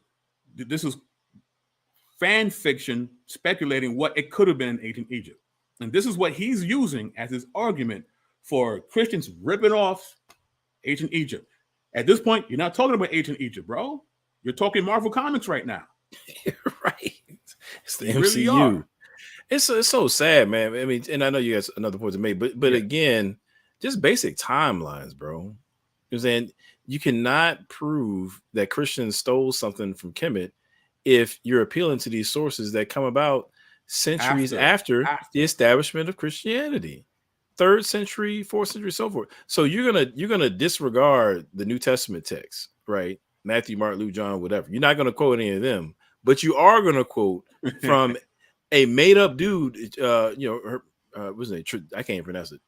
This is fan fiction speculating what it could have been in ancient Egypt. And this is what he's using as his argument for Christians ripping off ancient Egypt. At this point, you're not talking about ancient Egypt, bro. You're talking Marvel Comics right now. Right. It's the You MCU. really are. It's so sad, man. I mean, and I know you guys another point to make, but again, just basic timelines, bro. You're saying you cannot prove that Christians stole something from Kemet if you're appealing to these sources that come about centuries after the establishment of Christianity. 3rd century, 4th century, so forth. So you're gonna disregard the New Testament text, right? Matthew, Mark, Luke, John, whatever. You're not gonna quote any of them, but you are gonna quote from a made-up dude. What's his name? I can't pronounce it.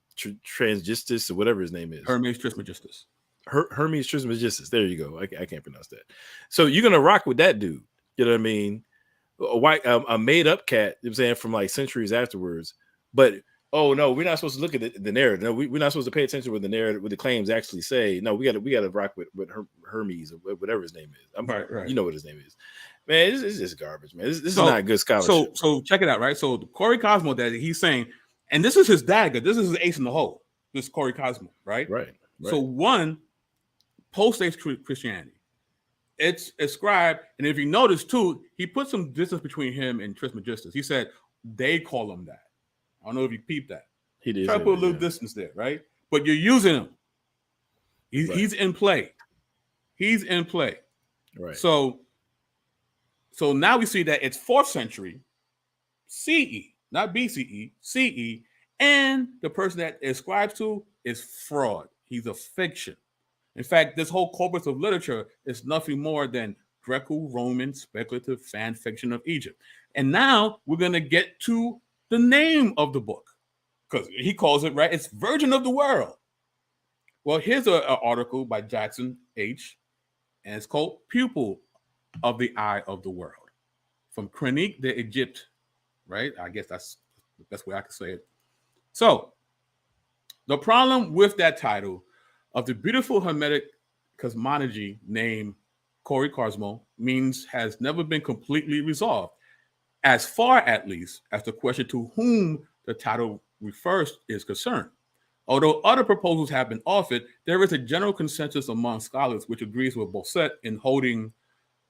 Trismegistus or whatever his name is. Hermes Trismegistus. Hermes Trismegistus. There you go. I can't pronounce that. So you're gonna rock with that dude. You know what I mean? A made-up cat. I'm saying from like centuries afterwards, but. Oh no, we're not supposed to look at the narrative. No, we're not supposed to pay attention to what the narrative, what the claims actually say. No, we got to rock with Hermes or whatever his name is. Right. You know what his name is, man. This is garbage, man. This is not good scholarship. So check it out, right? So the Corey Cosmo that he's saying, and this is his dagger. This is his ace in the hole. This Corey Cosmo, right? Right. So one, post-age Christianity. It's ascribed, and if you notice too, he put some distance between him and Trismegistus. He said they call him that. I don't know if you peeped that. He did. Try to put a little distance there, right? But you're using him. He's in play. He's in play. Right. So now we see that it's 4th century CE, not BCE, CE, and the person that it ascribes to is fraud. He's a fiction. In fact, this whole corpus of literature is nothing more than Greco-Roman speculative fan fiction of Egypt. And now we're going to get to the name of the book, because he calls it, right, it's Virgin of the World. Well, here's an article by Jackson H., and it's called Pupil of the Eye of the World, from Chronique d'Egypte, right? I guess that's the best way I can say it. So, the problem with that title of the beautiful Hermetic cosmology named Corey Cosmo has never been completely resolved, as far at least as the question to whom the title refers is concerned. Although other proposals have been offered, there is a general consensus among scholars which agrees with Bosset in holding,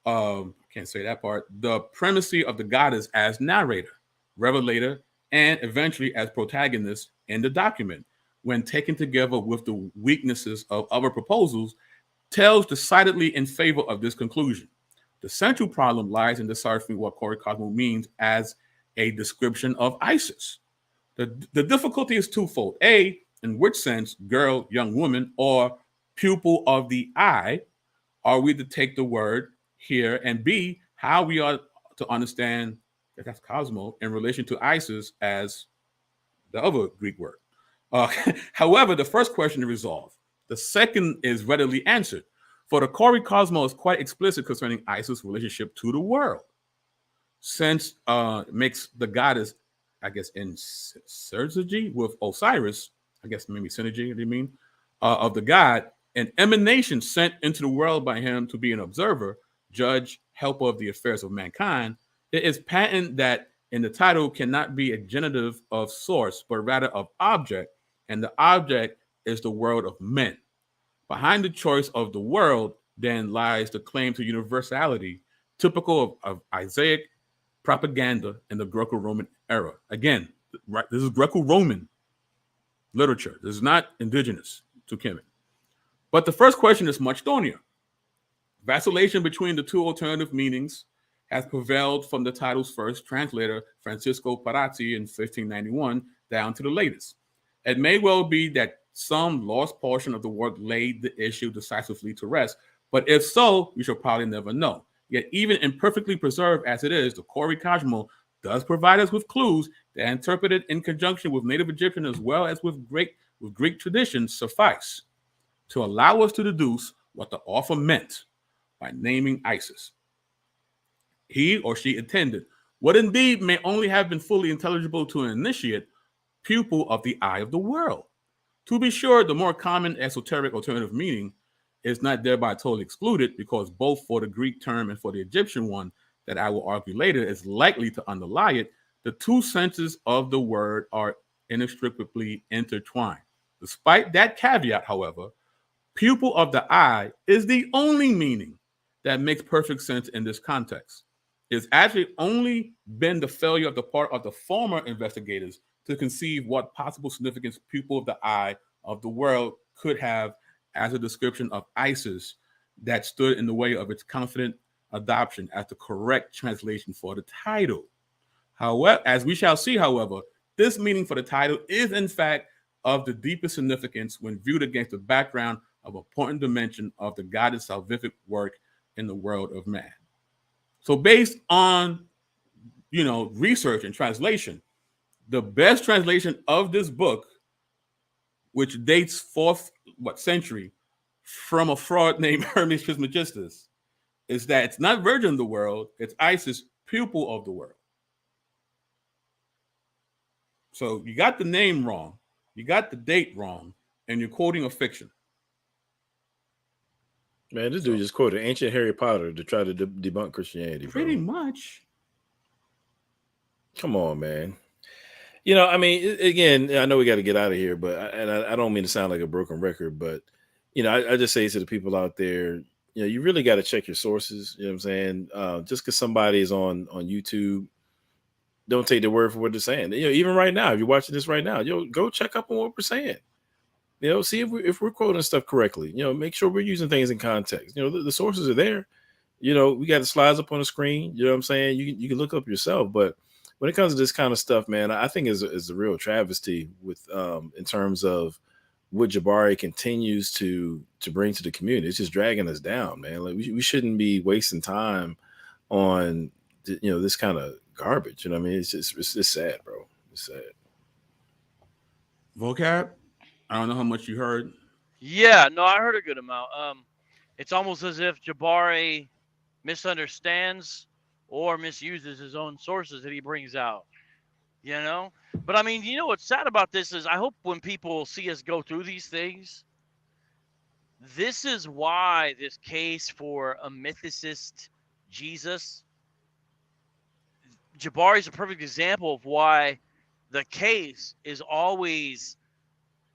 can't say that part, the primacy of the goddess as narrator, revelator, and eventually as protagonist in the document, when taken together with the weaknesses of other proposals, tells decidedly in favor of this conclusion. The central problem lies in deciphering what Corey Cosmo means as a description of Isis. The difficulty is twofold. A, in which sense, girl, young woman, or pupil of the eye are we to take the word here? And B, how we are to understand that's Cosmo, in relation to Isis as the other Greek word. However, the first question is resolved. The second is readily answered. For the Corey Cosmo is quite explicit concerning Isis' relationship to the world. Since makes the goddess, I guess, in synergy with Osiris, I guess maybe synergy, do you mean, of the god, an emanation sent into the world by him to be an observer, judge, helper of the affairs of mankind, it is patent that in the title cannot be a genitive of source, but rather of object, and the object is the world of men. Behind the choice of the world, then, lies the claim to universality, typical of Isaic propaganda in the Greco-Roman era. Again, this is Greco-Roman literature. This is not indigenous to Kemet. But the first question is much thornier. Vacillation between the two alternative meanings has prevailed from the title's first translator, Francisco Parazzi, in 1591, down to the latest. It may well be that some lost portion of the work laid the issue decisively to rest, but if so, we shall probably never know. Yet even imperfectly preserved as it is, the Corey Cosmo does provide us with clues that, interpreted in conjunction with native Egyptian as well as with Greek traditions, suffice to allow us to deduce what the author meant by naming Isis. He or she intended what indeed may only have been fully intelligible to an initiate, pupil of the eye of the world. To be sure, the more common esoteric alternative meaning is not thereby totally excluded, because both for the Greek term and for the Egyptian one that I will argue later is likely to underlie it, the two senses of the word are inextricably intertwined. Despite that caveat, however, pupil of the eye is the only meaning that makes perfect sense in this context. It's actually only been the failure of the part of the former investigators to conceive what possible significance pupil of the eye of the world could have as a description of Isis that stood in the way of its confident adoption as the correct translation for the title. However, as we shall see, however, this meaning for the title is in fact of the deepest significance when viewed against the background of an important dimension of the goddess' salvific work in the world of man. So based on, research and translation, the best translation of this book, which dates 4th century from a fraud named Hermes Trismegistus, is that it's not virgin of the world, it's Isis, pupil of the world. So you got the name wrong, you got the date wrong, and you're quoting a fiction. Man, this dude just quoted ancient Harry Potter to try to debunk Christianity. Pretty much. Come on, man. Again, I know we got to get out of here, but I don't mean to sound like a broken record, but I just say to the people out there, you really got to check your sources. You know what I'm saying? Just because somebody is on YouTube, don't take their word for what they're saying. Even right now, if you're watching this right now, go check up on what we're saying. See if we're quoting stuff correctly. Make sure we're using things in context. The sources are there. We got the slides up on the screen. You know what I'm saying? You can look up yourself. But when it comes to this kind of stuff, man, I think is a real travesty with in terms of what Jabari continues to bring to the community. It's just dragging us down, man. Like we shouldn't be wasting time on this kind of garbage. You know what I mean? It's sad, bro. It's sad. Vocab? I don't know how much you heard. Yeah, no, I heard a good amount. It's almost as if Jabari misunderstands or misuses his own sources that he brings out, But I mean, what's sad about this is I hope when people see us go through these things, this is why this case for a mythicist Jesus, Jabari is a perfect example of why the case is always,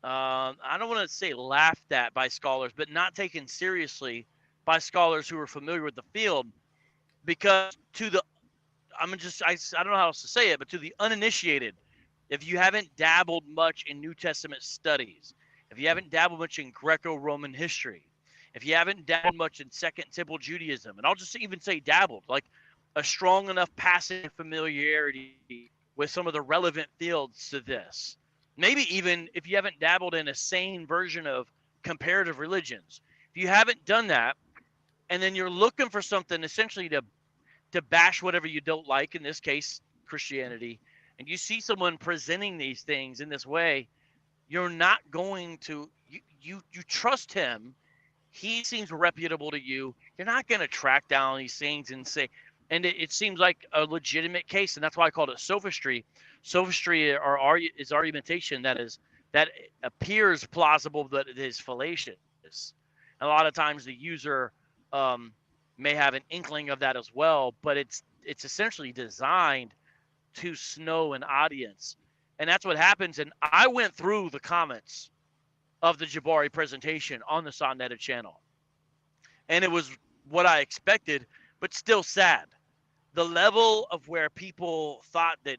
I don't want to say laughed at by scholars, but not taken seriously by scholars who are familiar with the field, because I don't know how else to say it, but to the uninitiated, if you haven't dabbled much in New Testament studies, if you haven't dabbled much in Greco-Roman history, if you haven't dabbled much in Second Temple Judaism, and I'll just even say dabbled, like a strong enough passing familiarity with some of the relevant fields to this, maybe even if you haven't dabbled in a sane version of comparative religions, if you haven't done that, and then you're looking for something essentially to bash whatever you don't like, in this case, Christianity, and you see someone presenting these things in this way, you're not going to you trust him. He seems reputable to you. You're not going to track down these things and say, and it seems like a legitimate case, and that's why I called it sophistry. Sophistry is argumentation that appears plausible, but it is fallacious. A lot of times the user may have an inkling of that as well, but it's essentially designed to snow an audience, and that's what happens. And I went through the comments of the Jabari presentation on the Sonneted channel, and it was what I expected, but still sad. The level of where people thought that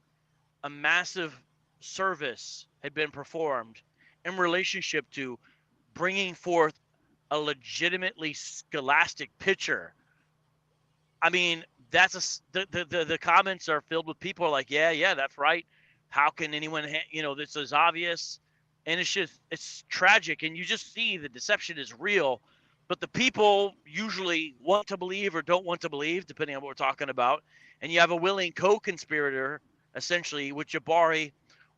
a massive service had been performed in relationship to bringing forth a legitimately scholastic picture. I mean, that's the comments are filled with people like, yeah, that's right. How can anyone, this is obvious. And it's tragic. And you just see the deception is real, but the people usually want to believe or don't want to believe, depending on what we're talking about. And you have a willing co-conspirator, essentially, with Jabari,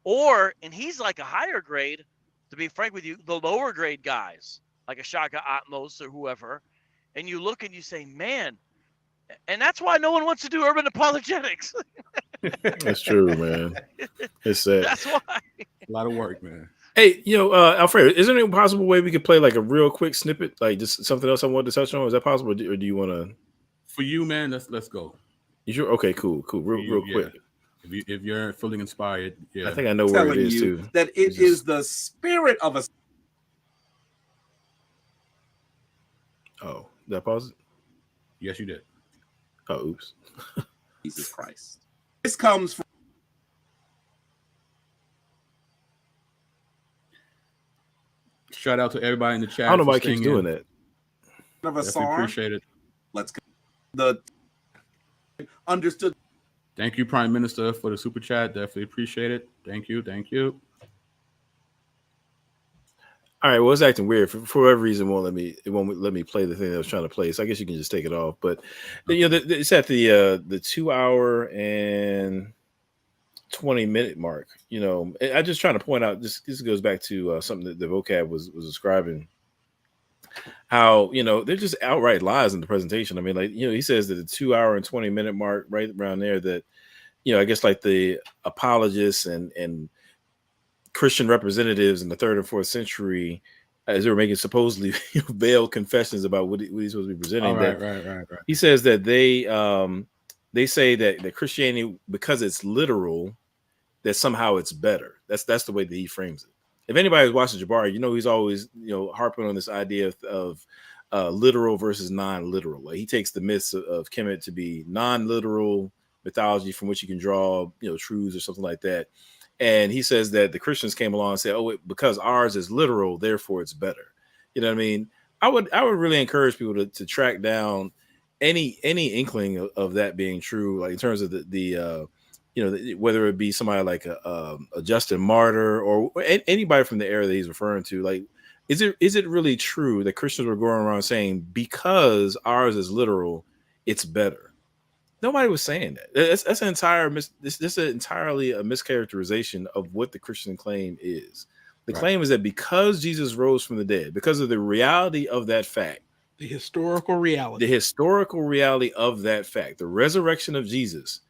and he's like a higher grade, to be frank with you, the lower grade guys, like a Shaka Atmos or whoever. And you look and you say, man, and that's why no one wants to do urban apologetics. That's true, man. It's sad. That's why. A lot of work, man. Hey, Alfredo, is there any possible way we could play like a real quick snippet, like just something else I wanted to touch on? Is that possible, or do you want to? For you, man, let's go. You sure? Okay, cool. Real quick. If you're feeling inspired, yeah. I think I know where it is too. That it is the spirit of a. Oh, did I pause it? Yes, you did. Oh, oops. Jesus Christ. This comes from. Shout out to everybody in the chat. I don't know why I keep doing that. Of a song. Appreciate it. Let's go. The understood. Thank you, Prime Minister, for the super chat. Definitely appreciate it. Thank you. All right, well, it's acting weird for whatever reason. It won't let me play the thing that I was trying to play. So I guess you can just take it off. But it's at the 2 hour and 20-minute mark. I just trying to point out. This goes back to something that the vocab was describing. How they're just outright lies in the presentation. I mean, like he says that the 2 hour and 20-minute mark, right around there, that I guess like the apologists and Christian representatives in the 3rd and 4th century, as they were making supposedly veiled confessions about what he's supposed to be presenting. Right. He says that they say that Christianity, because it's literal, that somehow it's better. That's the way that he frames it. If anybody's watching Jabari, he's always harping on this idea of literal versus non-literal. Like he takes the myths of Kemet to be non-literal mythology from which you can draw truths or something like that. And he says that the Christians came along and said, because ours is literal, therefore it's better. You know what I mean? I would really encourage people to track down any inkling of that being true, like in terms of the whether it be somebody like a Justin Martyr or anybody from the era that he's referring to. Like, is it really true that Christians were going around saying because ours is literal, it's better? Nobody was saying that. That's an entire this is entirely a mischaracterization of what the Christian claim is. The claim is that because Jesus rose from the dead, because of the reality of that fact, the historical reality of that fact, the resurrection of Jesus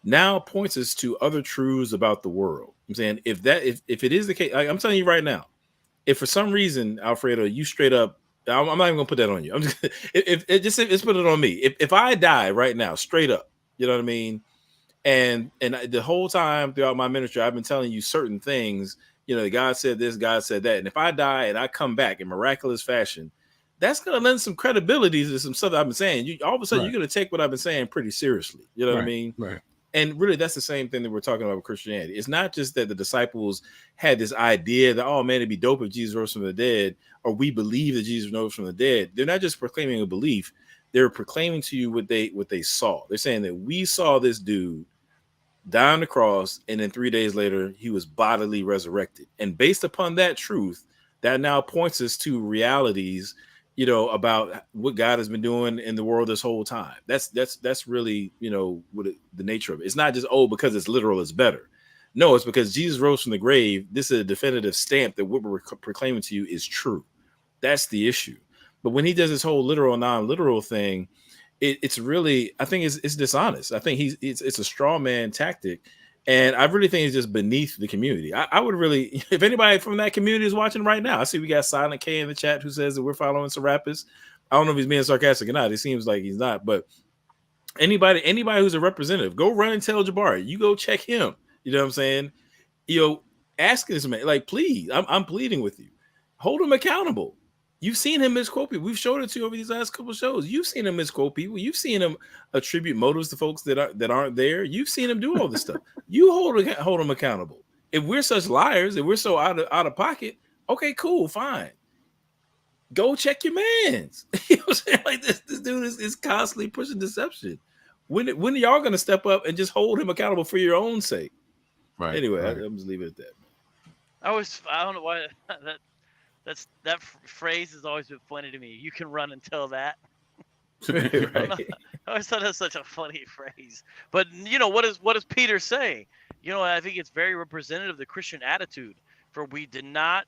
now points us to other truths about the world. I'm saying if it is the case, I'm telling you right now, if for some reason, Alfredo, you straight up, I'm not even gonna put that on you. I'm just just put it on me. If I die right now, straight up, you know what I mean? And the whole time throughout my ministry, I've been telling you certain things. God said this, God said that. And if I die and I come back in miraculous fashion, that's gonna lend some credibility to some stuff that I've been saying. All of a sudden, you're gonna take what I've been saying pretty seriously. You know what I mean? Right. And really, that's the same thing that we're talking about with Christianity. It's not just that the disciples had this idea that, oh man, it'd be dope if Jesus rose from the dead, or we believe that Jesus rose from the dead. They're not just proclaiming a belief; they're proclaiming to you what they saw. They're saying that we saw this dude die on the cross, and then 3 days later he was bodily resurrected. And based upon that truth, that now points us to realities you know, about what God has been doing in the world this whole time. That's really, you know, the nature of it. It's not just, oh, because it's literal, it's better. No, it's because Jesus rose from the grave. This is a definitive stamp that what we're proclaiming to you is true. That's the issue. But when he does this whole literal, non-literal thing, it's really, I think it's dishonest. I think it's a straw man tactic. And I really think it's just beneath the community. I would really, if anybody from that community is watching right now, I see we got Silent K in the chat who says that we're following Serapis. I don't know if he's being sarcastic or not. It seems like he's not. But anybody who's a representative, go run and tell Jabari. You go check him. You know what I'm saying? You know, ask this man, like, please, I'm pleading with you. Hold him accountable. You've seen him misquote people. We've showed it to you over these last couple of shows. You've seen him misquote people. You've seen him attribute motives to folks that aren't there. You've seen him do all this stuff. You hold him accountable. If we're such liars, if we're so out of pocket, okay, cool, fine. Go check your mans. You know what I'm saying? Like this dude is constantly pushing deception. When are y'all gonna step up and just hold him accountable for your own sake? Right. Anyway, right. I'm just leave it at that. I don't know why that phrase has always been funny to me. You can run and tell that. Right. I always thought that's such a funny phrase. But you know, what does Peter say? You know, I think it's very representative of the Christian attitude. For we did not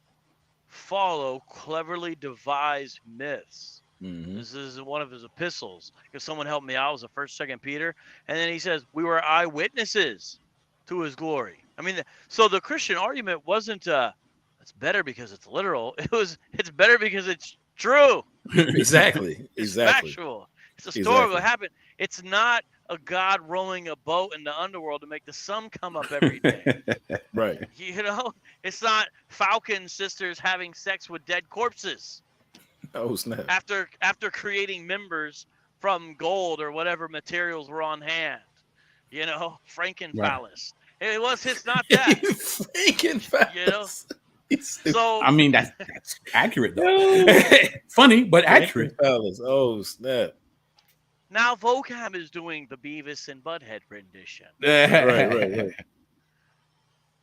follow cleverly devised myths. Mm-hmm. This is one of his epistles. If someone helped me out, it was the 1st, 2nd Peter. And then he says, we were eyewitnesses to his glory. I mean, so the Christian argument wasn't it's better because it's literal. It's better because it's true. Exactly. It's factual. It's a story of what happened. It's not a God rolling a boat in the underworld to make the sun come up every day. Right. You know, it's not Falcon sisters having sex with dead corpses. Oh snap! After creating members from gold or whatever materials were on hand. You know, Frankenphallus. Right. It's not that. Frankenphallus. You know. So I mean that's accurate though. Funny but accurate. Oh snap! Now Vocab is doing the Beavis and Butthead rendition. Right.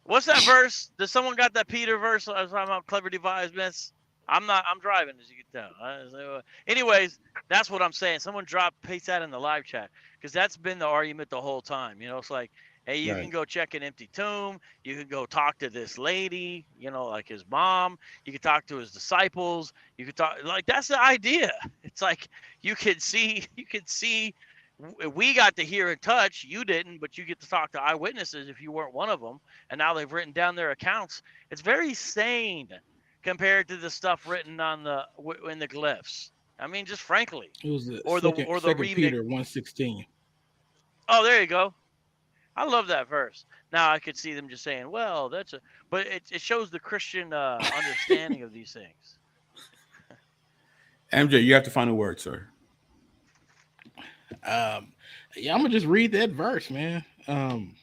What's that verse? Does someone got that Peter verse? I was talking about clever devised myths. I'm driving, as you can tell. Anyways, that's what I'm saying. Someone paste that in the live chat, because that's been the argument the whole time. You know, it's like, hey, you can go check an empty tomb. You can go talk to this lady, you know, like his mom. You can talk to his disciples. You could talk, like, that's the idea. It's like you could see, we got to hear and touch. You didn't, but you get to talk to eyewitnesses if you weren't one of them. And now they've written down their accounts. It's very sane compared to the stuff written on in the glyphs. I mean, just frankly. It was the remix. Peter 1:16. Oh, there you go. I love that verse. Now I could see them just saying, "Well, but it shows the Christian understanding of these things." MJ, you have to find a word, sir. I'm gonna just read that verse, man. I'm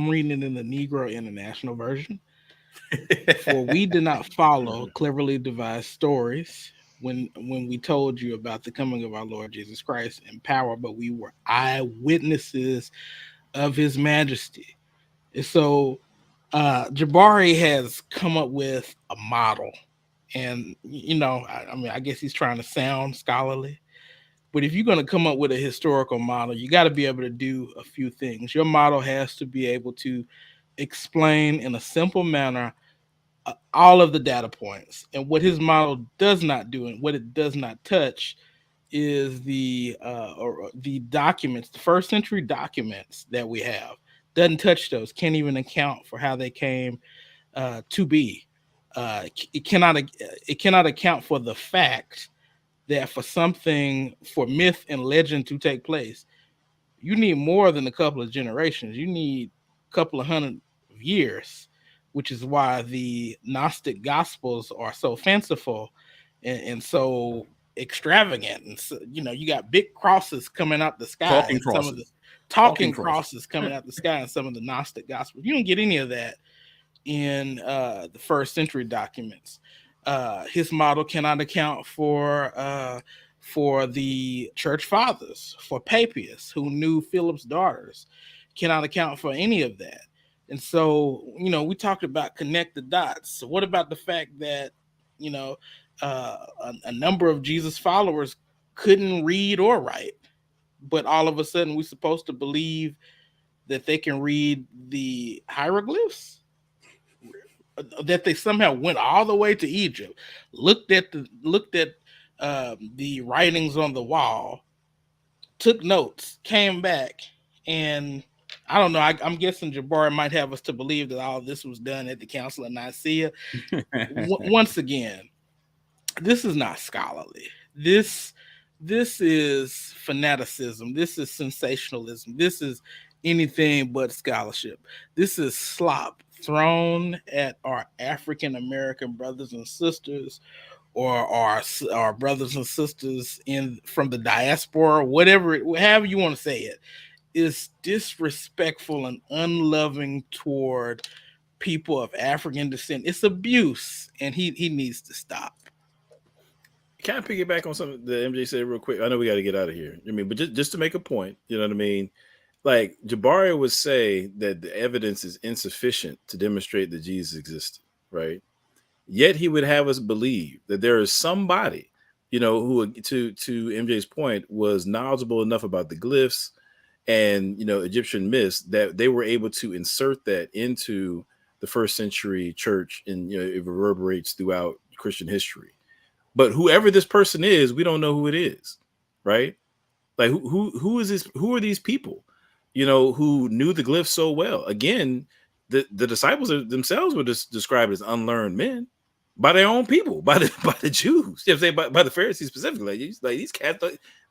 reading it in the Negro International Version. For we did not follow cleverly devised stories when we told you about the coming of our Lord Jesus Christ in power, but we were eyewitnesses of his majesty. And so Jabari has come up with a model. And, you know, I mean, I guess he's trying to sound scholarly. But if you're going to come up with a historical model, you got to be able to do a few things. Your model has to be able to explain in a simple manner all of the data points. And what his model does not do and what it does not touch is the documents, the 1st century documents that we have. Doesn't touch those. Can't even account for how they came to be. It cannot account for the fact that for myth and legend to take place, you need more than a couple of generations. You need a couple of hundred years, which is why the Gnostic Gospels are so fanciful and so extravagant. And so, you know, you got big crosses coming out the sky. Talking crosses coming out the sky in some of the Gnostic Gospels. You don't get any of that in the 1st century documents. His model cannot account for the church fathers, for Papias, who knew Philip's daughters, cannot account for any of that. And so, you know, we talked about connect the dots. So what about the fact that a number of Jesus followers couldn't read or write, but all of a sudden we're supposed to believe that they can read the hieroglyphs, that they somehow went all the way to Egypt, looked at the writings on the wall, took notes, came back, and I don't know. I'm guessing Jabari might have us to believe that all of this was done at the Council of Nicaea. Once again, this is not scholarly. This is fanaticism. This is sensationalism. This is anything but scholarship. This is slop thrown at our African American brothers and sisters, or our brothers and sisters from the diaspora, however you want to say it. Is disrespectful and unloving toward people of African descent. It's abuse, and he needs to stop. Can I piggyback on something that MJ said real quick? I know we got to get out of here. I mean, but just to make a point, you know what I mean? Like Jabari would say that the evidence is insufficient to demonstrate that Jesus existed, right? Yet he would have us believe that there is somebody, who, to MJ's point, was knowledgeable enough about the glyphs and Egyptian myths that they were able to insert that into the first century church, and it reverberates throughout Christian history. But whoever this person is, we don't know who it is, right? Like who is this? Who are these people, who knew the glyphs so well? Again, the disciples themselves were described as unlearned men by their own people, by the Jews. You know what I'm saying? By the Pharisees specifically. Like these cats,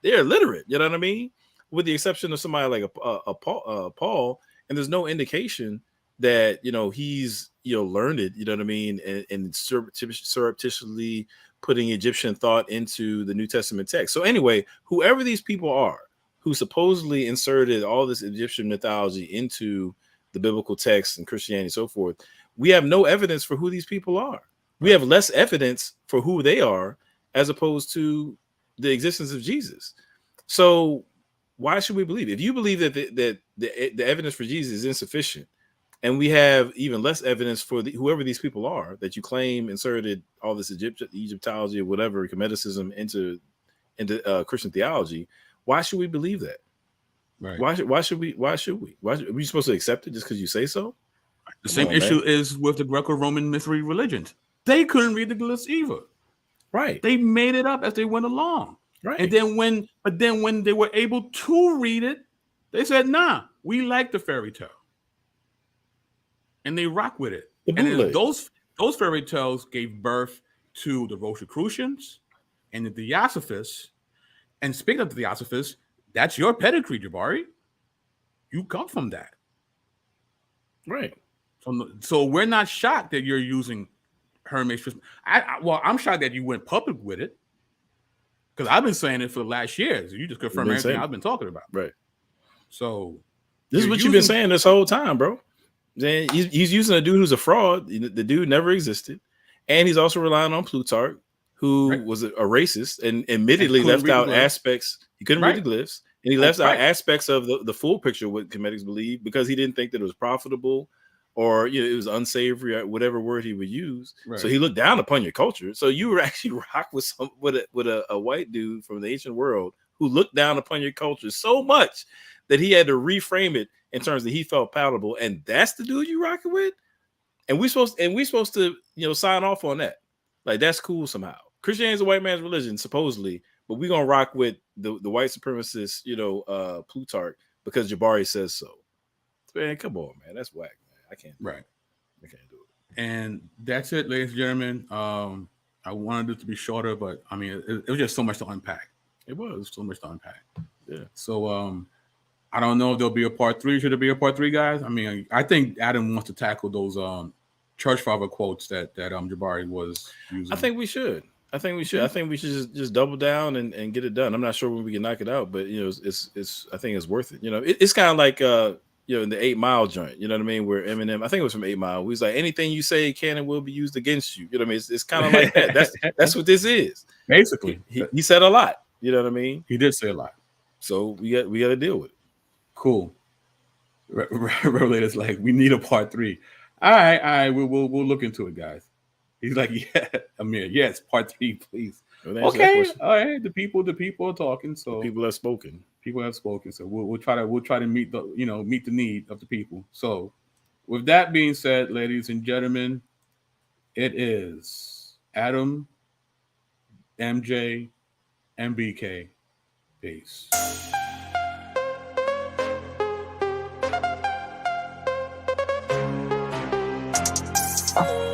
they're illiterate. You know what I mean? With the exception of somebody like a Paul, and there's no indication that he's learned. You know what I mean? And surreptitiously putting Egyptian thought into the New Testament text. So anyway, whoever these people are who supposedly inserted all this Egyptian mythology into the biblical text and Christianity and so forth, we have no evidence for who these people are. We have less evidence for who they are as opposed to the existence of Jesus. So why should we believe? If you believe that the evidence for Jesus is insufficient, and we have even less evidence for whoever these people are that you claim inserted all this Egyptology or whatever, Hermeticism into Christian theology, why should we believe that? Right. Why should we? Are we supposed to accept it just because you say so? The same issue is with the Greco-Roman mystery religions. They couldn't read the glyphs either. Right. They made it up as they went along. Right. And then when they were able to read it, they said, "Nah, we like the fairy tale." And they rock with it. And then those fairy tales gave birth to the Rosicrucians and the Theosophists. And speaking of the Theosophists, that's your pedigree, Jabari. You come from that. Right. So we're not shocked that you're using Hermes. I'm shocked that you went public with it, because I've been saying it for the last years. You just confirm everything I've been talking about. Right. So this is what you've been saying this whole time, bro. He's using a dude who's a fraud. The dude never existed, and he's also relying on Plutarch, who was a racist and admittedly left out aspects. He couldn't read the glyphs, and he left out aspects of the full picture of what Hermetics believe, because he didn't think that it was profitable, or it was unsavory, or whatever word he would use. Right. So he looked down upon your culture. So you were actually rock with a white dude from the ancient world who looked down upon your culture so much that he had to reframe it in terms that he felt palatable, and that's the dude you rocking with. And we supposed to sign off on that. Like, that's cool somehow. Christianity is a white man's religion, supposedly, but we're gonna rock with the white supremacist, Plutarch, because Jabari says so. Man, come on, man. That's whack, man. I can't do it. I can't do it. And that's it, ladies and gentlemen. I wanted it to be shorter, but I mean, it was just so much to unpack. It was so much to unpack. Yeah. So I don't know if there'll be a part 3. Should there be a part 3, guys? I mean, I think Adam wants to tackle those church father quotes that Jabari was using. I think we should. I think we should just double down and get it done. I'm not sure when we can knock it out, but it's I think it's worth it. It's kind of like in the 8 Mile joint, you know what I mean? Where Eminem, I think it was from 8 Mile, he's like, anything you say can and will be used against you. You know what I mean? It's kind of like that. That's what this is. Basically. He said a lot. You know what I mean? He did say a lot. So we got to deal with it. Cool. Revelators like, we need a part 3. All right. We'll look into it, guys. He's like, yeah, Amir, yes, part 3, please. Well, answer that Okay, question. all right. The people are talking. So People have spoken. people have spoken. So we'll try to meet the need of the people. So with that being said, ladies and gentlemen, it is Adam, MJ, and BK. Peace. Oh.